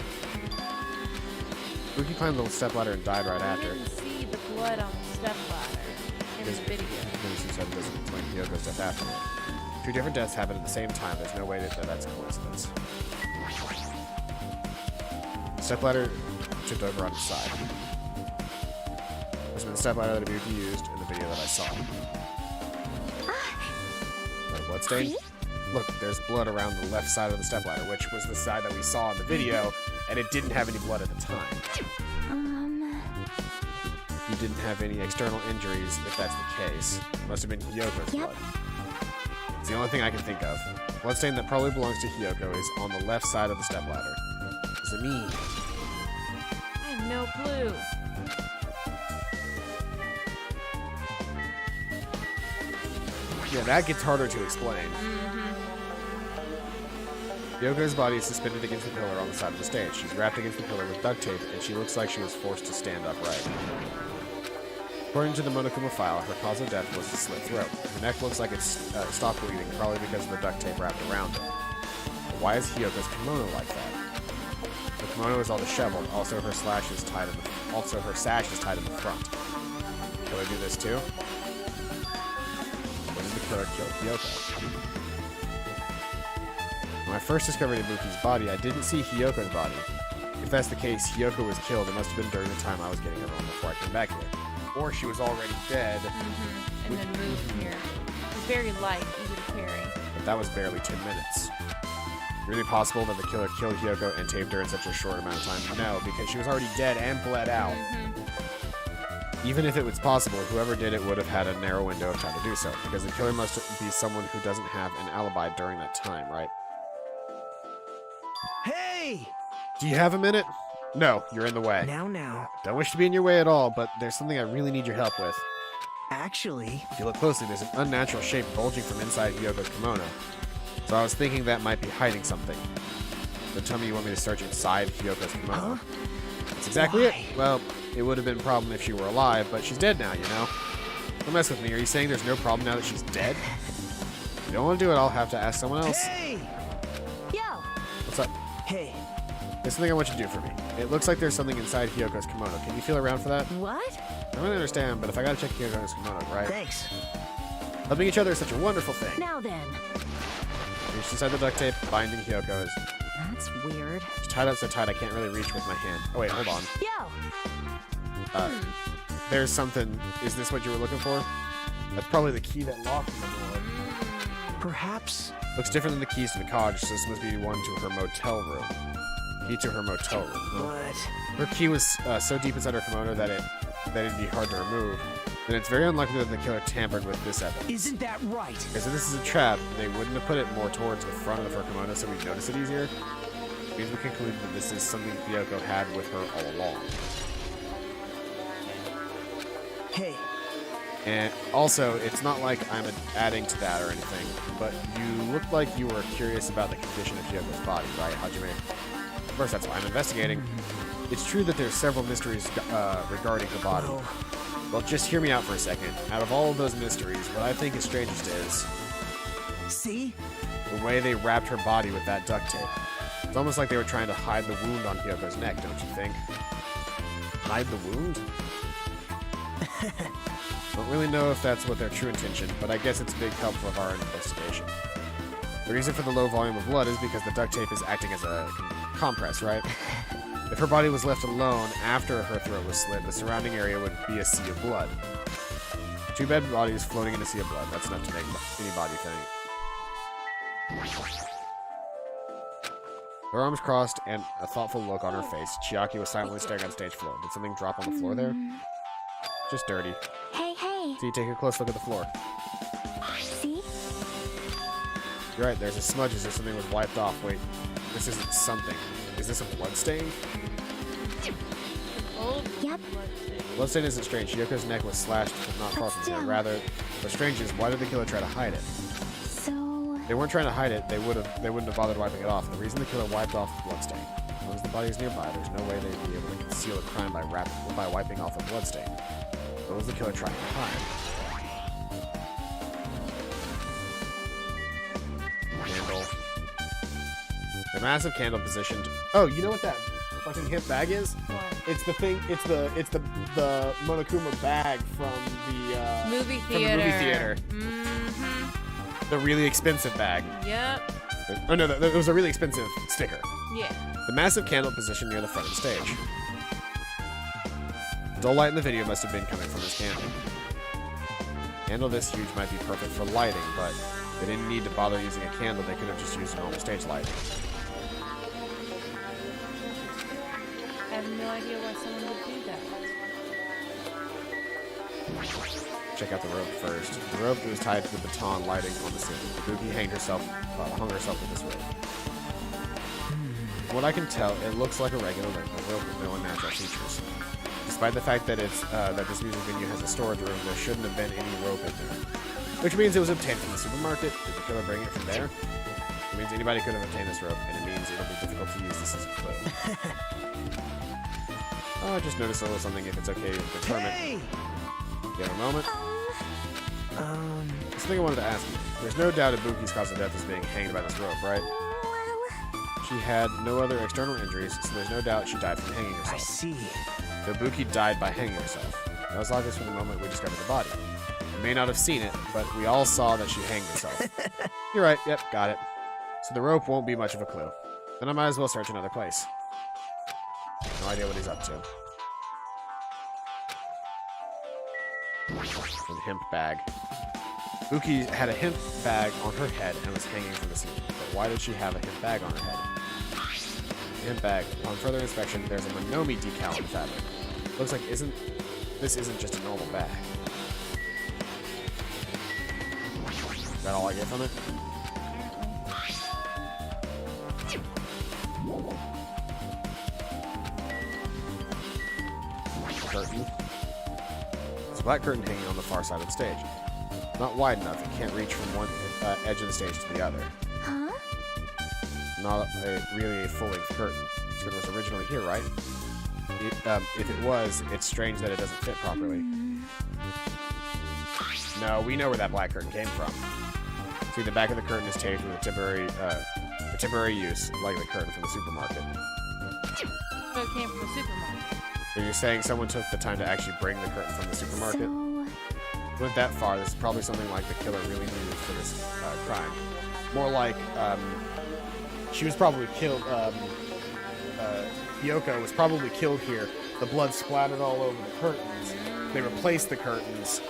Ibuki climbed the stepladder and died right after. I didn't see the blood on the stepladder in the video. She said it doesn't explain Hyoko's death after. Two different deaths happened at the same time. There's no way that that's a coincidence. The stepladder tipped over on its side. This was the stepladder that Ibuki used in the video that I saw. A bloodstain? Look, there's blood around the left side of the stepladder, which was the side that we saw in the video, and it didn't have any blood at the time. You didn't have any external injuries, if that's the case. Must have been Hyoko's blood. It's the only thing I can think of. Bloodstain that probably belongs to Hiyoko is on the left side of the stepladder. What does it mean? I have no clue. Yeah, that gets harder to explain. Hyoko's body is suspended against the pillar on the side of the stage. She's wrapped against the pillar with duct tape, and she looks like she was forced to stand upright. According to the Monokuma file, her cause of death was a slit throat. Her neck looks like it's stopped bleeding, probably because of the duct tape wrapped around it. But why is Hyoko's kimono like that? The kimono is all disheveled. Also, her sash is tied in the front. Can I do this too? When did the killer kill Hiyoko? When I first discovered Ibuki's body, I didn't see Hyoko's body. If that's the case, Hiyoko was killed. It must have been during the time I was getting her home before I came back here. Or she was already dead. And then moved here. It was very light, easy to carry. But that was barely 10 minutes. Really possible that the killer killed Hiyoko and taped her in such a short amount of time? No, because she was already dead and bled out. Even if it was possible, whoever did it would have had a narrow window of time to do so, because the killer must be someone who doesn't have an alibi during that time, right? hey! Do you have a minute? No, you're in the way. Now. Don't wish to be in your way at all, but there's something I really need your help with. Actually... If you look closely, there's an unnatural shape bulging from inside Hyoko's kimono. So I was thinking that might be hiding something. Don't tell me you want me to search inside Hyoko's kimono. That's exactly it. Well, it would have been a problem if she were alive, but she's dead now, you know? Don't mess with me. Are you saying there's no problem now that she's dead? If you don't want to do it, I'll have to ask someone else. Hey! Yo! What's up? Hey. There's something I want you to do for me. It looks like there's something inside Hyoko's kimono. Can you feel around for that? What? I don't really understand, but if I gotta check Hyoko's kimono, right? Thanks. Loving each other is such a wonderful thing. Now then. Reach inside the duct tape, binding Hyoko's. That's weird. She's tied up so tight I can't really reach with my hand. Oh wait, hold on. Yo! There's something. Is this what you were looking for? That's probably the key that locked the door. Perhaps. Looks different than the keys to the cottage, so this must be one to her motel room. Key to her motel room. But Her key was so deep inside her kimono that it'd be hard to remove. And it's very unlikely that the killer tampered with this evidence. isn't that right? Because if this is a trap, they wouldn't have put it more towards the front of her kimono so we'd notice it easier. It means we conclude that this is something Kyoko had with her all along. Hey, And also, it's not like I'm adding to that or anything, but you looked like you were curious about the condition of Kyoko's body, right, Hajime? Of course, that's why I'm investigating. It's true that there's several mysteries regarding the body. Well, just hear me out for a second. Out of all of those mysteries, what I think is strangest is see? the way they wrapped her body with that duct tape. It's almost like they were trying to hide the wound on Kyoko's neck, don't you think? Hide the wound? Don't really know if that's what their true intention, but I guess it's a big help for our investigation. The reason for the low volume of blood is because the duct tape is acting as a compress, right? If her body was left alone after her throat was slit, the surrounding area would be a sea of blood. Two dead bodies floating in a sea of blood. That's enough to make anybody think. Her arms crossed and a thoughtful look on her face, Chiaki was silently staring at the stage floor. Did something drop on the floor there? Just dirty. Hey, hey. See, take a close look at the floor. See? You're right, there's a smudge as if something was wiped off. Wait, this isn't something. Is this a bloodstain? Old Yep. Bloodstain isn't strange. Yoko's neck was slashed, but not far from here. Rather, what's strange is why did the killer try to hide it? So... They weren't trying to hide it. They wouldn't have bothered wiping it off. The reason the killer wiped off the bloodstain. As long as the body is nearby, there's no way they'd be able to conceal a crime by wiping off a bloodstain. What was the killer trying to hide? Candle. The massive candle positioned. Oh, you know what that fucking hip bag is? It's the thing. It's the Monokuma bag from the Movie From the theater. movie theater. Mm-hmm. The really expensive bag. Yep. Oh no, it was a really expensive sticker. Yeah. The massive candle positioned near the front of the stage. Dull light in the video must have been coming from this candle. Candle this huge might be perfect for lighting, but they didn't need to bother using a candle. They could have just used normal stage lighting. I have no idea why someone would do that. Check out the rope first. The rope was tied to the baton lighting on the ceiling. Ibuki hung herself with this rope. From what I can tell, it looks like a regular rope with no unnatural features. Despite the fact that that this music venue has a storage room, there shouldn't have been any rope in there. Which means it was obtained from the supermarket. Did the killer bring it from there? It means anybody could have obtained this rope, and it means it'll be difficult to use this as a clue. Oh, I just noticed a little something if it's okay to confirm it. Hey! You have a moment? Something I wanted to ask you. There's no doubt Ibuki's cause of death is being hanged by this rope, right? She had no other external injuries, so there's no doubt she died from hanging herself. I see. So Ibuki died by hanging herself. That was obvious from the moment we discovered the body. We may not have seen it, but we all saw that she hanged herself. You're right, yep, got it. So the rope won't be much of a clue. Then I might as well search another place. No idea what he's up to. And hemp bag. Ibuki had a hemp bag on her head and was hanging from the ceiling. But why did she have a hemp bag on her head? Hemp bag. On further inspection, there's a Monomi decal on the fabric. Looks like this isn't just a normal bag. Is that all I get from it? Curtain. There's a black curtain hanging on the far side of the stage. Not wide enough, it can't reach from one edge of the stage to the other. Huh? Not really a full-length curtain. It was originally here, right? If it was, it's strange that it doesn't fit properly. No, we know where that black curtain came from. See, the back of the curtain is taped with a temporary use, like the curtain from the supermarket. So it came from the supermarket. So you're saying someone took the time to actually bring the curtain from the supermarket? Went that far, this is probably something like the killer really needed for this crime. More like, she was probably killed, Yoko was probably killed here. The blood splattered all over the curtains. They replaced the curtains.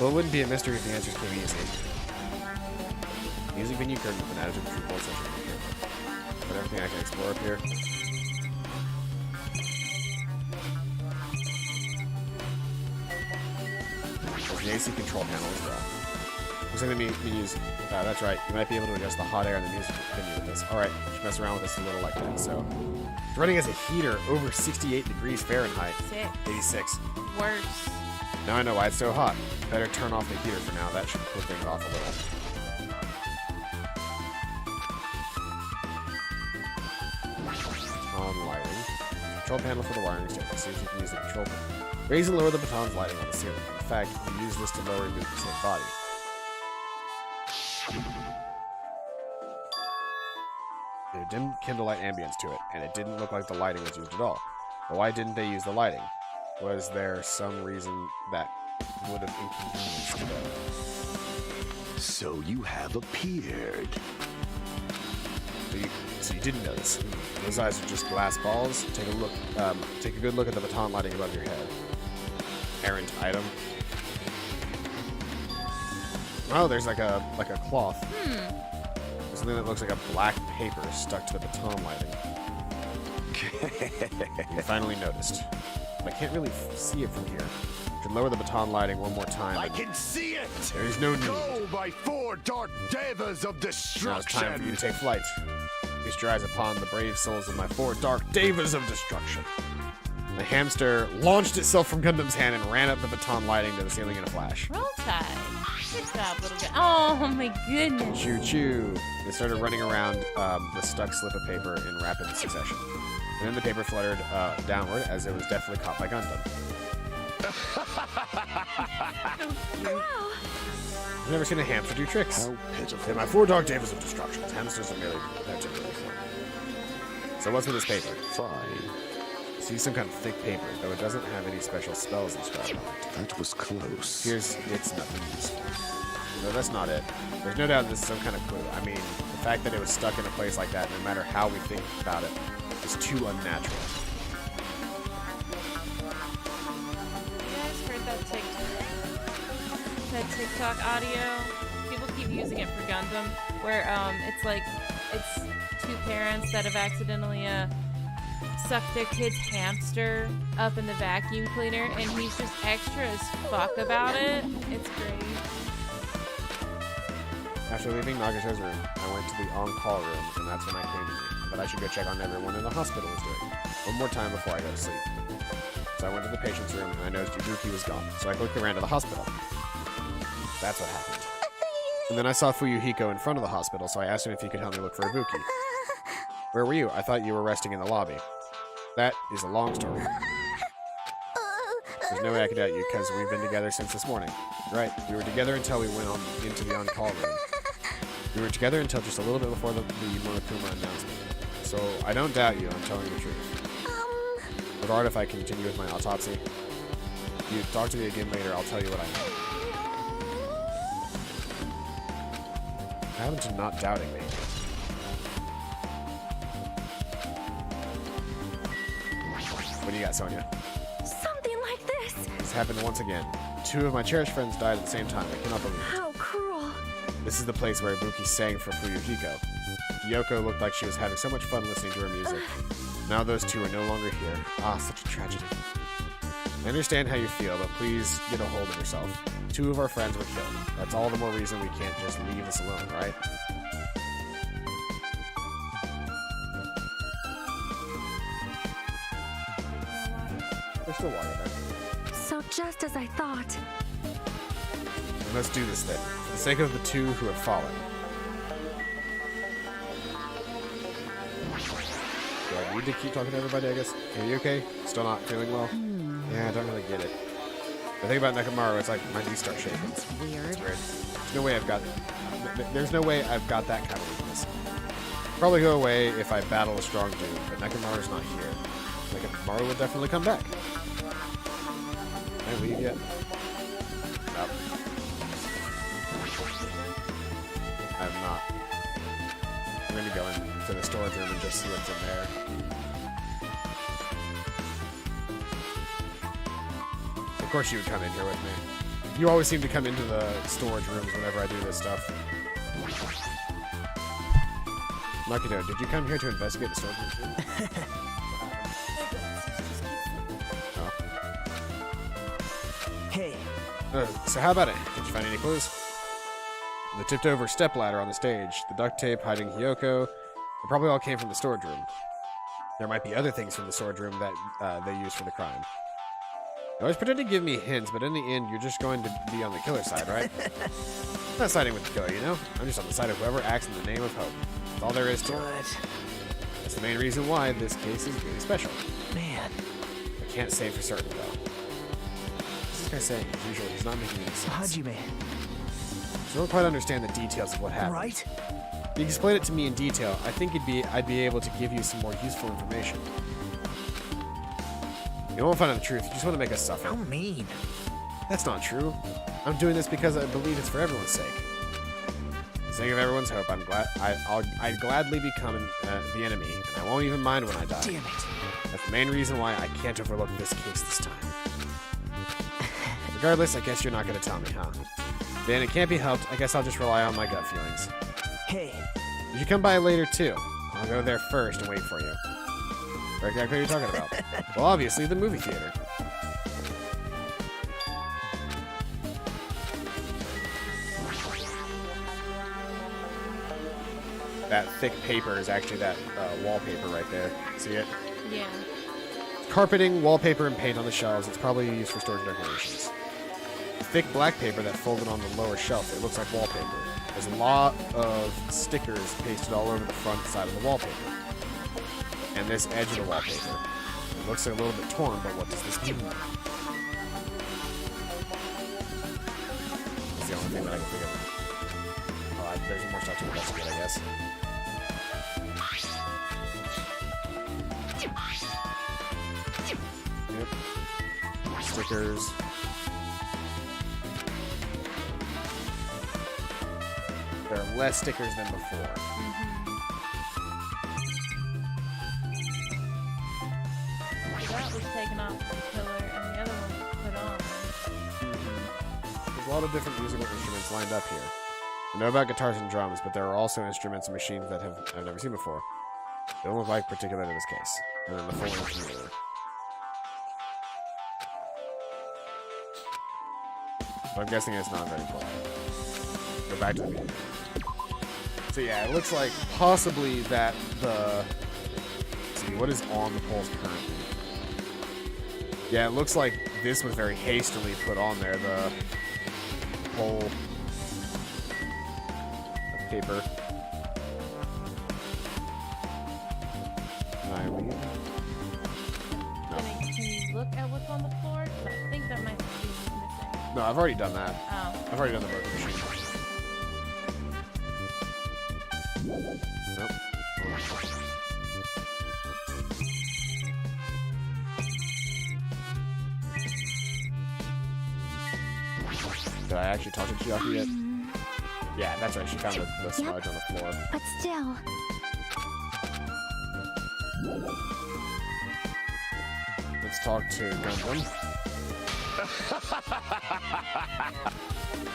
Well, it wouldn't be a mystery if the answers came easy. Music venue curtain with an attitude of true session. But everything I can explore up here. There's the AC control panel as well. Looks like the menus. That's right. You might be able to adjust the hot air in the music venue with this. Alright, just mess around with this a little like that. So, it's running as a heater over 68 degrees Fahrenheit. 86. Worse. Now I know why it's so hot. Better turn off the heater for now. That should cool things off a little. On lighting. Control panel for the wiring stick. See if you can use the control panel. Raise and lower the baton's lighting on the ceiling. In fact, you can use this to lower and move the same body. There's a dim candlelight ambience to it, and it didn't look like the lighting was used at all. But why didn't they use the lighting? Was there some reason that would have inconvenienced them? So you have appeared. So you didn't notice. Those eyes are just glass balls. Take a look. Take a good look at the baton lighting above your head. Errant item. Oh, there's like a cloth. There's something that looks like a black paper stuck to the baton lighting. You finally noticed. But I can't really see it from here. You can lower the baton lighting one more time. I can see it! There's no need. Go by 4 dark devas of Now it's destruction! time for you to take flight. Feast your eyes upon the brave souls of my 4 dark devas of destruction. The hamster launched itself from Gundam's hand and ran up the baton lighting to the ceiling in a flash. Roll Tide. Good job, little guy. Oh my goodness. Choo choo. They started running around the stuck slip of paper in rapid succession. And then the paper fluttered downward as it was definitely caught by Gundam. I've never seen a hamster do tricks. How pitiful. They're my 4 dark devas of destruction. Hamsters are merely particularly fun. So what's with this paper? Fine. See some kind of thick paper, though it doesn't have any special spells inscribed on it. That was close. It's nothing useful. No, that's not it. There's no doubt this is some kind of clue. I mean, the fact that it was stuck in a place like that, no matter how we think about it, is too unnatural. You guys heard that TikTok audio? People keep using it for Gundam, where it's like it's 2 parents that have accidentally sucked their kid's hamster up in the vacuum cleaner, and he's just extra as fuck about it. It's great. After leaving Nagato's room, I went to the on-call room, and that's when I came to you. But I should go check on everyone in the hospital was doing. One more time before I go to sleep. So I went to the patient's room, and I noticed Ibuki was gone. So I quickly ran to the hospital. That's what happened. And then I saw Fuyuhiko in front of the hospital, so I asked him if he could help me look for Ibuki. Where were you? I thought you were resting in the lobby. That is a long story. There's no way I could doubt you, because we've been together since this morning. Right, we were together until we went into the on-call room. We were together until just a little bit before the Monokuma announcement. So I don't doubt you, I'm telling the truth. Regard if I continue with my autopsy. If you talk to me again later, I'll tell you what I know. What happened to not doubting me? What do you got, Sonia? Something like this. This happened once again. 2 of my cherished friends died at the same time. I cannot believe it. How cruel. This is the place where Ibuki sang for Fuyuhiko. Yoko looked like she was having so much fun listening to her music. Now those 2 are no longer here. Ah, such a tragedy. I understand how you feel, but please get a hold of yourself. 2 of our friends were killed. That's all the more reason we can't just leave this alone, right? There's still water there. So just as I thought. Let's do this then, for the sake of the 2 who have fallen. Do I need to keep talking to everybody, I guess? Are you okay? Still not feeling well? Yeah, I don't really get it. The thing about Nekomaru, it's like my knees start shaking. That's weird. It's weird. There's no way I've got that kind of weakness. Probably go away if I battle a strong dude, but Nekomaru's not here. Nekomaru will definitely come back. Can I leave yet? Nope. I'm not. I'm gonna go into the storage room and just see what's in there. Of course you would come in here with me. You always seem to come into the storage rooms whenever I do this stuff. Makito, did you come here to investigate the storage rooms too? Oh. Hey, So how about it? Did you find any clues? The tipped-over stepladder on the stage, the duct tape hiding Hiyoko, they probably all came from the storage room. There might be other things from the storage room that they used for the crime. You always pretend to give me hints, but in the end, you're just going to be on the killer's side, right? I'm not siding with the killer, you know? I'm just on the side of whoever acts in the name of hope. That's all there is to it. That's the main reason why this case is really special. man. I can't say for certain, though. What's this guy saying? As usual, he's not making any sense. Hajime, I don't quite understand the details of what happened. right? If you explain it to me in detail, I think I'd be able to give you some more useful information. You won't find out the truth. You just want to make us suffer. How mean. That's not true. I'm doing this because I believe it's for everyone's sake. For the sake of everyone's hope, I'd gladly become the enemy, and I won't even mind when I die. Damn it. That's the main reason why I can't overlook this case this time. Regardless, I guess you're not going to tell me, huh? Then it can't be helped. I guess I'll just rely on my gut feelings. Hey, You should come by later, too. I'll go there first and wait for you. Where exactly are you talking about? Well, obviously, the movie theater. That thick paper is actually that wallpaper right there. See it? Yeah. Carpeting, wallpaper, and paint on the shelves. It's probably used for storage decorations. Thick black paper that folded on the lower shelf. It looks like wallpaper. There's a lot of stickers pasted all over the front side of the wallpaper. And this edge of the wallpaper. It looks a little bit torn, but what does this mean? That's the only thing that I can think of. Oh, there's more stuff to investigate, I guess. Yep. Stickers. There are less stickers than before. That was taken off from the killer, and the other one was put on. There's a lot of different musical instruments lined up here. I know about guitars and drums, but there are also instruments and machines that I've never seen before. They don't look like particular to this case. And then the full computer. But I'm guessing it's not very important. Go back to the beginning. So yeah, it looks like possibly that the... Let's see, what is on the polls currently? Yeah, it looks like this was very hastily put on there, the poll paper. Can you look at what's on the floor? 'Cause I think that might be missing. No, I've already done that. Oh. I've already done the broken machine. Nope. Did I actually talk to Chiaki yet? Yeah, that's right. She found the smudge on the floor. But still, Let's talk to Gundam.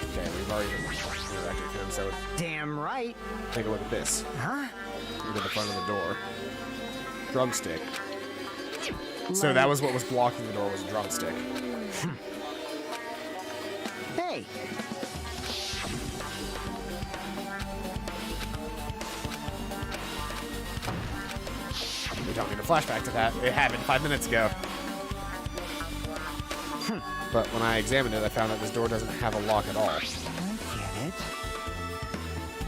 Okay, we've already interacted with him, so damn right. take a look at this. Huh? Look at the front of the door. Drumstick. So that was what was blocking the door, was a drumstick. Hey, We don't need a flashback to that. It happened 5 minutes ago. But when I examined it, I found that this door doesn't have a lock at all. I get it.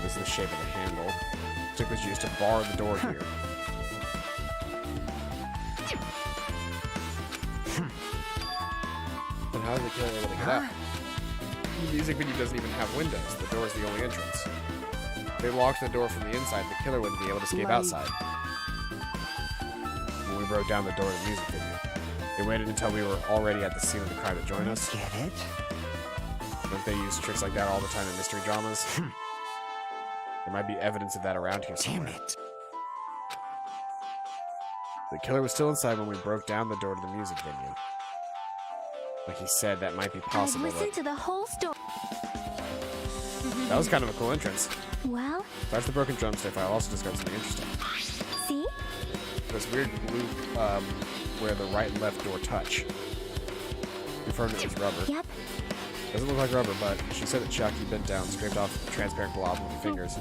This is the shape of the handle. Stick was used to bar the door here. But how did the killer able to get out? The music video doesn't even have windows. The door is the only entrance. If they locked the door from the inside, the killer wouldn't be able to escape outside. When we broke down the door of the music video, they waited until we were already at the scene of the crime to join us. Get it? Don't they use tricks like that all the time in mystery dramas? There might be evidence of that around here Damn somewhere. it. The killer was still inside when we broke down the door to the music venue. Like he said, that might be I've possible. listened to the whole story. That was kind of a cool entrance. Well, Besides the broken drumstick, I also discovered something interesting. see? This weird loop where the right and left door touch. Confirmed it was rubber. Yep. Doesn't look like rubber, but she said that Chucky bent down, scraped off a transparent blob with her fingers.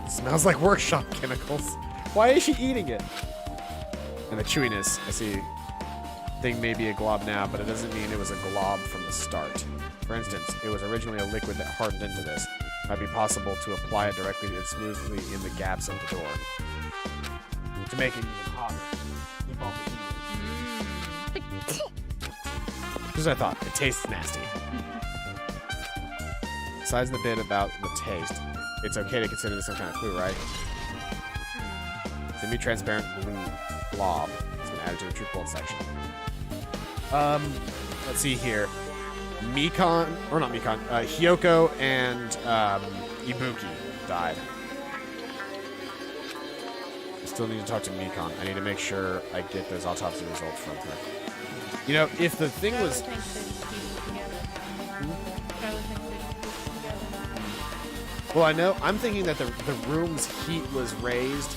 Smells like workshop chemicals. Why is she eating it? And the chewiness, I see. Thing may be a glob now, but it doesn't mean it was a glob from the start. For instance, it was originally a liquid that hardened into this. Might be possible to apply it directly and smoothly in the gaps of the door. To make it even hotter. Keep off the heat. Just what I thought. It tastes nasty. Besides the bit about the taste, it's okay to consider this some kind of clue, right? Semi-transparent blue blob has been added to the True Gold section. Let's see here. Mikhan, or not Mikhan, Hyoko and Ibuki died. I still need to talk to Mikhan. I need to make sure I get those autopsy results from her. You know, if the thing was... Well, I'm thinking that the room's heat was raised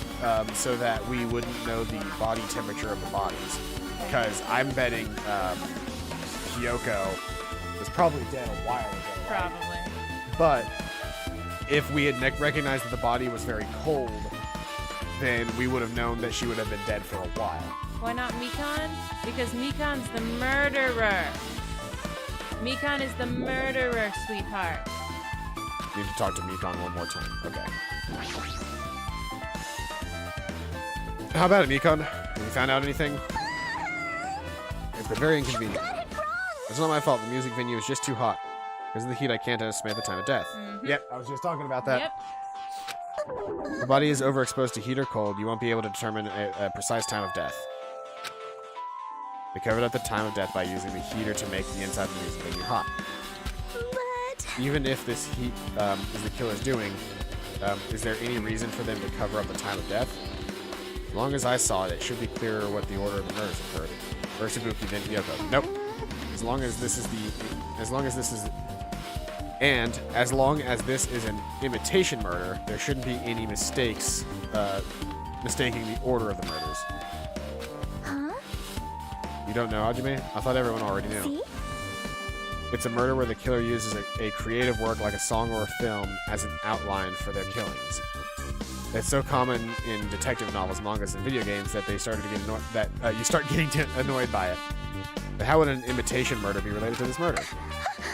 so that we wouldn't know the body temperature of the bodies. Because I'm betting Hyoko was probably dead a while ago. Right? Probably. But if we had recognized that the body was very cold, then we would have known that she would have been dead for a while. Why not Mikhan? Because Mikhan's the murderer. Mikhan is the murderer, sweetheart. Need to talk to Mikhan one more time. Okay. How about it, Mikhan? Have you found out anything? It's been very inconvenient. It's not my fault. The music venue is just too hot. Because of the heat, I can't estimate the time of death. Yep, I was just talking about that. Yep. If the body is overexposed to heat or cold, you won't be able to determine a precise time of death. They covered up the time of death by using the heater to make the inside of the music venue hot. But Even if this heat is the killer's doing, is there any reason for them to cover up the time of death? As long as I saw it, it should be clearer what the order of the murders occurred. First Ibuki, then Hyoko. Nope. As long as this is an imitation murder, there shouldn't be any mistakes mistaking the order of the murders. huh? You don't know, Hajime? I thought everyone already knew. See? It's a murder where the killer uses a creative work like a song or a film as an outline for their killings. It's so common in detective novels, mangas, and video games that you start getting annoyed by it. But how would an imitation murder be related to this murder?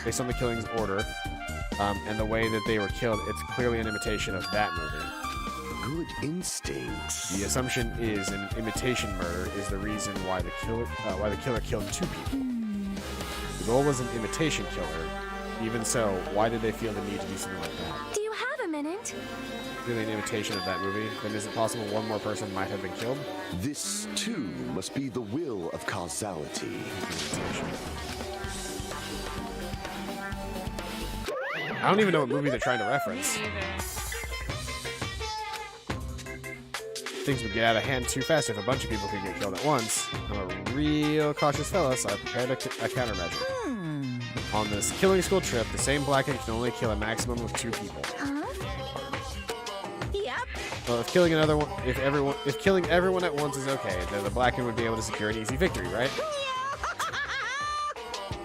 Based on the killing's order and the way that they were killed, it's clearly an imitation of that movie. Good instincts. The assumption is an imitation murder is the reason why the killer killed two people. The goal was an imitation killer. Even so, why did they feel the need to do something like that? Do you have a minute? Really an imitation of that movie? Then is it possible one more person might have been killed? This, too, must be the will of causality. I don't even know what movie they're trying to reference. Me either. Things would get out of hand too fast if a bunch of people could get killed at once. I'm a real cautious fella, so I prepared a countermeasure. On this killing school trip, the same Blacken can only kill a maximum of 2 people. Huh? Yep. Well, if killing everyone at once is okay, then the Blacken would be able to secure an easy victory, right?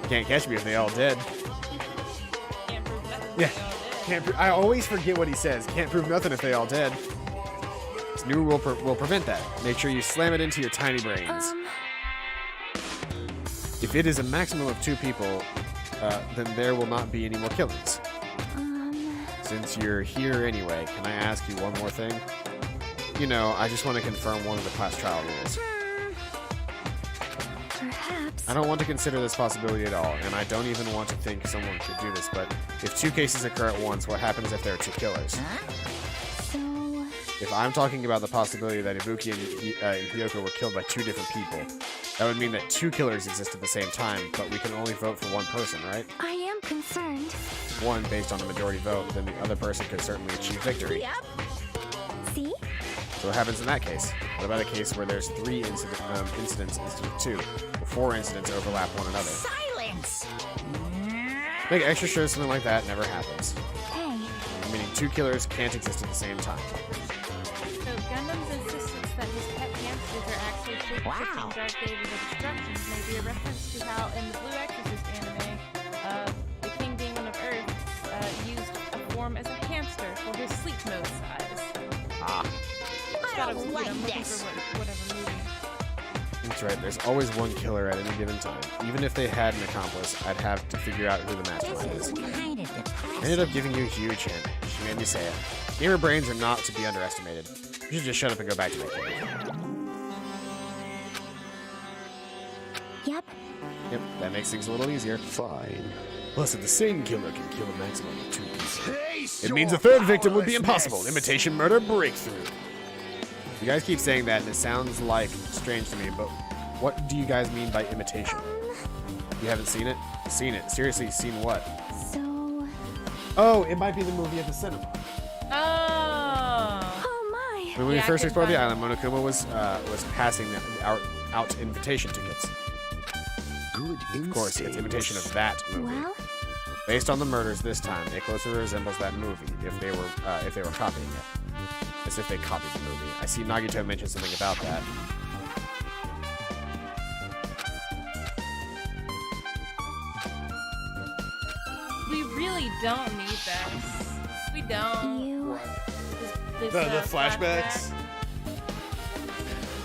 Can't catch me if they all dead. Can't prove nothing. Yeah, I always forget what he says. Can't prove nothing if they all dead. This new rule will prevent that. Make sure you slam it into your tiny brains. If it is a maximum of 2 people, then there will not be any more killings. Since you're here anyway, can I ask you one more thing? You know, I just want to confirm one of the class trial rules. Perhaps. I don't want to consider this possibility at all, and I don't even want to think someone could do this, but if 2 cases occur at once, what happens if there are 2 killers? So, If I'm talking about the possibility that Ibuki and Hyoko were killed by 2 different people, that would mean that 2 killers exist at the same time, but we can only vote for 1 person, right? I am concerned. 1 based on a majority vote, then the other person could certainly achieve victory. Yep. See? So what happens in that case? What about a case where there's 3 incidents instead of 2? Or 4 incidents overlap one another? Silence! Make extra sure something like that never happens. Hey, Meaning 2 killers can't exist at the same time. So Gundam's insistence that his pet hamsters are actually shape-shifting dark days of destruction may be a reference to how in the Blue Exorcist anime, the king demon of Earth used a form as a hamster for his sleep mode size. Ah, Thought it was, don't like I'm looking this. for whatever movie. that's right. There's always one killer at any given time. Even if they had an accomplice, I'd have to figure out who the mastermind is. Kind of I depressing. ended up giving you a huge hint. She made me say it. Gamer brains are not to be underestimated. You should just shut up and go back to the cave. yep. Yep, that makes things a little easier. Fine. Plus, if the same killer can kill a maximum of 2 people, it means a third victim would be impossible. Imitation murder breakthrough. You guys keep saying that, and it sounds like strange to me, but what do you guys mean by imitation? You haven't seen it? Seen it. Seriously, seen what? So, Oh, it might be the movie at the cinema. Oh. oh my. When we Yeah, I first couldn't explored the find island, Monokuma was passing out invitation tickets. Good instinct. Of course, it's imitation of that movie. Well, Based on the murders this time, it closely resembles that movie if they were copying it. As if they copied the movie. I see Nagito mention something about that. We really don't need this. We don't. you. This, flashback.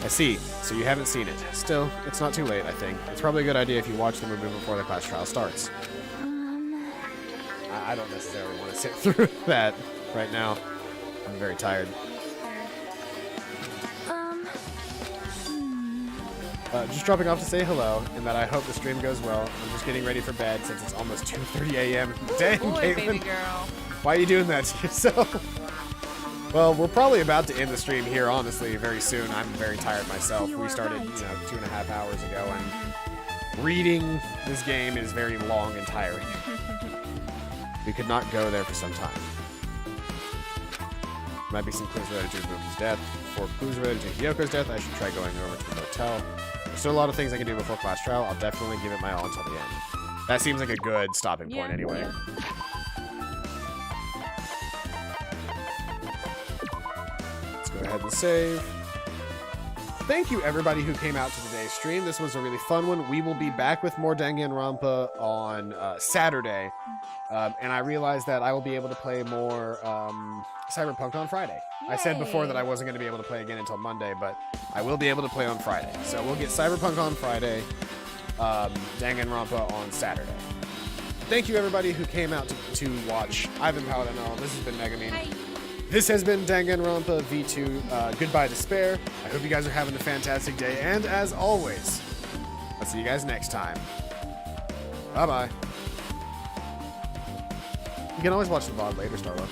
I see. So you haven't seen it. Still, it's not too late, I think. It's probably a good idea if you watch the movie before the class trial starts. I don't necessarily want to sit through that right now. I'm very tired. Just dropping off to say hello, and that I hope the stream goes well. I'm just getting ready for bed since it's almost 2:30 a.m. Dang, Boy, baby Caitlin. girl. Why are you doing that to yourself? Well, we're probably about to end the stream here, honestly, very soon. I'm very tired myself. We started, 2.5 hours ago, and reading this game is very long and tiring. We could not go there for some time. Might be some clues related to Ibuki's death. For clues related to Hiyoko's death, I should try going over to the motel. There's still a lot of things I can do before class trial. I'll definitely give it my all until the end. That seems like a good stopping point anyway. Yeah. Let's go ahead and save. Thank you everybody who came out to today's stream. This was a really fun one. We will be back with more Danganronpa on Saturday. And I realized that I will be able to play more Cyberpunk on Friday. I said before that I wasn't going to be able to play again until Monday, but I will be able to play on Friday. So we'll get Cyberpunk on Friday, Danganronpa on Saturday. Thank you everybody who came out to watch. I've been Paladino. This has been Megamine. Hi. This has been Danganronpa V2. Goodbye Despair. I hope you guys are having a fantastic day, and as always, I'll see you guys next time. Bye-bye. You can always watch the VOD later, Starlo.